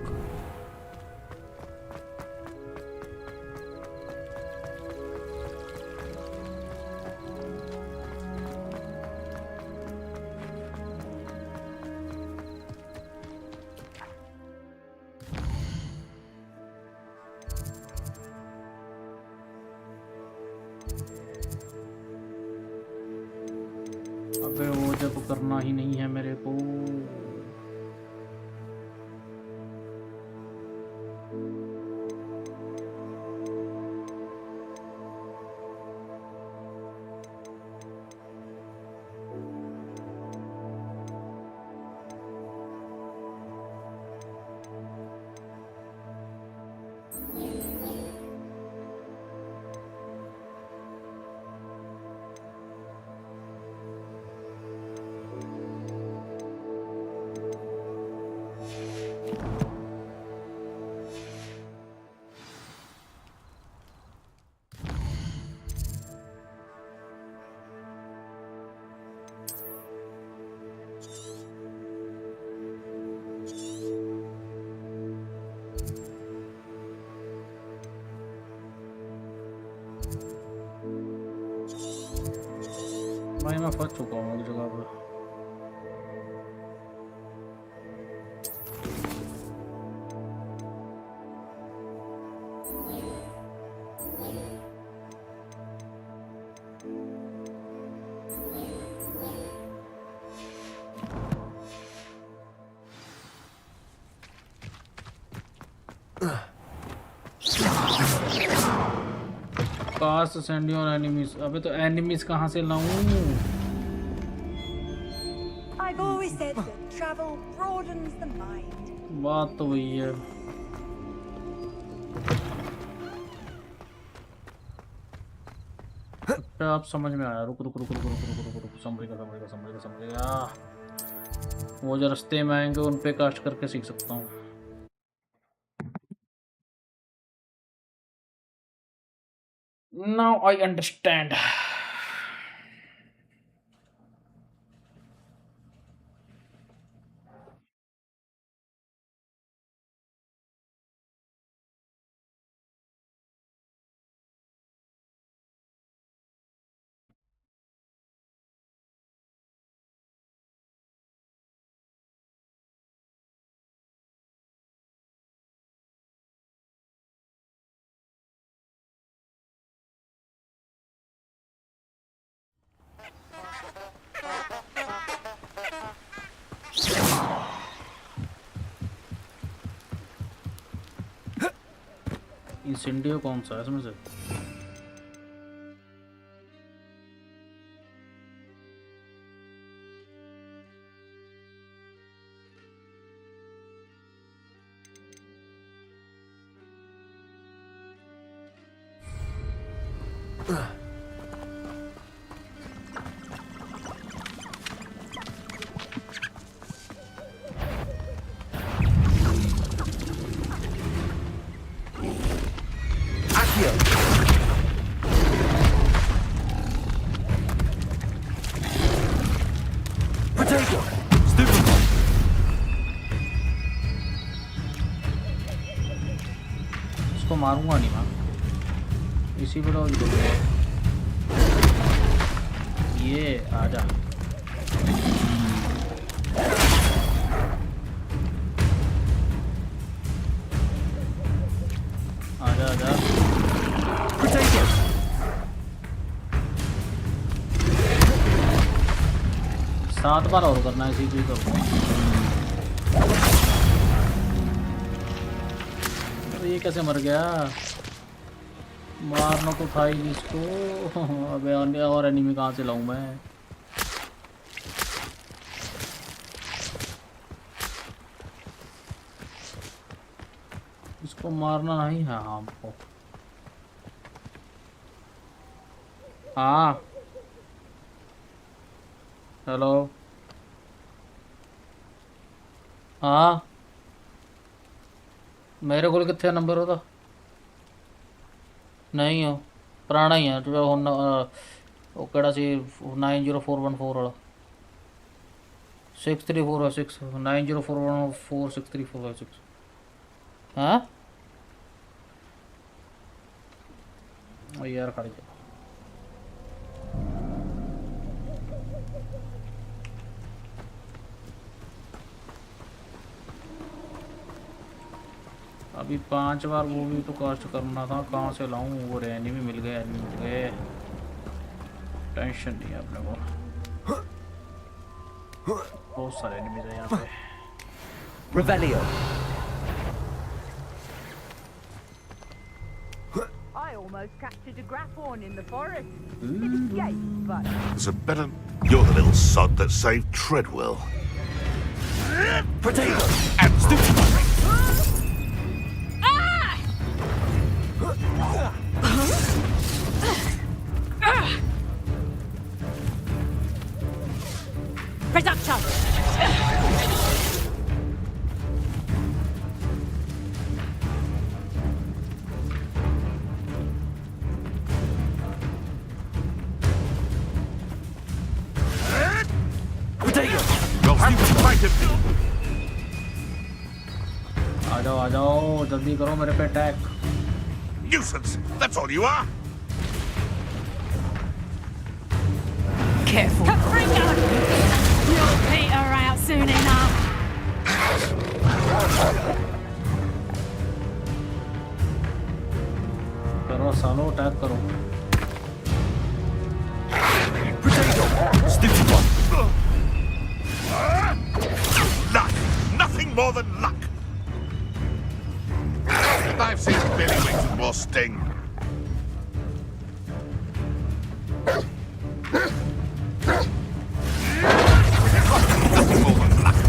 अबे वो जब करना ही नहीं है मेरे को। भाई मैं फंस चुका हूँ एक जगह पर। Cast send your enemies. अबे तो enemies कहाँ से लाऊं? I've always said that travel broadens the mind. बात तो वही है। आप समझ में आया? रुक रुक रुक रुक रुक रुक रुक रुक समझेगा। वो जो रास्ते में आएंगे उन पे कास्ट करके सीख सकता हूँ। Now I understand. इंसेंडियो कौन सा है इसमें से? मारूंगा नहीं मैं, इसी पे डॉज ये आजा। 7 बार और करना है, इसी को ही करूँगा। अरे ये कैसे मर गया? मारना तो था ही इसको। अबे और एनिमी कहाँ से लाऊं मैं? इसको मारना नहीं है हमको। हाँ हेलो, हाँ मेरे को कितने नंबर होता? नहीं हो पुराना ही है जो ਹੁਣ ਉਹ ਕਿਹੜਾ ਸੀ 90414 ਵਾਲਾ 6346 904146346 हाँ यार खड़ी अभी 5 बार वो भी तो कास्ट करना था। कहाँ से लाऊं? वो एनिमी मिल गए, एनिमी मिल गए। टेंशन नहीं है अपने को, बहुत सारे एनिमीज हैं यहाँ पे। Revelio. I almost captured a grapphorn in the forest. It escaped, but... There's a better... You're the little sod that saved Treadwell. Potato! And stupid! Production! Potato! You'll have to fight him! आ जाओ जल्दी करो मेरे पे attack. Nuisance! That's all you are! Careful. Capringa! You'll peter out soon enough. करो सालो, attack करो। Potato! Stupid one! Luck! Nothing more than luck! I've seen Billy Wings with more sting. Nothing more than luck.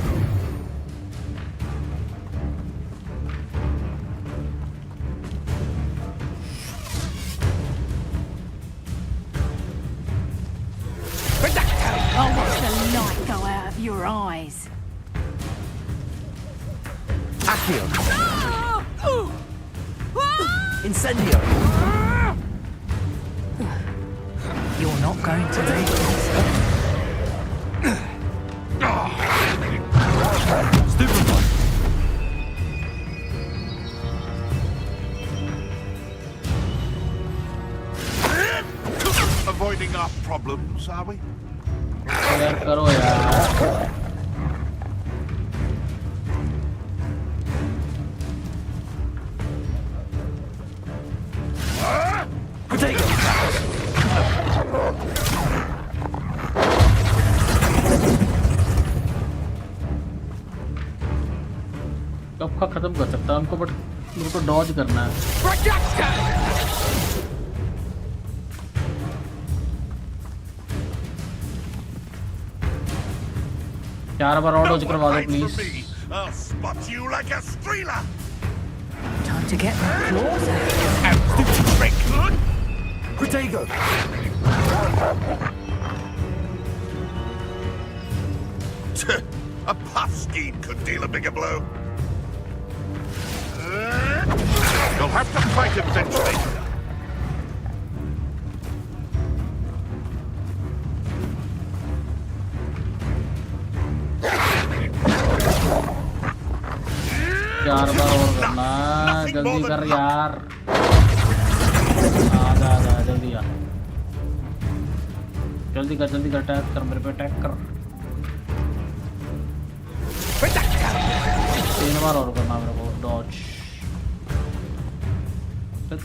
I'll watch the light go out of your eyes. Accio! Incendio! You're not going to make this. Stupid one! Avoiding our problems, are we? यार करो यार। Potato! कब का खत्म कर सकता है हमको, बट मेरे को डॉज करना है। 4 बार और डॉज करवा दो please. I'll spot you like a streeler. Time to get my claws out. And stupid trick. Potato! A puff scheme could deal a bigger blow. You'll have to fight eventually. चार बार और करना है, जल्दी कर यार। आजा जल्दी आ, जल्दी कर अटैक कर, मेरे पे अटैक कर। 3 बार और करना मेरे को डॉज।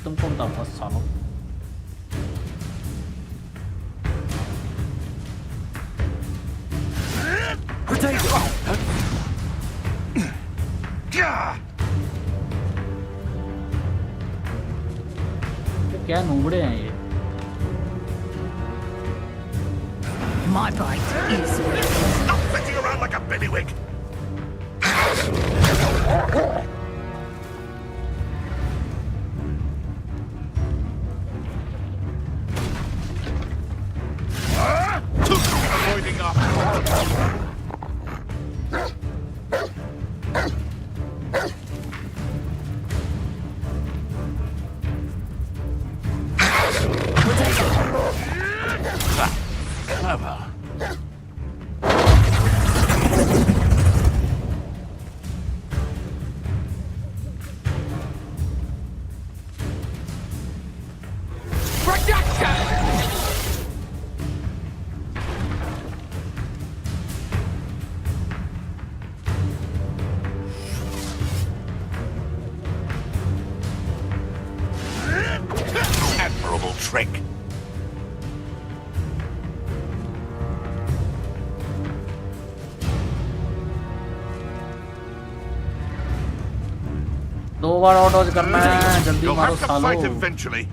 तुमको बताऊंगा सालों। क्या नूबड़े हैं ये? My bite is Stop fitting around like a bellywig. Avoiding our Clever. admirable trick. दो बार ऑटोज करना है, जल्दी You'll मारो have to सालो। fight eventually.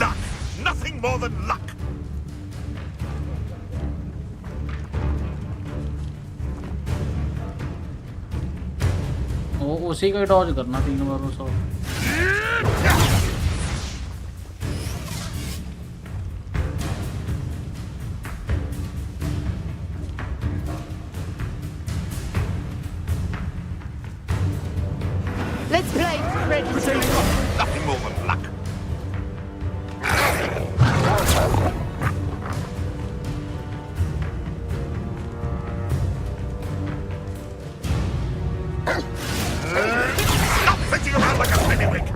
Luck. Nothing more than luck. वो उसी का डॉज करना 3 बार वो सब। Let's play Freddy. Nothing more than luck. Stop fitting around like a bellywig.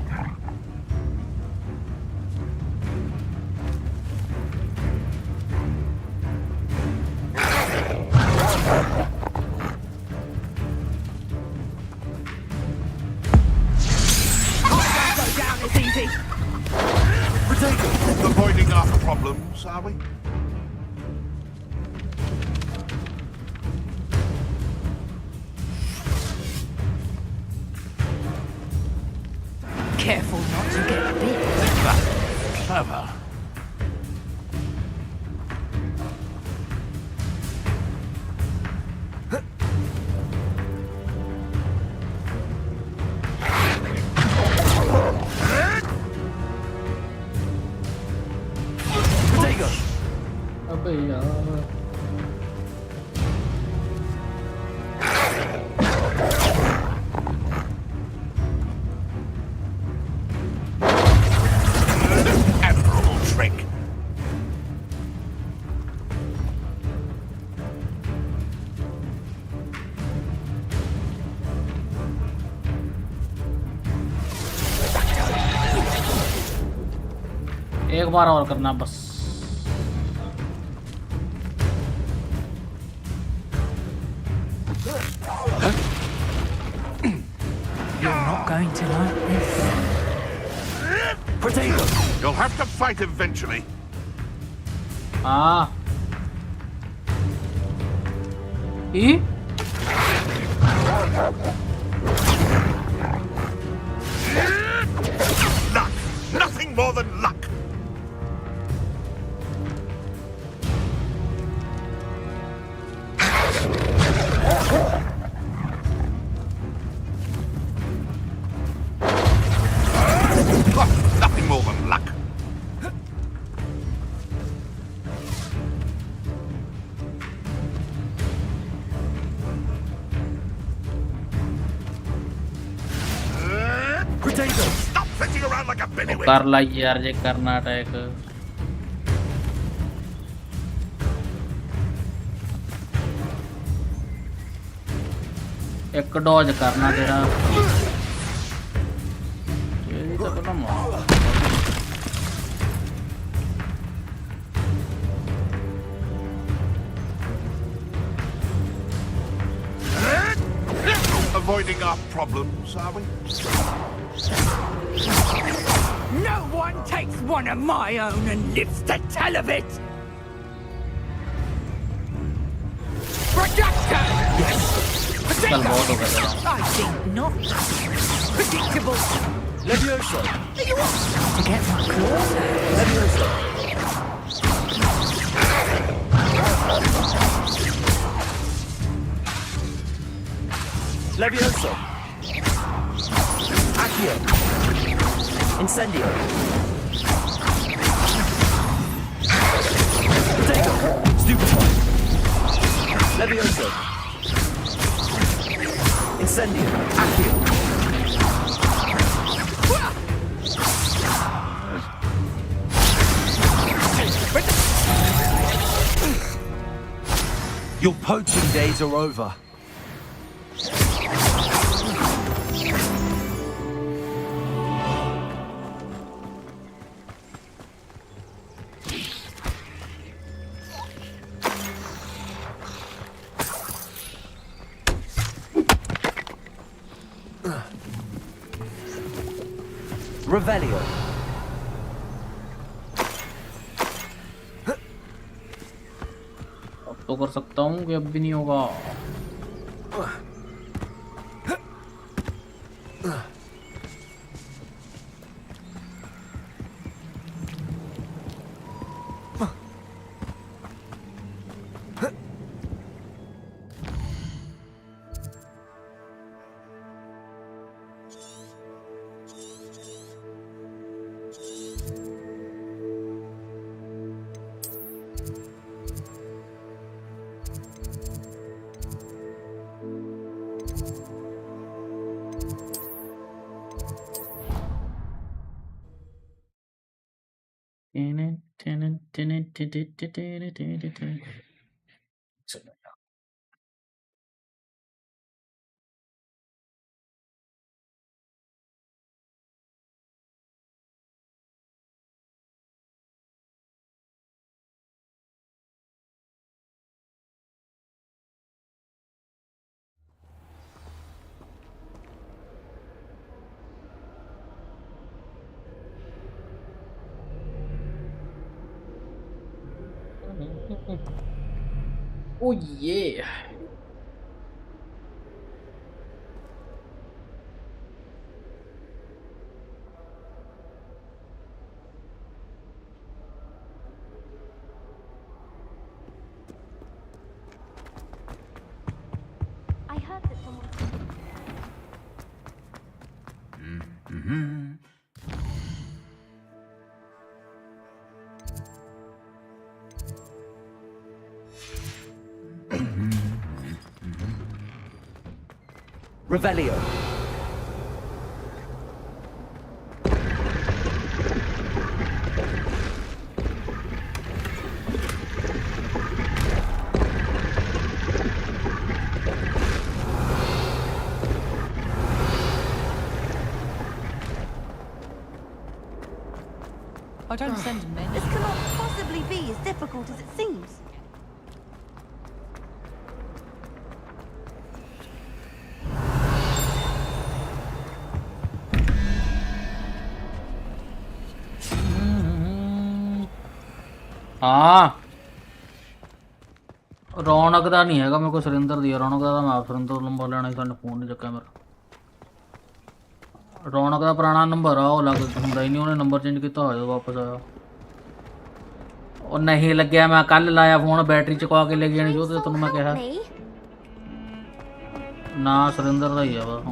Avoiding our problems, are we? Careful not to get bit. Clever. अबे यार। Admirable trick. एक बार और करना बस। You're not going to like this. Potato. You'll have to fight eventually. हाँ। ई? Luck. Nothing more than luck. Nothing more than luck. Stop fitting around like a bellywig. कर ला यार ये कर्नाटक। एक डॉज करना तेरा। ये तो करना मार। avoiding our problems, are we? No one takes one of my own and lives to tell of it! Projector! Yes! I think not. Predictable! Levioso! Do you want to get my claws? Levioso! Levioso! Accio! Incendio! Potato! Stupefy! Levioso! Incendio! Accio! Your poaching days are over. Revelio. अब तो कर सकता हूँ कि अब भी नहीं होगा. Oh yeah. I heard that someone... Revelio. I don't send many. This cannot possibly be as difficult as it seems. हाँ रौनक का नहीं है मेरे को सुरेंद्र दिया रौनक का मैं आप सुरेंद्र नंबर लेना ही फोन नहीं चक्का मेरा रौनक का पुराना नंबर आ लग ਹੁੰਦਾ ही नहीं उन्हें नंबर चेंज किया होया वापस आया और नहीं लग गया मैं कल लाया फोन बैटरी चुका के ले गया नहीं जो तो तुम मैं कहा ना सुरेंद्र का ही है बस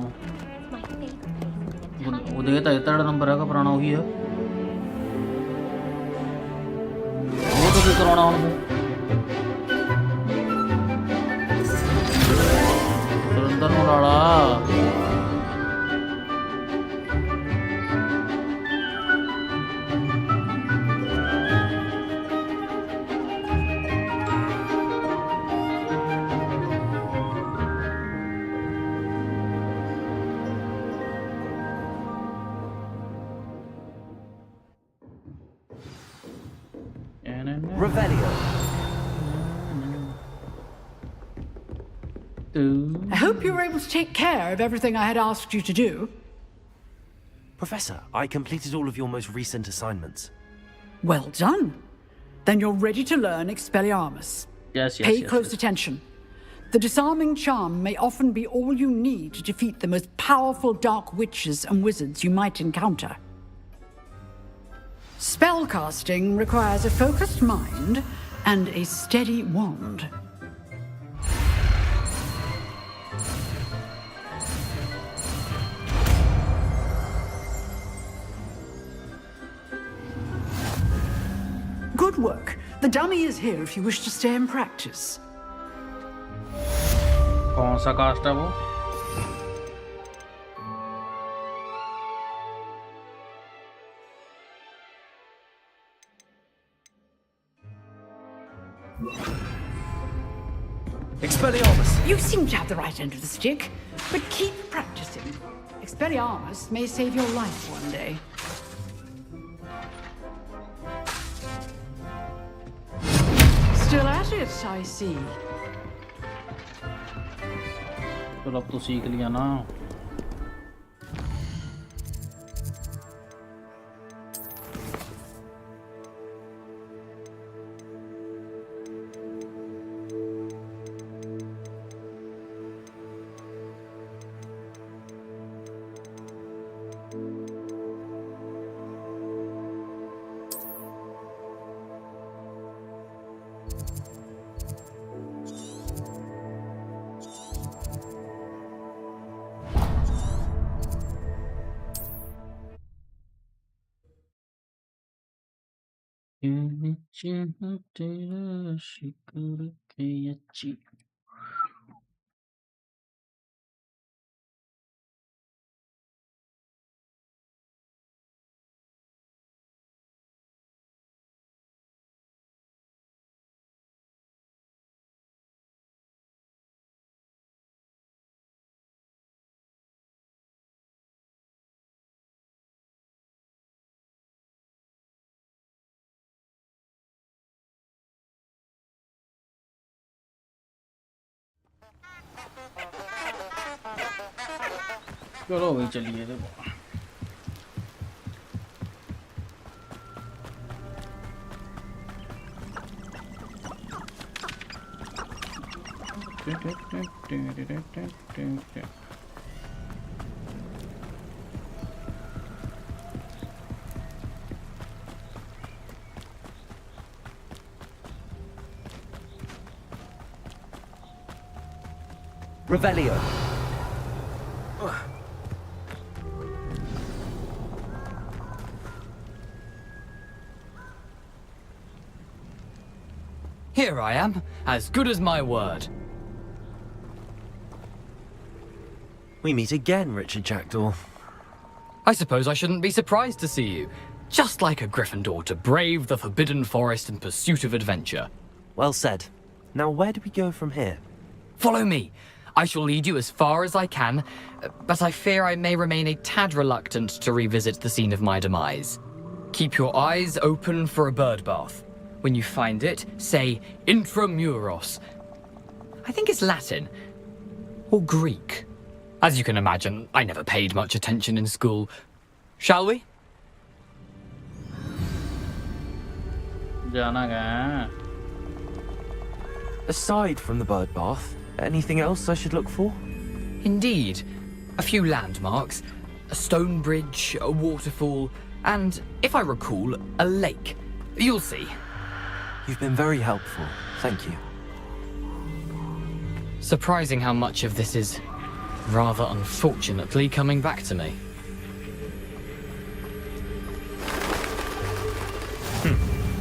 वो देता है तेरा नंबर है का पुराना वही है वो तो क्या कराना उनको सुरेंद्र को लाड़ा Revelio. I hope you were able to take care of everything I had asked you to do. Professor, I completed all of your most recent assignments. Well done. Then you're ready to learn Expelliarmus. Yes, Pay close attention. The disarming charm may often be all you need to defeat the most powerful dark witches and wizards you might encounter. Spellcasting requires a focused mind and a steady wand. Good work. The dummy is here if you wish to stay and practice. कौन सा cast है वो? Expelliarmus! You seem to have the right end of the stick, but keep practicing. Expelliarmus may save your life one day. Still at it, I see. तो अब तो सीख लिया ना. चलो भाई चलिए देखो. Revelio. Here I am, as good as my word. We meet again, Richard Jackdaw. I suppose I shouldn't be surprised to see you. Just like a Gryffindor to brave the Forbidden Forest in pursuit of adventure. Well said. Now where do we go from here? Follow me. I shall lead you as far as I can, but I fear I may remain a tad reluctant to revisit the scene of my demise. Keep your eyes open for a bird bath. When you find it, say Intramuros. I think it's Latin. Or Greek. As you can imagine, I never paid much attention in school. Shall we? Aside from the bird bath, anything else I should look for? Indeed. A few landmarks, a stone bridge, a waterfall, and, if I recall, a lake. You'll see. You've been very helpful. Thank you. Surprising how much of this is, rather unfortunately, coming back to me.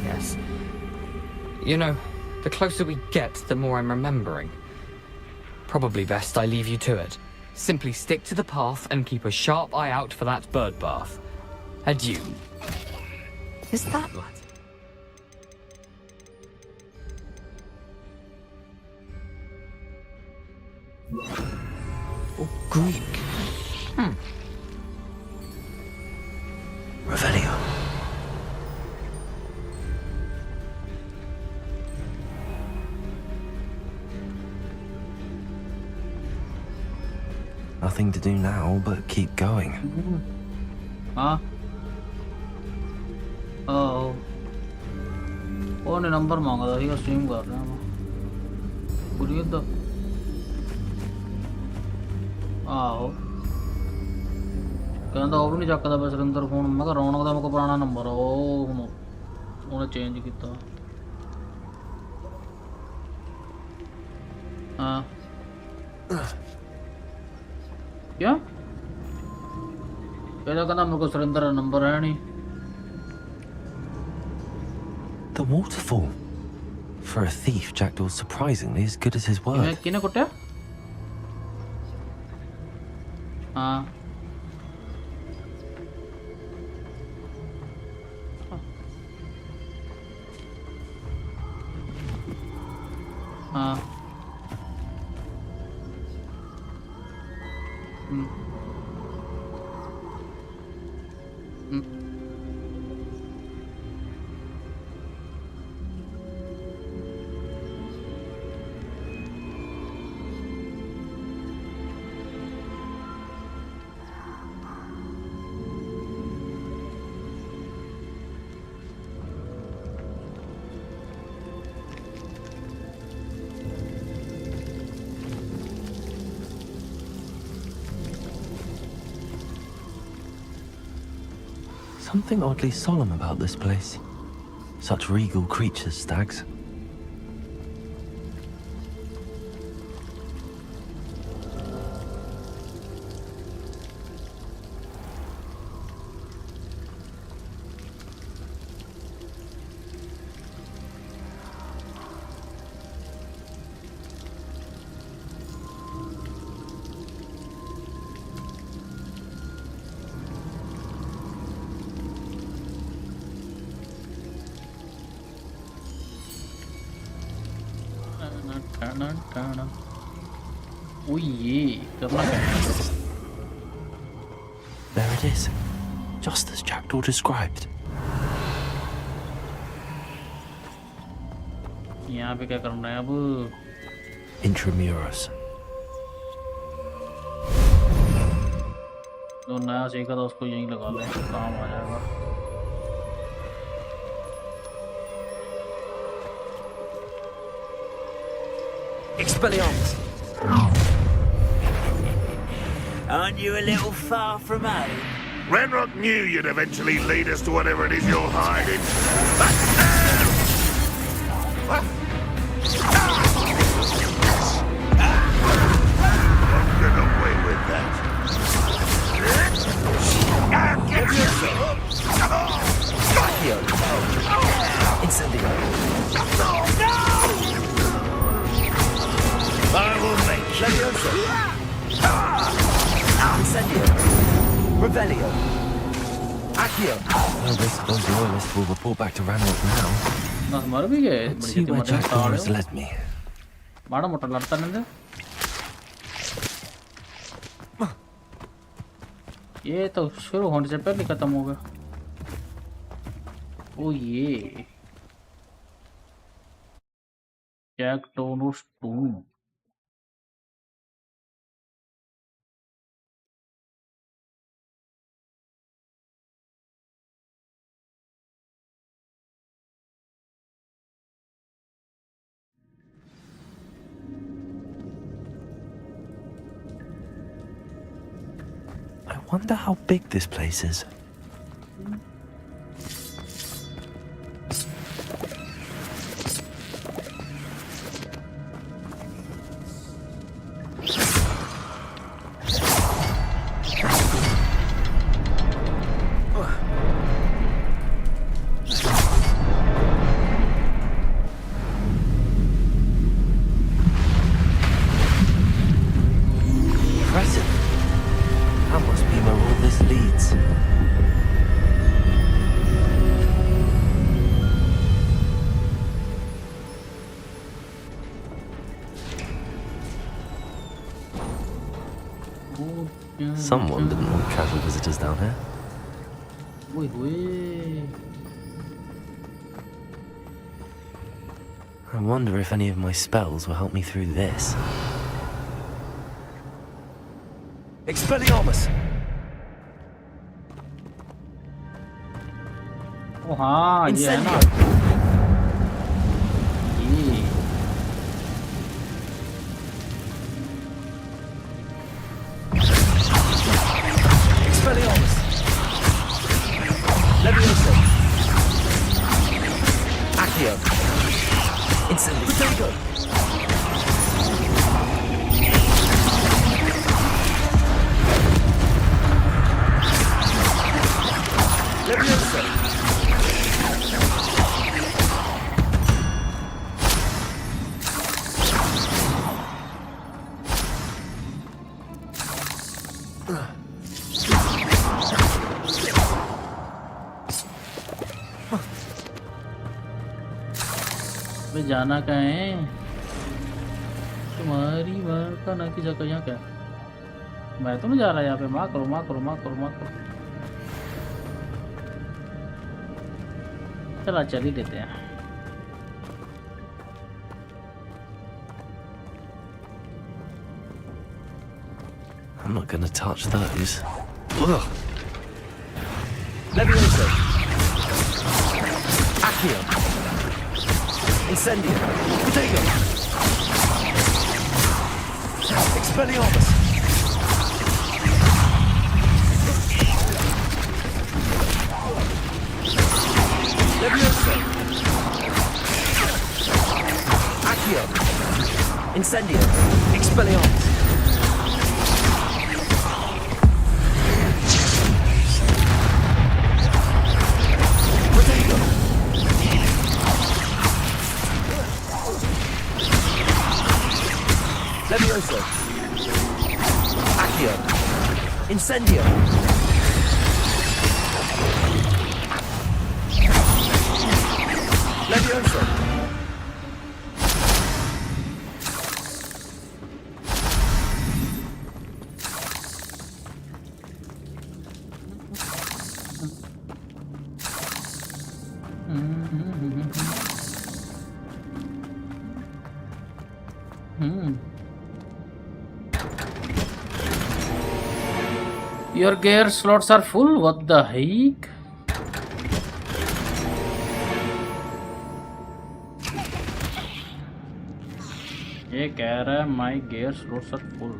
Yes. You know, the closer we get, the more I'm remembering. Probably best I leave you to it. Simply stick to the path and keep a sharp eye out for that bird bath. Adieu. Is that Latin? Or Greek? Revelio. nothing to do now but keep going. हाँ कौन ने number मांगा था ये stream कर रहे हैं पूरी तो आहो कहता वो भी नहीं चकता बस सुरेंद्र फोन मैं कह रौनक का मेरे पुराना नंबर है उन्हें चेंज किया हाँ क्या कहता मेरे को सुरेंद्र का नंबर है नहीं The waterfall. For a thief, Jackdaw's surprisingly as good as his word. किने कुट्या हाँ हाँ Something oddly solemn about this place. Such regal creatures, stags. There it is, just as Jackdaw described. यहाँ पे क्या करना है अब Intramuros. जो नया सीखा था उसको यहीं लगा ले काम आ जाएगा Expelliarmus! Aren't you a little far from home? Renrock knew you'd eventually lead us to whatever it is you're hiding. Get away with that. Incendio. Levioso! Incendio! Revelio! Accio! Well, I suppose the loyalists will report back to Ranrock now. Let's see where Jackdaw has led me. माड़ा मोटा लड़ता नहीं था ये तो शुरू होने से पहले खत्म हो गया ओ ये Jackdaw's tomb I wonder how big this place is. Someone didn't want casual visitors down here. I wonder if any of my spells will help me through this. Expelliarmus! ओ हाँ ये है ना ये Expelliarmus! Levioso! Accio! Incendio! Potato! Levioso! मैं जाना कहाँ है तुम्हारी ना की जगह यहाँ क्या मैं तो नहीं जा रहा यहाँ पे माँ करो माँ करो माँ करो माँ करो चला चल ही लेते हैं I'm not gonna touch those. Ugh. Levioso! Accio! Incendio! Potato! Expelliarmus! Levioso! Accio! Incendio! Expelliarmus! Levioso! Accio! Incendio! Levioso! Your gear slots are full. What the heck? ये कह रहा है my gear slots are full.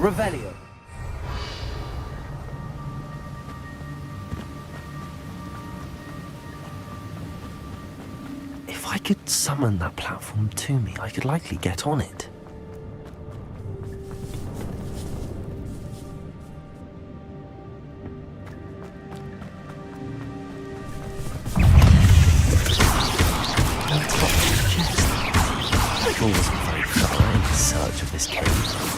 Revelio. could summon that platform to me, I could likely get on it. Michael wasn't very thorough in his search of this cave.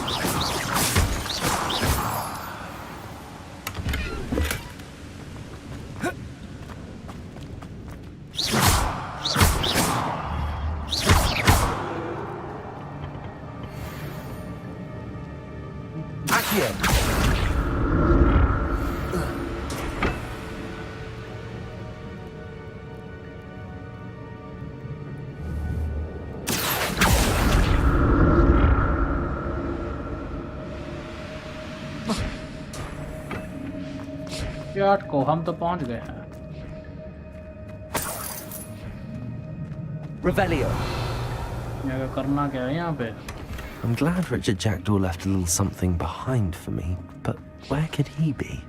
यार को हम तो पहुंच गए हैं। Revelio. ये करना क्या है यहाँ पे? I'm glad Richard Jackdaw left a little something behind for me, but where could he be?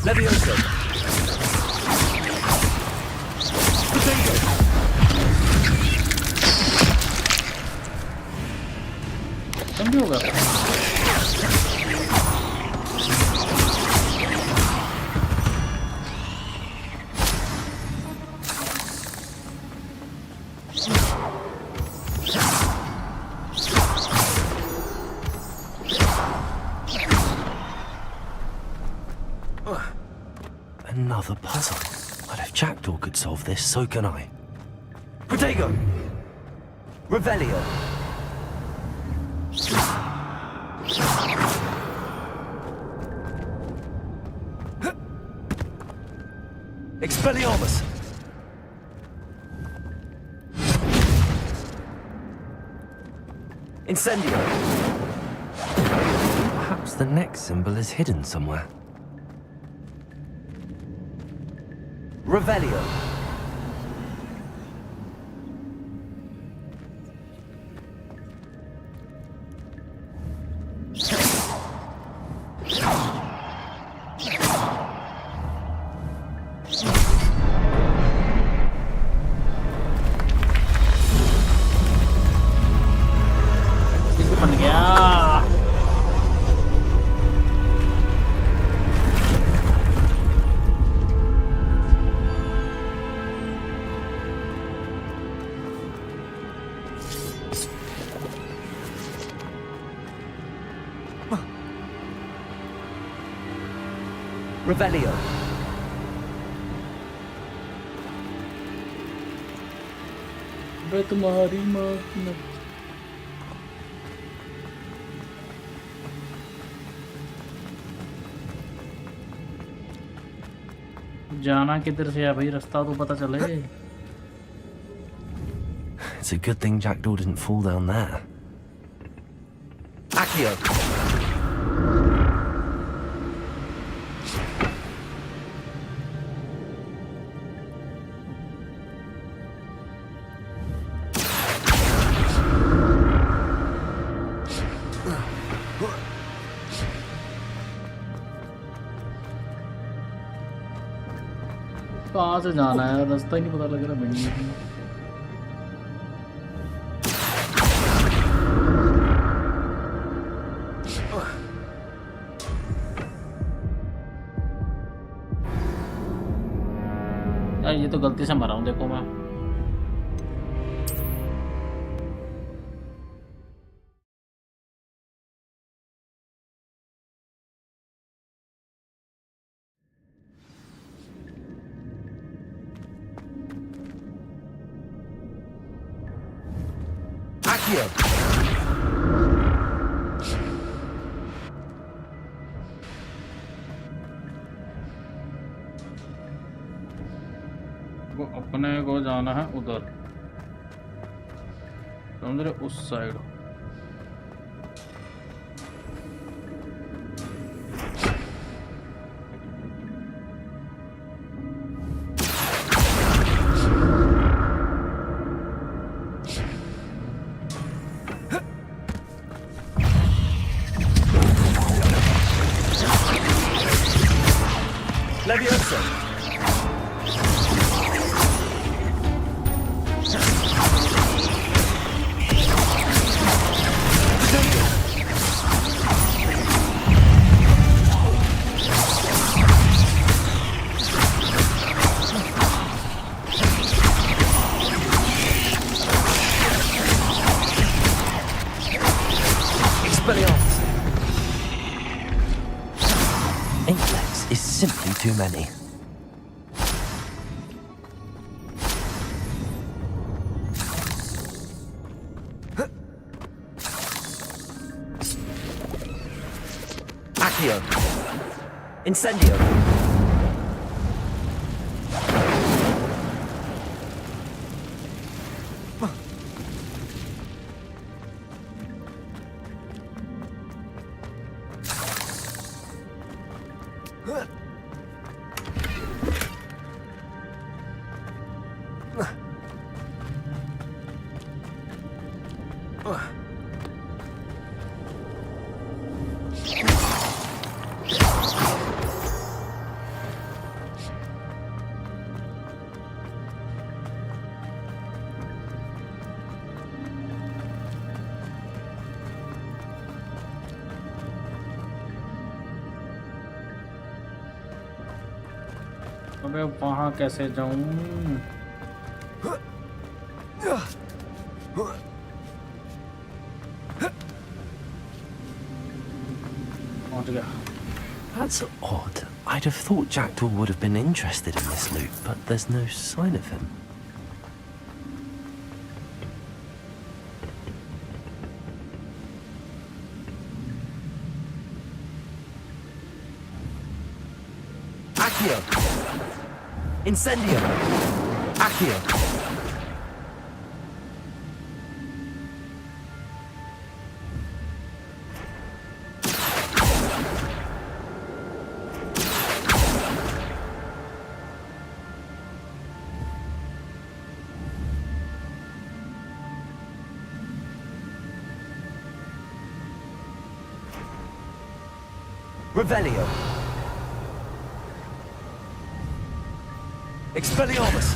Levioso. समझ होगा। Another puzzle. But if Jackdaw could solve this, so can I. Protego! Revelio! Expelliarmus! Incendio! Perhaps the next symbol is hidden somewhere. Revelio. Revelio. बे तुम्हारी माँ जाना किधर से है भाई रास्ता तो पता चले It's a good thing Jackdaw didn't fall down there. Accio. कहाँ से जाना है रास्ता ही नहीं पता लग रहा भिंडी यार ये तो गलती से मरा हूँ देखो मैं अपने को जाना है उधर समझ रहे उस side too many. Accio. Incendio. अबे वहाँ कैसे जाऊँ? पहुँच गया. That's odd. I'd have thought Jackdaw would have been interested in this loot, but there's no sign of him. Accio. Incendio. Accio. Revelio. Expelliarmus.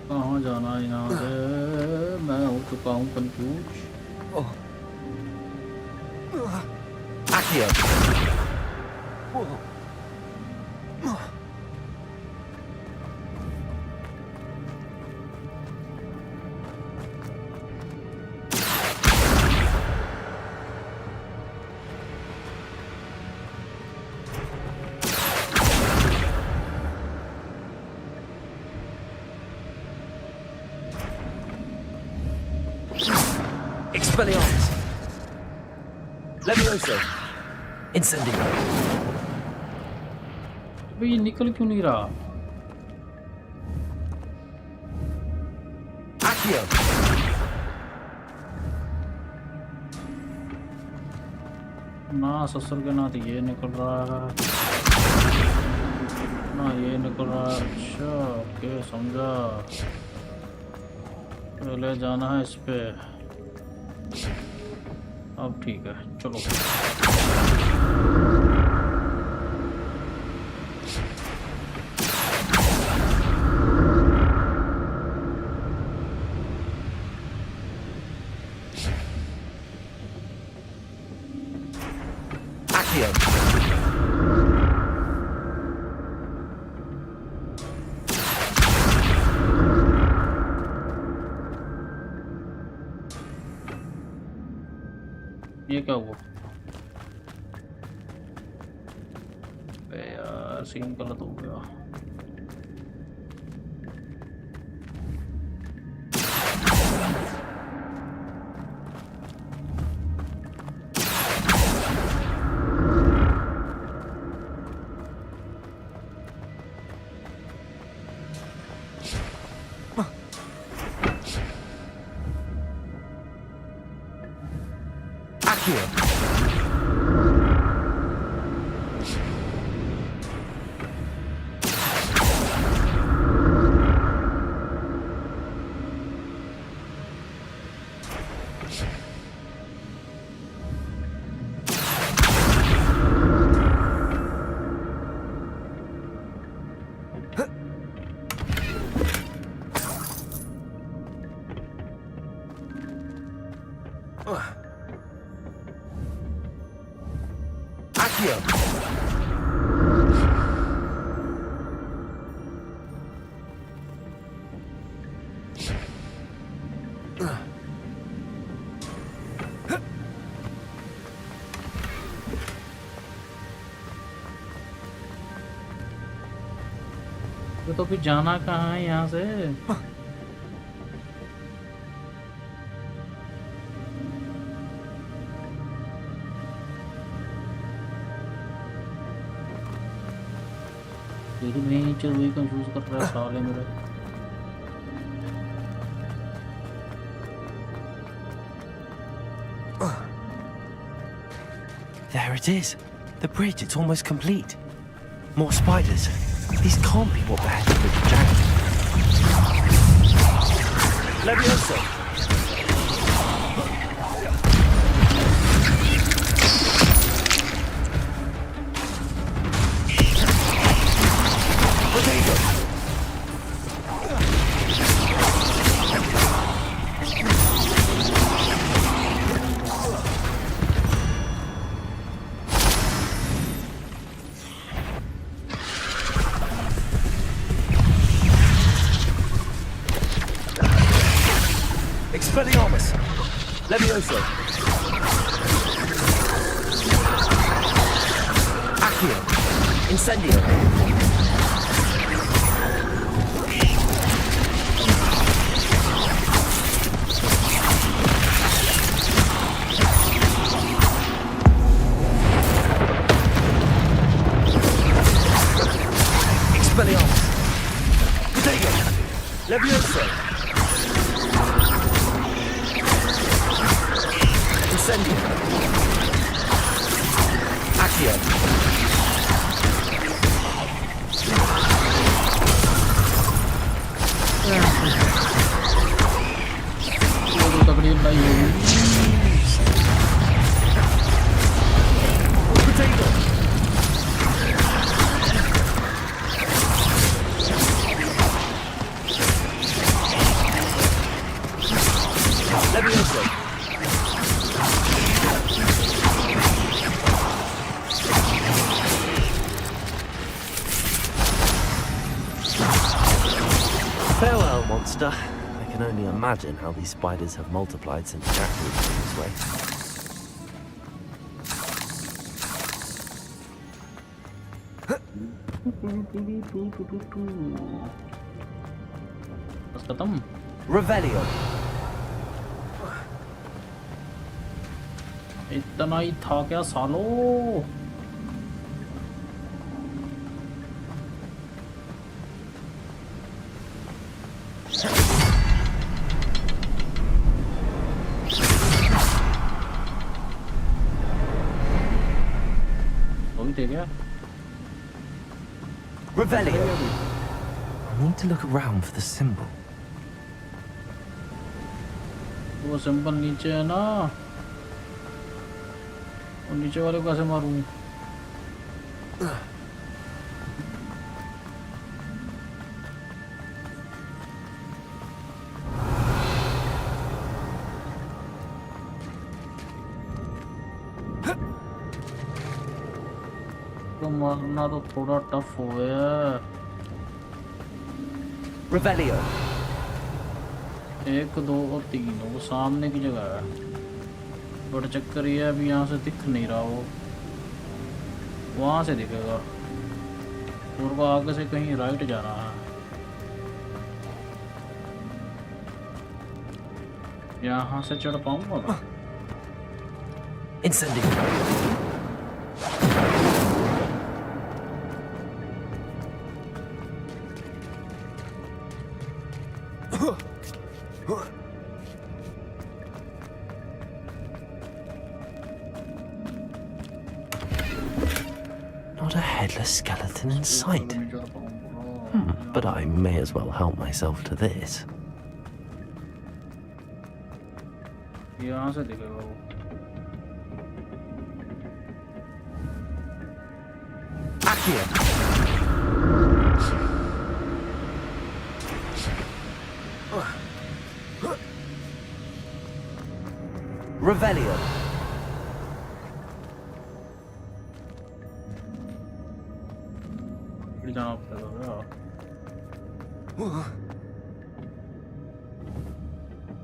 कहाँ जाना है यहाँ से? मैं हो चुका हूँ confuse. Accio. Expelliarmus. Levioso. Incendio. अबे ये निकल क्यों नहीं रहा? Accio. ना ससुर के नाते ये निकल रहा है, ना ये निकल रहा है. अच्छा ओके समझा. पहले जाना है इस पे. अब ठीक है चलो. Accio. ये क्या हुआ? यार सीन गलत हो गया. तो फिर जाना कहाँ है यहाँ से? तेरी नेचर वही कंफ्यूज कर रहा है साले मेरे। There it is. The bridge, it's almost complete. More spiders. These can't be what the heck of the jagged. Levioso! Potato! Expelliarmus! Levioso! Accio! Incendio! Expelliarmus! Potato! Levioso! Incendio! Accio! Potato! Levioso! Farewell, monster. I can only imagine how these spiders have multiplied since Jack moved this way. बस खत्म। Revelio. इतना ही था क्या सालो? Revelio. I need to look around for the symbol. वो symbol नीचे है ना, और नीचे वाले को कैसे मारूं? तो मारना तो थोड़ा टफ हो गया। Revelio. 1 2 और 3 वो सामने की जगह है, बट चक्कर ये अभी यहाँ से दिख नहीं रहा, वो वहाँ से दिखेगा और वो आगे से कहीं राइट जा रहा है। यहाँ से चढ़ पाऊंगा मैं? Incendio. Not a headless skeleton in sight. But I may as well help myself to this. यहाँ से दिखेगा वो। Accio. Revelio.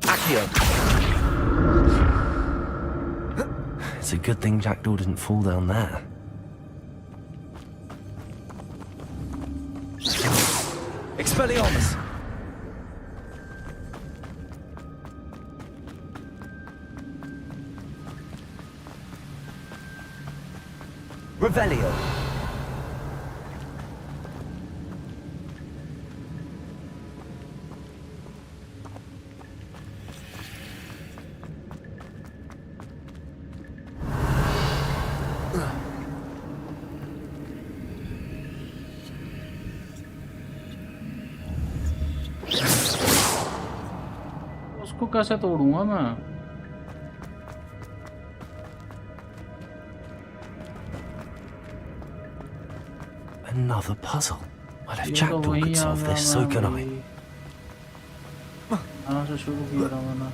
Accio. It's a good thing Jackdaw didn't fall down there. Expelliarmus! Revelio! उसको कैसे तोड़ूंगा मैं? Another puzzle. Well, if Jackdaw could solve this, so can I. यहाँ से शुरू किया था मैंने.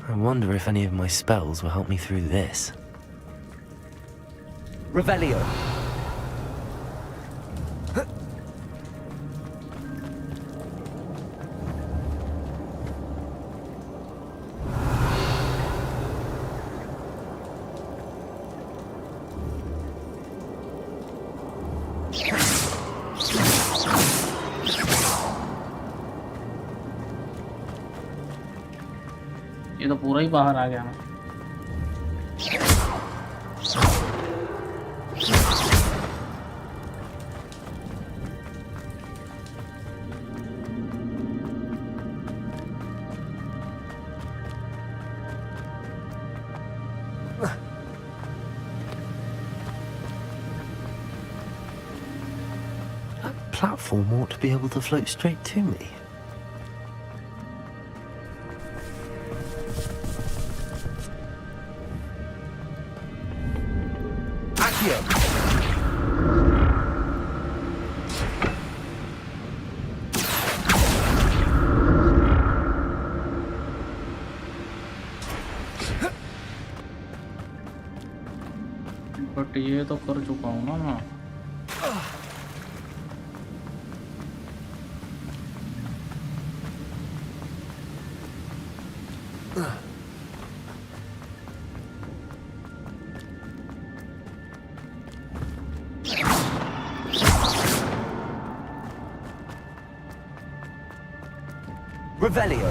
I wonder if any of my spells will help me through this. Revelio! ये तो पूरा ही बाहर आ गया ना. That platform ought to be able to float straight to me. But ये तो कर चुका हूँ ना मैं. Revelio!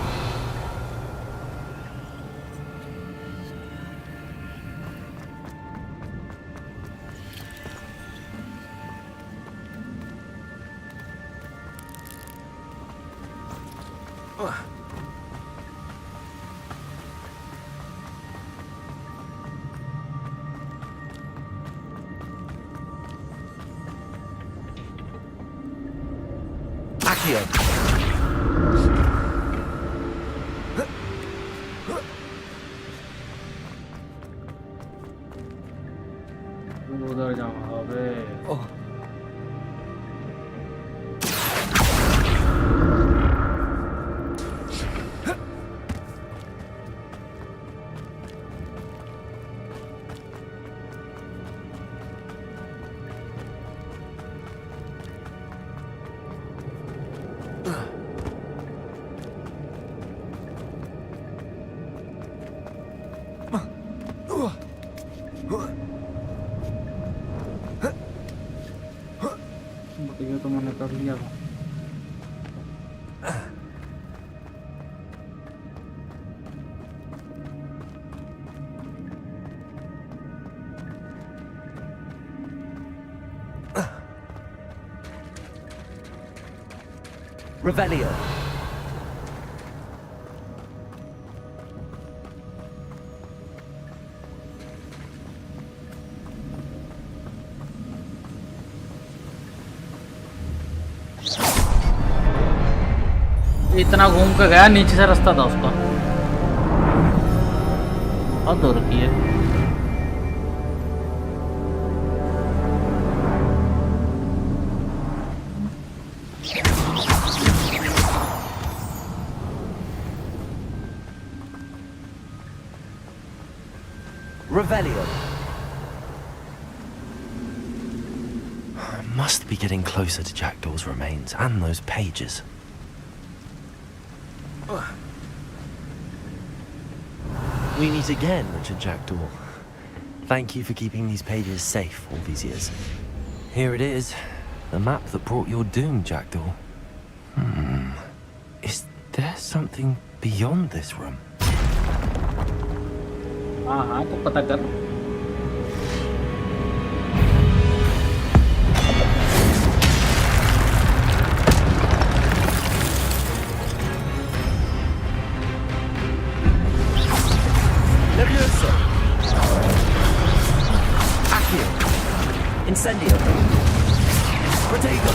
Accio! उधर जाऊंगा बे. ये तो मैंने कर लिया था. Revelio! इतना घूम के गया, नीचे से रास्ता था उसका. और दूर की है. Revelio! I must be getting closer to Jackdaw's remains and those pages. We meet again, Richard Jackdaw. Thank you for keeping these pages safe all these years. Here it is, the map that brought your doom, Jackdaw. Is there something beyond this room? हाँ तो पता कर Levioso. Accio. Incendio. Protego.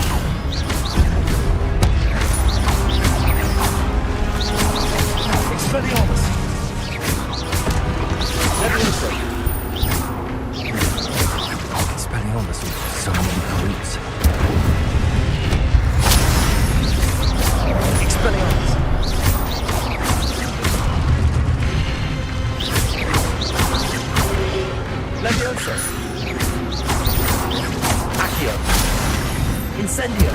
Expelliarmus. Levioso. Expelliarmus with so many groups. Expelliarmus. Levioso. Accio. Incendio.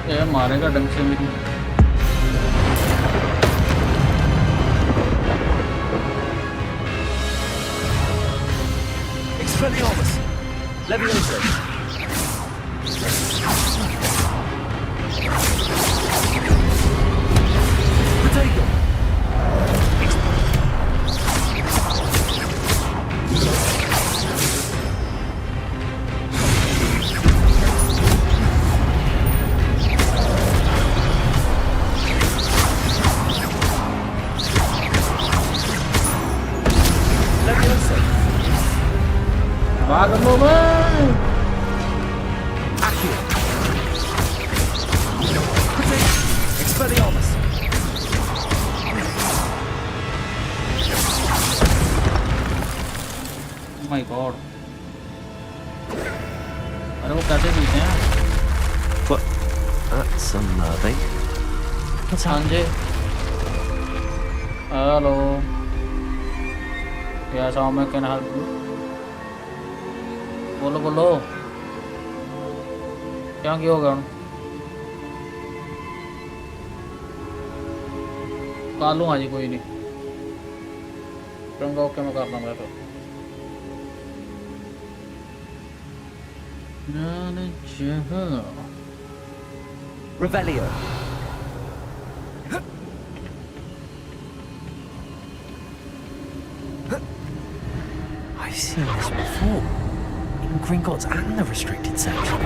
ये मारेगा ढंग से मेरी Expelliarmus. Levioso. Protego. Levioso. भाग लो भाई Accio. Protego. Expelliarmus. Oh my god अरे वो कैसे जीते हैं What? That's unnerving. What's हाँ happening? जी हेलो क्या साहब मैं कैन हेल्प यू बोलो बोलो क्या किया होगा कर लूँ हाँ जी कोई नहीं रंगा ओके मैं कर लूँगा तो Revelio. I've seen this before. In Gringotts and the restricted section.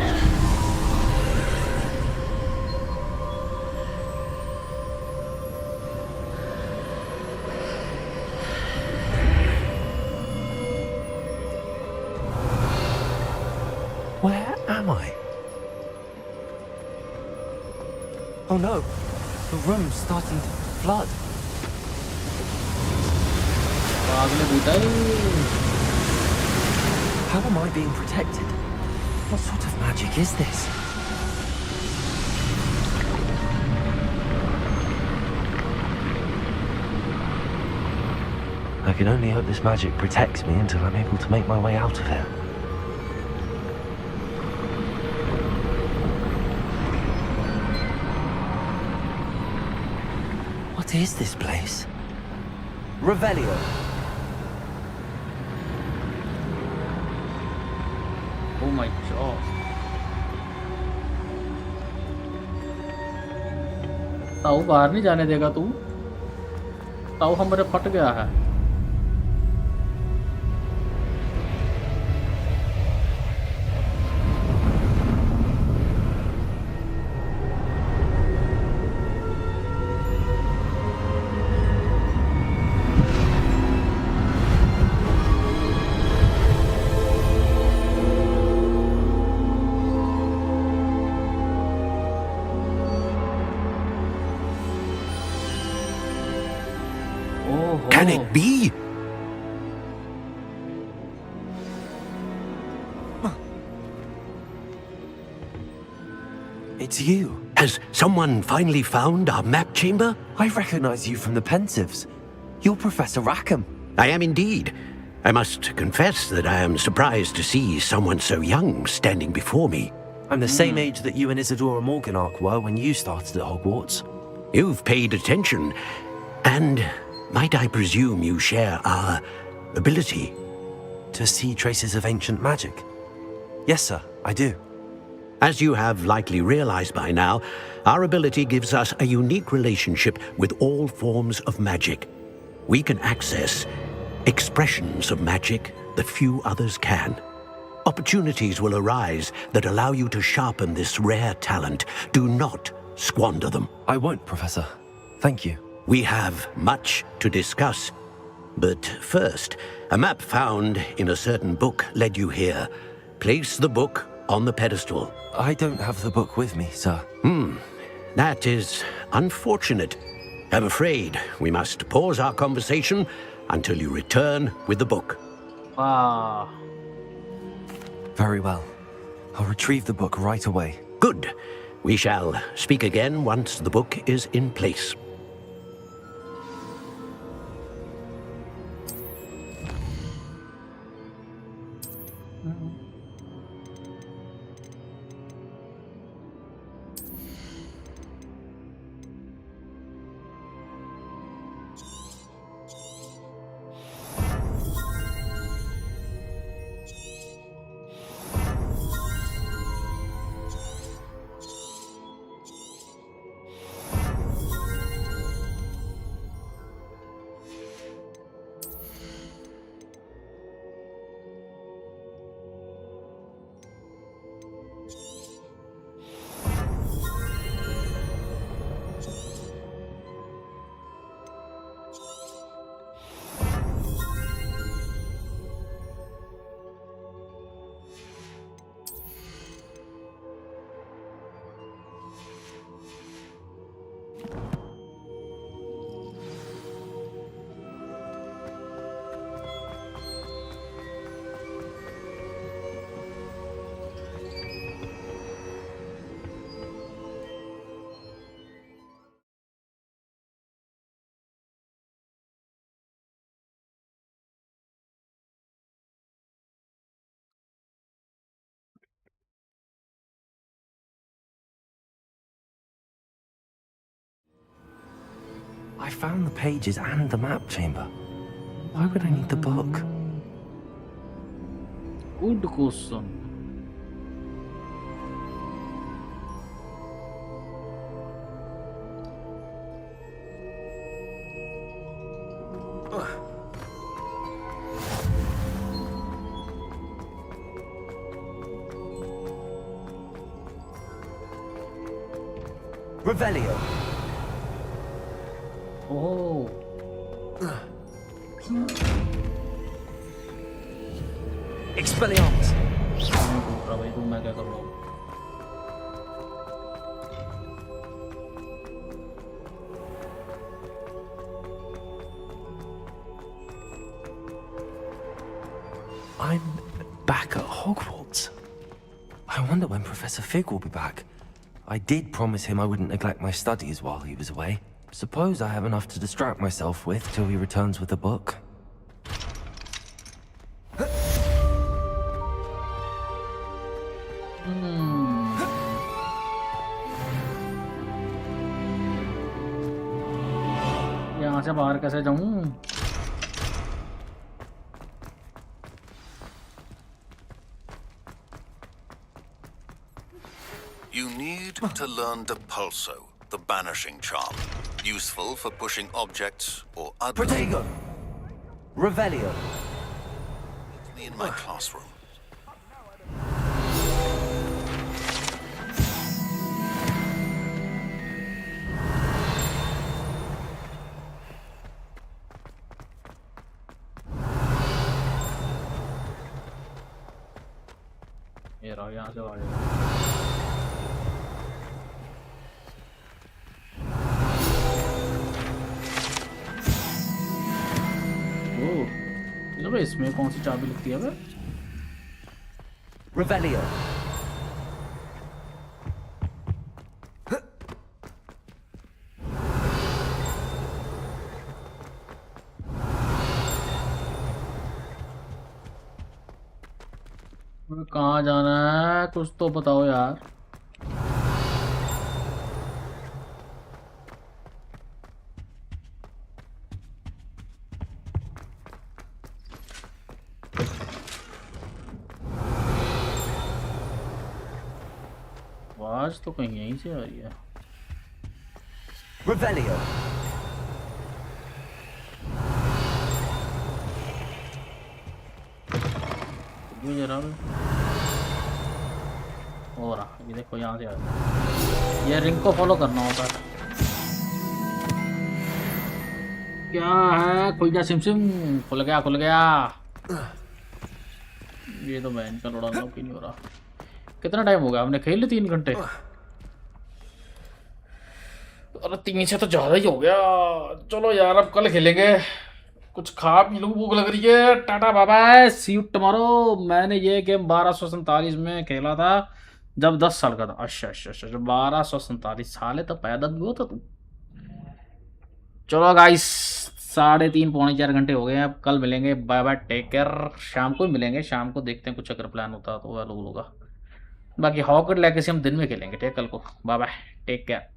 Where am I? Oh no, the room's starting to flood. How am I being protected? What sort of magic is this? I can only hope this magic protects me until I'm able to make my way out of here. What is this place? Revelio. Oh my god ताऊ बाहर नहीं जाने देगा तू ताऊ हमारे फट गया है Can it be? It's you. Has someone finally found our map chamber? I recognize you from the Pensives. You're Professor Rackham. I am indeed. I must confess that I am surprised to see someone so young standing before me. I'm the same age that you and Isadora Morganach were when you started at Hogwarts. You've paid attention, and might I presume you share our ability? To see traces of ancient magic? Yes, sir, I do. As you have likely realized by now, our ability gives us a unique relationship with all forms of magic. We can access expressions of magic that few others can. Opportunities will arise that allow you to sharpen this rare talent. Do not squander them. I won't, Professor. Thank you. We have much to discuss. But first, a map found in a certain book led you here. Place the book on the pedestal. I don't have the book with me, sir. That is unfortunate. I'm afraid we must pause our conversation until you return with the book. Wow. Very well. I'll retrieve the book right away. Good. We shall speak again once the book is in place. I found the pages and the map chamber. Why would I need the book? Good question. Revelio. Oh. Expelliarmus. मैं क्या करूँ? I'm back at Hogwarts. I wonder when Professor Fig will be back. I did promise him I wouldn't neglect my studies while he was away. Suppose I have enough to distract myself with till he returns with the book. यहाँ से बाहर कैसे जाऊँ? You need to learn Depulso, the banishing charm. Useful for pushing objects or others. Protego. Revelio. Meet me in my classroom. ये रहा यहाँ से बाहर. ओह, इसमें कौन सी चाबी लगती है बे? Revelio. कहाँ जाना है कुछ तो बताओ यार। आवाज तो कहीं यहीं से आ रही है। Revelio. जरा हो रहा ये देखो यहाँ से आ रहा। ये रिंग को फॉलो करना होता है। क्या है खुल गया सिम खुल गया खुल गया। ये तो मैं इनका लड़ा लॉक ही नहीं हो रहा। कितना टाइम हो गया हमने खेल 3 घंटे। अरे 3 से तो ज्यादा ही हो गया। चलो यार अब कल खेलेंगे। कुछ खा पी लूं भूख लग रही है। Tata bye bye see you tomorrow. मैंने ये गेम 1247 में खेला था जब 10 साल का था। अच्छा 1247 साल है तो पैदा भी हुआ था तू। चलो गाइस 3.5 पौने 4 घंटे हो गए हैं। अब कल मिलेंगे। Bye bye take care. शाम को मिलेंगे। शाम को देखते हैं कुछ अगर प्लान होता तो वह लोग होगा। बाकी हॉकवर्ट्स लेगेसी हम दिन में खेलेंगे। ठीक कल को। Bye bye take care.